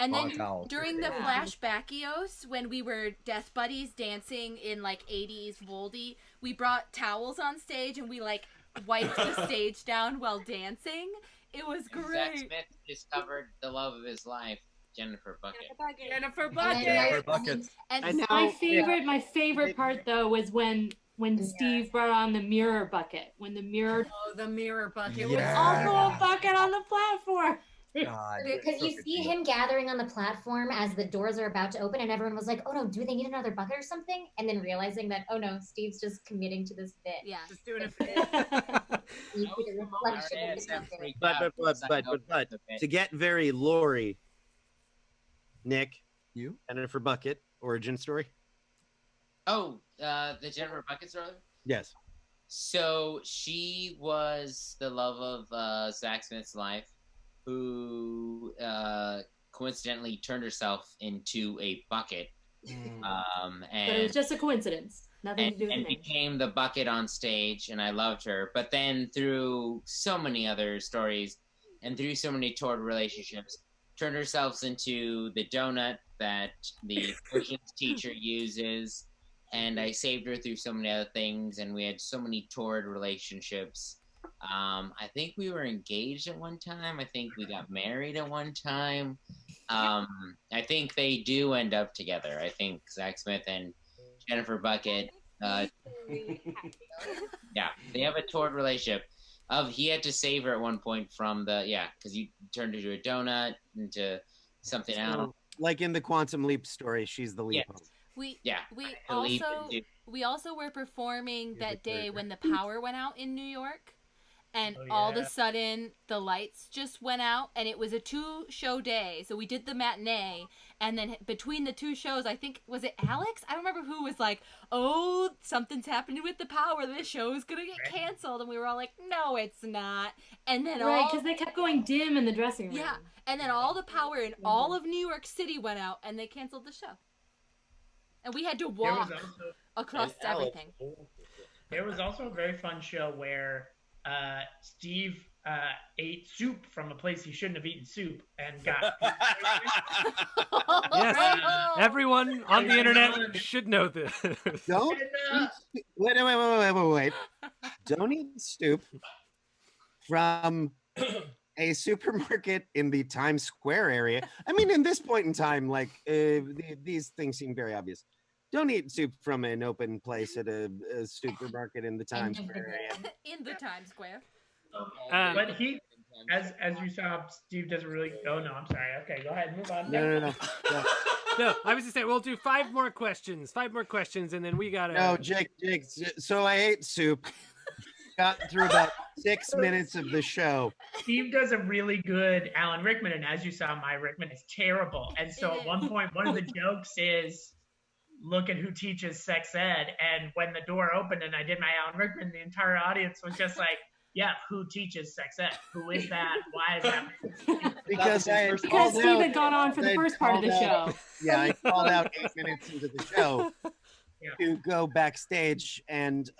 And then towels. during the flashbackios, when we were death buddies dancing in like 80s Voldy, we brought towels on stage and we like wiped the stage down while dancing. It was Zach great. Smith discovered the love of his life, Jennifer Bucket. Jennifer Bucket. And my favorite part though was when Steve brought on the mirror bucket. When the mirror the mirror bucket was also a bucket on the platform. Because you see him gathering on the platform as the doors are about to open, and everyone was like, "Oh no, do they need another bucket or something?" And then realizing that, oh no, Steve's just committing to this bit. Yeah, just doing a bit. But to get very Lori, Nick, you Jennifer Bucket origin story. Oh, the Jennifer Bucket story? Yes. So she was the love of Zach Smith's life, who coincidentally turned herself into a bucket. And But it was just a coincidence. Nothing to do with and anything. became the bucket on stage, and I loved her. But then through so many other stories and through so many torrid relationships, turned herself into the donut that the Christian's teacher uses. And I saved her through so many other things, and we had so many torrid relationships. I think we were engaged at one time. I think we got married at one time. I think they do end up together. I think Zach Smith and Jennifer Bucket, yeah, they have a torrid relationship. He had to save her at one point from because he turned her into a donut, into something else. Like in the Quantum Leap story, she's the leap. We Believe also were performing that day when the power went out in New York, and all of a sudden the lights just went out, and it was a 2-show day. So we did the matinee, and then between the 2 shows, I think, was it Alex? I don't remember who was like, "Oh, something's happening with the power. This show is gonna get canceled," and we were all like, "No, it's not." And then because they kept going dim in the dressing room. Yeah, and then all the power in all of New York City went out, and they canceled the show. And we had to walk across everything. There was also a very fun show where Steve ate soup from a place he shouldn't have eaten soup and got. Yes, everyone on the internet should know this. Don't wait. Don't eat soup from a supermarket in the Times Square area. I mean, in this point in time, like these things seem very obvious. Don't eat soup from an open place at a supermarket in the Times Square area. In the Times Square. But he, as you saw, Steve doesn't really. Oh no, I'm sorry. Okay, go ahead, move on. No. No, I was just saying we'll do 5 more questions, and then we gotta. No, Jake. So I ate soup. Got through about 6 minutes of the show. Steve does a really good Alan Rickman, and as you saw, my Rickman is terrible. And so at one point, one of the jokes is, "Look at who teaches sex ed." And when the door opened and I did my Alan Rickman, the entire audience was just like, "Yeah, who teaches sex ed? Who is that? Why is that?" Because Steve had gone on for the first part of the show. Yeah, I called out 8 minutes into the show to go backstage, and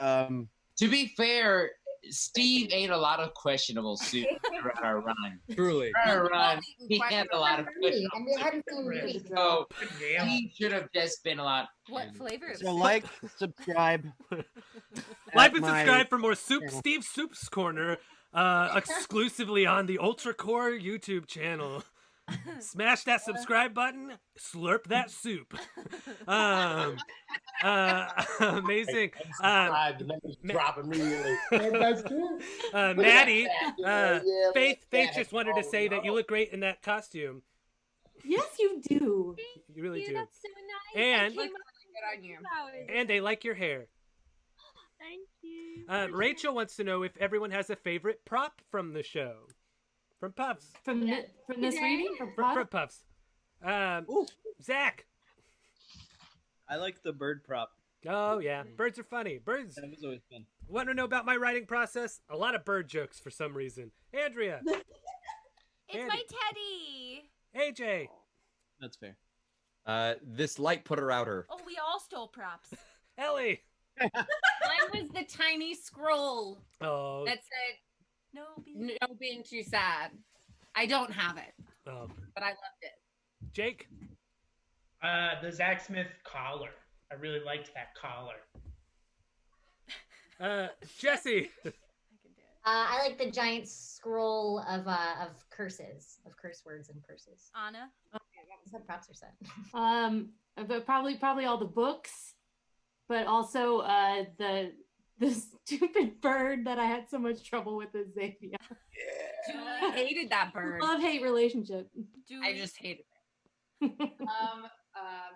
to be fair, Steve ate a lot of questionable soup throughout our run. Truly. Throughout our run, he had a lot of questionable and we hadn't seen really So he should have just been a lot. What flavor? So like, subscribe. Like and subscribe for more Steve Soup's Corner, exclusively on the Ultra Core YouTube channel. Smash that subscribe button, slurp that soup. Amazing. Drop immediately. Maddie, Faith just wanted to say that you look great in that costume. Yes, you do. You really do. That's so nice. And I came up Good on you. And they like your hair. Thank you. Rachel wants to know if everyone has a favorite prop from the show. From Puffs. From this reading? From From Puffs. Zach. I like the bird prop. Oh, yeah. Birds are funny. Birds. That was always fun. Want to know about my writing process? A lot of bird jokes for some reason. Andrea. It's my teddy. AJ. That's fair. This light putter outer. Oh, we all stole props. Ellie. Mine was the tiny scroll Oh. that said, no being too sad. I don't have it, Oh. but I loved it. Jake. The Zach Smith collar. I really liked that collar. Jesse. I like the giant scroll of curses, of curse words and curses. Anna. What props are set? But probably all the books, but also the stupid bird that I had so much trouble with is Xavier. Julie hated that bird. Love-hate relationship. I just hated it.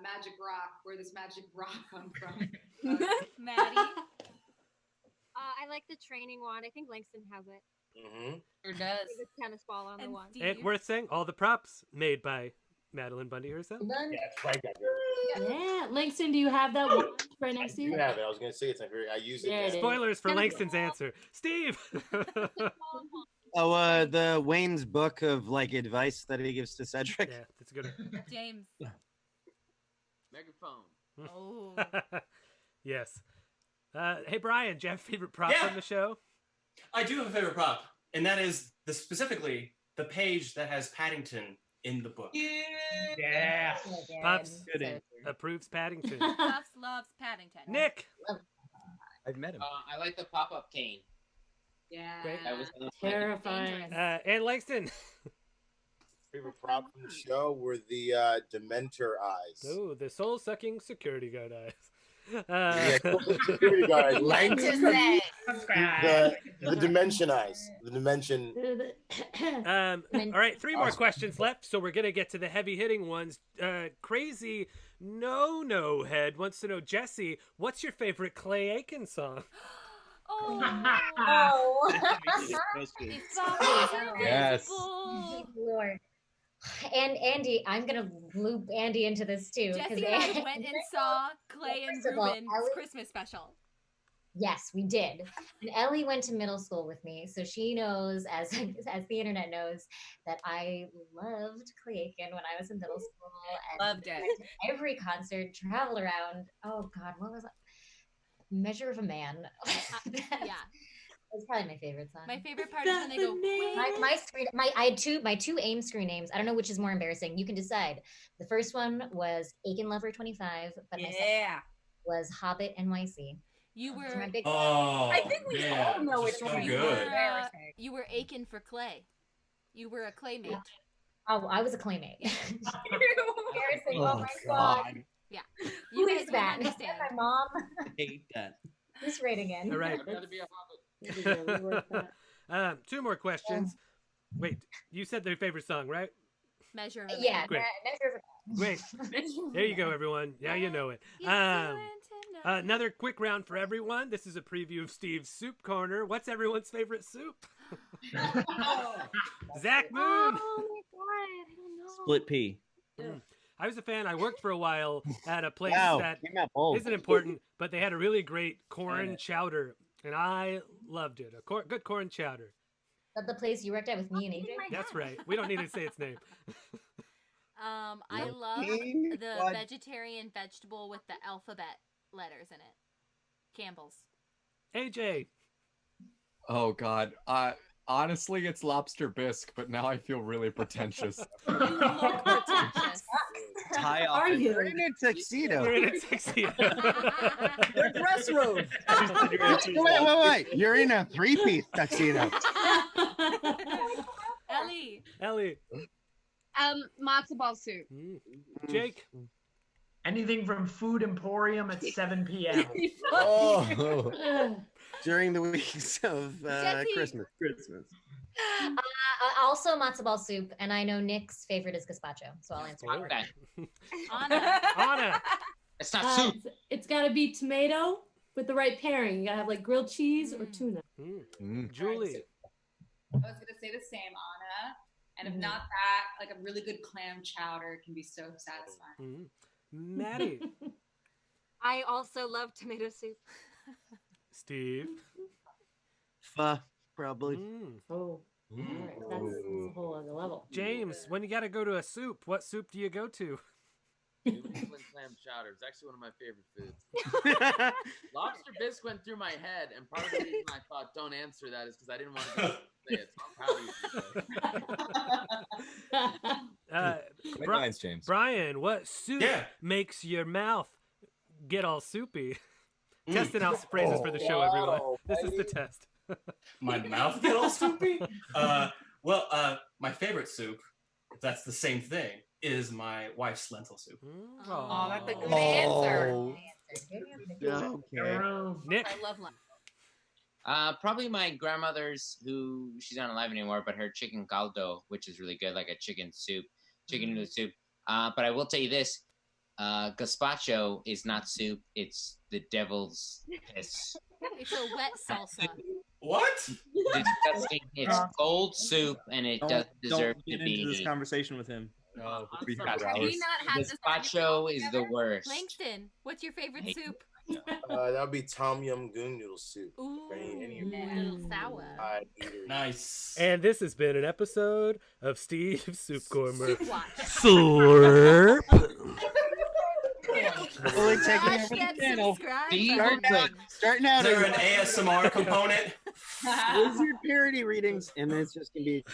Magic rock. Where does magic rock come from? Maddie. I like the training wand. I think Langston has it. Sure does. The tennis ball on the wand. And worth saying, all the props made by Madeleine Bundy herself. Yeah, that's right. Yeah, Langston, do you have that one right next to You you? have it. I was going to say it's I use it. There it is. Spoilers for Langston's answer. Steve. Oh, the Wayne's book of like advice that he gives to Cedric. Yeah, that's a good one. James. Megaphone. Oh. Yes. Hey, Brian, do you have a favorite prop Yeah. from the show? I do have a favorite prop, and that is specifically the page that has Paddington in the book. Yeah. Pops approves Paddington. Puffs loves Paddington. Nick. I've met him. I like the pop-up cane. Yeah. Great. That was Terrifying. And Langston. Favorite prop from the show were the Dementor eyes. Oh, the soul-sucking security guard eyes. Yeah, security guard. Langston. The dimension eyes. The dimension. All right, 3 more questions left, so we're gonna get to the heavy-hitting ones. Crazy No Head wants to know, Jesse, what's your favorite Clay Aiken song? Yes. Lord. And Andy, I'm gonna loop Andy into this too. Jesse and I went and saw Clay and First of all, Ruben's Ellie- Christmas special. Yes, we did. And Ellie went to middle school with me, so she knows, as the internet knows, that I loved Clay Aiken when I was in middle school. And Loved it. went to every concert, traveled around. Oh God, what was it? Measure of a Man. Yeah. That's probably my favorite song. My favorite part is when they go, my two AIM screen names. I don't know which is more embarrassing. You can decide. The first one was Aiken Lover 25, but my second was Hobbit NYC. You were. My big I think we all know which so one you good. were. You were Aiken for Clay. You were a Claymate. Oh, I was a Claymate. Embarrassing. Oh, Oh my God. Yeah. Who You is guys wouldn't that? understand. My mom. Hate that. Who's rating in? All right. I'd rather be a hobbit. 2 more questions. Wait, you said their favorite song, right? Measure of a Yeah. Man. Great. Measure of a Great. There you go, everyone. Yeah, you know it. Another quick round for everyone. This is a preview of Steve's Soup Corner. What's everyone's favorite soup? Zach Moon. Oh my God, I don't know. Split pea. I was a fan. I worked for a while at a place Wow, that came out bold. isn't important, but they had a really great corn chowder, and I loved it. Good corn chowder. Is that the place you worked at with me and AJ? That's right. We don't need to say its name. I love the What? vegetarian vegetable with the alphabet letters in it. Campbell's. AJ. Oh God. Honestly, it's lobster bisque, but now I feel really pretentious. Pretentious. Tie off. Are you? You're in a tuxedo. You're in a tuxedo. They're dress robes. Wait. You're in a 3-piece tuxedo. Ellie. Matzo ball soup. Jake. Anything from Food Emporium at 7 p.m. Oh. During the weeks of Jesse. Christmas. Also matzo ball soup, and I know Nick's favorite is gazpacho, so I'll answer that. Anna. Anna. It's not soup. It's got to be tomato with the right pairing. You got to have like grilled cheese or tuna. Julie. I was gonna say the same, Anna. And if not that, like a really good clam chowder can be so satisfying. Maddie. I also love tomato soup. Steve. Pho, probably. Oh, all right. That's a whole other level. James, when you got to go to a soup, what soup do you go to? New England clam chowder. It's actually one of my favorite foods. Lobster bisque went through my head, and part of the reason I thought don't answer that is because I didn't want to say it. So I'm proud of you. Great lines, James. Brian, what soup makes your mouth get all soupy? Testing out phrases for the show, everyone. This is the test. My mouth get all soupy? My favorite soup, if that's the same thing, is my wife's lentil soup. Oh, that's a good answer. Nick. I love lunch. Probably my grandmother's, who she's not alive anymore, but her chicken caldo, which is really good, like a chicken noodle soup. But I will tell you this, gazpacho is not soup, it's the devil's piss. It's a wet salsa. What? Disgusting. It's cold soup, and it doesn't deserve don't get to be. into this conversation with him. Have we not had this Gazpacho is the worst. Langston, what's your favorite Hate soup? That'll be Tom Yum Goon Noodle Soup. Ooh, Any a little sour. Nice. And this has been an episode of Steve's Soup Corner. Soup Watch. Slurp. Fully taking over the channel. Starting out. Is there an ASMR component? Wizard parody readings, and it's just gonna be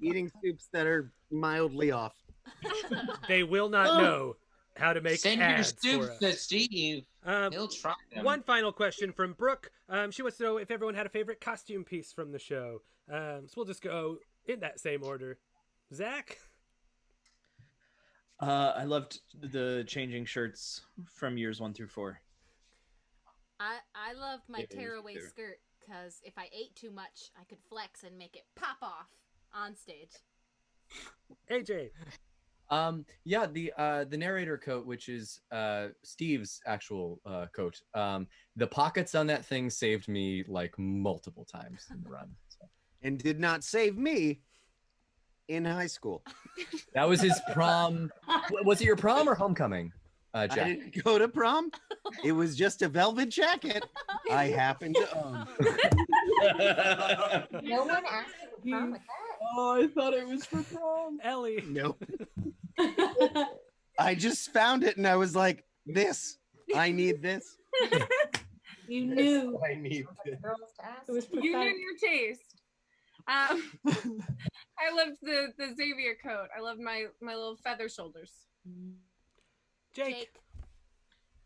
eating soups that are mildly off. They will not know how to make Send ads your for soup us. to Steve. He'll try them. One final question from Brooke. She wants to know if everyone had a favorite costume piece from the show. So we'll just go in that same order. Zach? I loved the changing shirts from years 1 through 4. I loved my Yeah, it was tearaway fair. skirt because if I ate too much, I could flex and make it pop off on stage. AJ? Yeah, the narrator coat, which is Steve's actual coat. The pockets on that thing saved me like multiple times in the run. So. And did not save me in high school. That was his prom. Was it your prom or homecoming, Jack? I didn't go to prom. It was just a velvet jacket I happened to own. No one asked for prom with that. Oh, I thought it was for prom. Ellie. Nope. I just found it and I was like, this. I need this. You knew. I need this. It was You knew your taste. I loved the Xavier coat. I loved my little feather shoulders. Jake.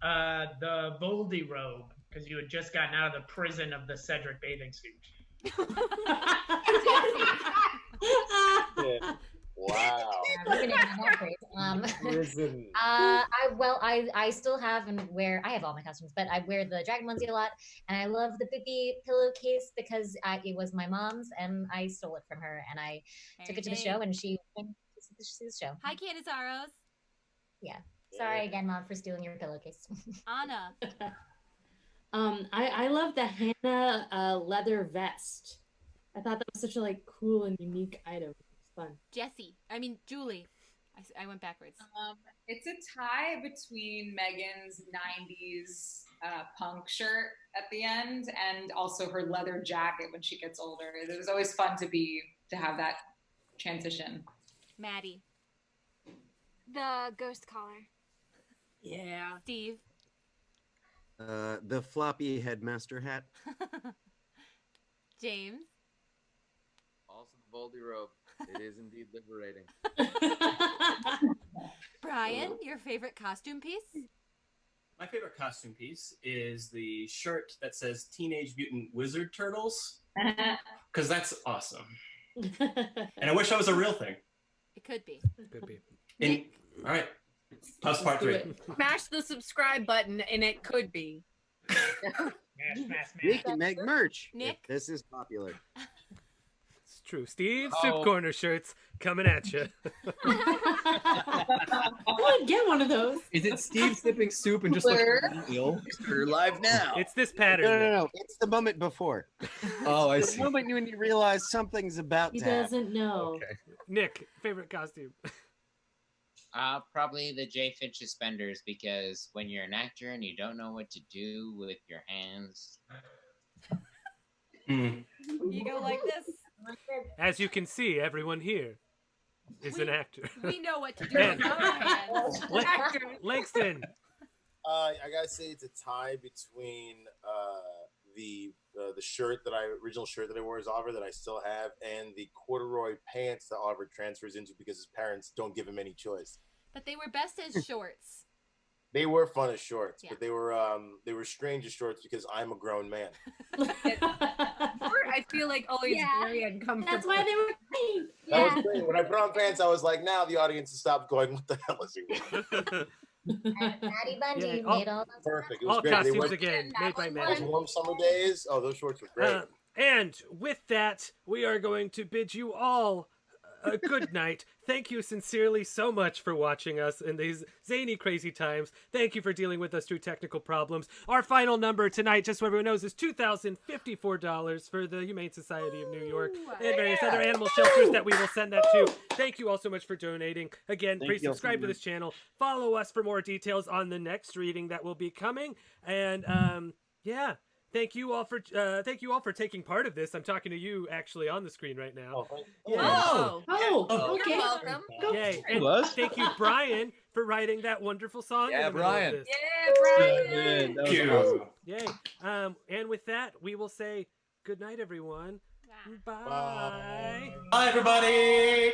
The Voldy robe, because you had just gotten out of the prison of the Cedric bathing suit. Wow. Prison. I still have and wear. I have all my costumes, but I wear the dragon onesie a lot, and I love the Bippy pillowcase because it was my mom's, and I stole it from her, and I took it to the show, and she went to see the show. Hi, Cannizzaro. Yeah. Sorry again, Mom, for stealing your pillowcase. Anna. I love the Hannah leather vest. I thought that was such a like cool and unique item. It's fun. Julie. I went backwards. It's a tie between Megan's 90s punk shirt at the end and also her leather jacket when she gets older. It was always fun to have that transition. Maddie. The ghost collar. Yeah. Steve. The floppy headmaster hat. James. Also the Voldy robe. It is indeed liberating. Brian, your favorite costume piece? My favorite costume piece is the shirt that says Teenage Mutant Wizard Turtles, because that's awesome. And I wish that was a real thing. It could be. Could be. All right. Puffs part 3. Smash the subscribe button, and it could be. We can make merch. Nick? If this is popular. It's true. Steve's Soup Oh. Corner shirts coming at you. I would get one of those. Is it Steve sipping soup and just looking ill? We're live now. It's this pattern. No. It's the moment before. Oh, I The see. moment when you realize something's about He to happen. doesn't know. Okay. Nick, favorite costume? Probably the J. Finch suspenders, because when you're an actor and you don't know what to do with your hands. You go like this. As you can see, everyone here is an actor. We know what to do And- with our hands. Langston. I gotta say it's a tie between the shirt that original shirt that I wore as Oliver that I still have, and the corduroy pants that Oliver transfers into because his parents don't give him any choice. But they were best as shorts. They were fun as shorts, Yeah. but they were strange as shorts because I'm a grown man. I feel like always very uncomfortable. That's why they were great. That was great. When I put on pants, I was like, now the audience has stopped going, what the hell is he wearing? Maddie Bundy Yeah, made all those. Perfect. It was All great. They costumes went, again, made by those men. warm summer days. Oh, those shorts were great. And with that, we are going to bid you all a good night. Thank you sincerely so much for watching us in these zany, crazy times. Thank you for dealing with us through technical problems. Our final number tonight, just so everyone knows, is $2,054 for the Humane Society of New York and various other animal shelters that we will send that to. Thank you all so much for donating. Again, Thank please you all so subscribe to much. this channel. Follow us for more details on the next reading that will be coming. And yeah. Thank you all for taking part of this. I'm talking to you actually on the screen right now. Oh, okay. You're welcome. Yay. And was. thank you, Brian, for writing that wonderful song. Yeah, in the middle of Brian. this. Yeah, Brian. That was awesome. Yay. And with that, we will say good night, everyone. Bye. Bye, everybody.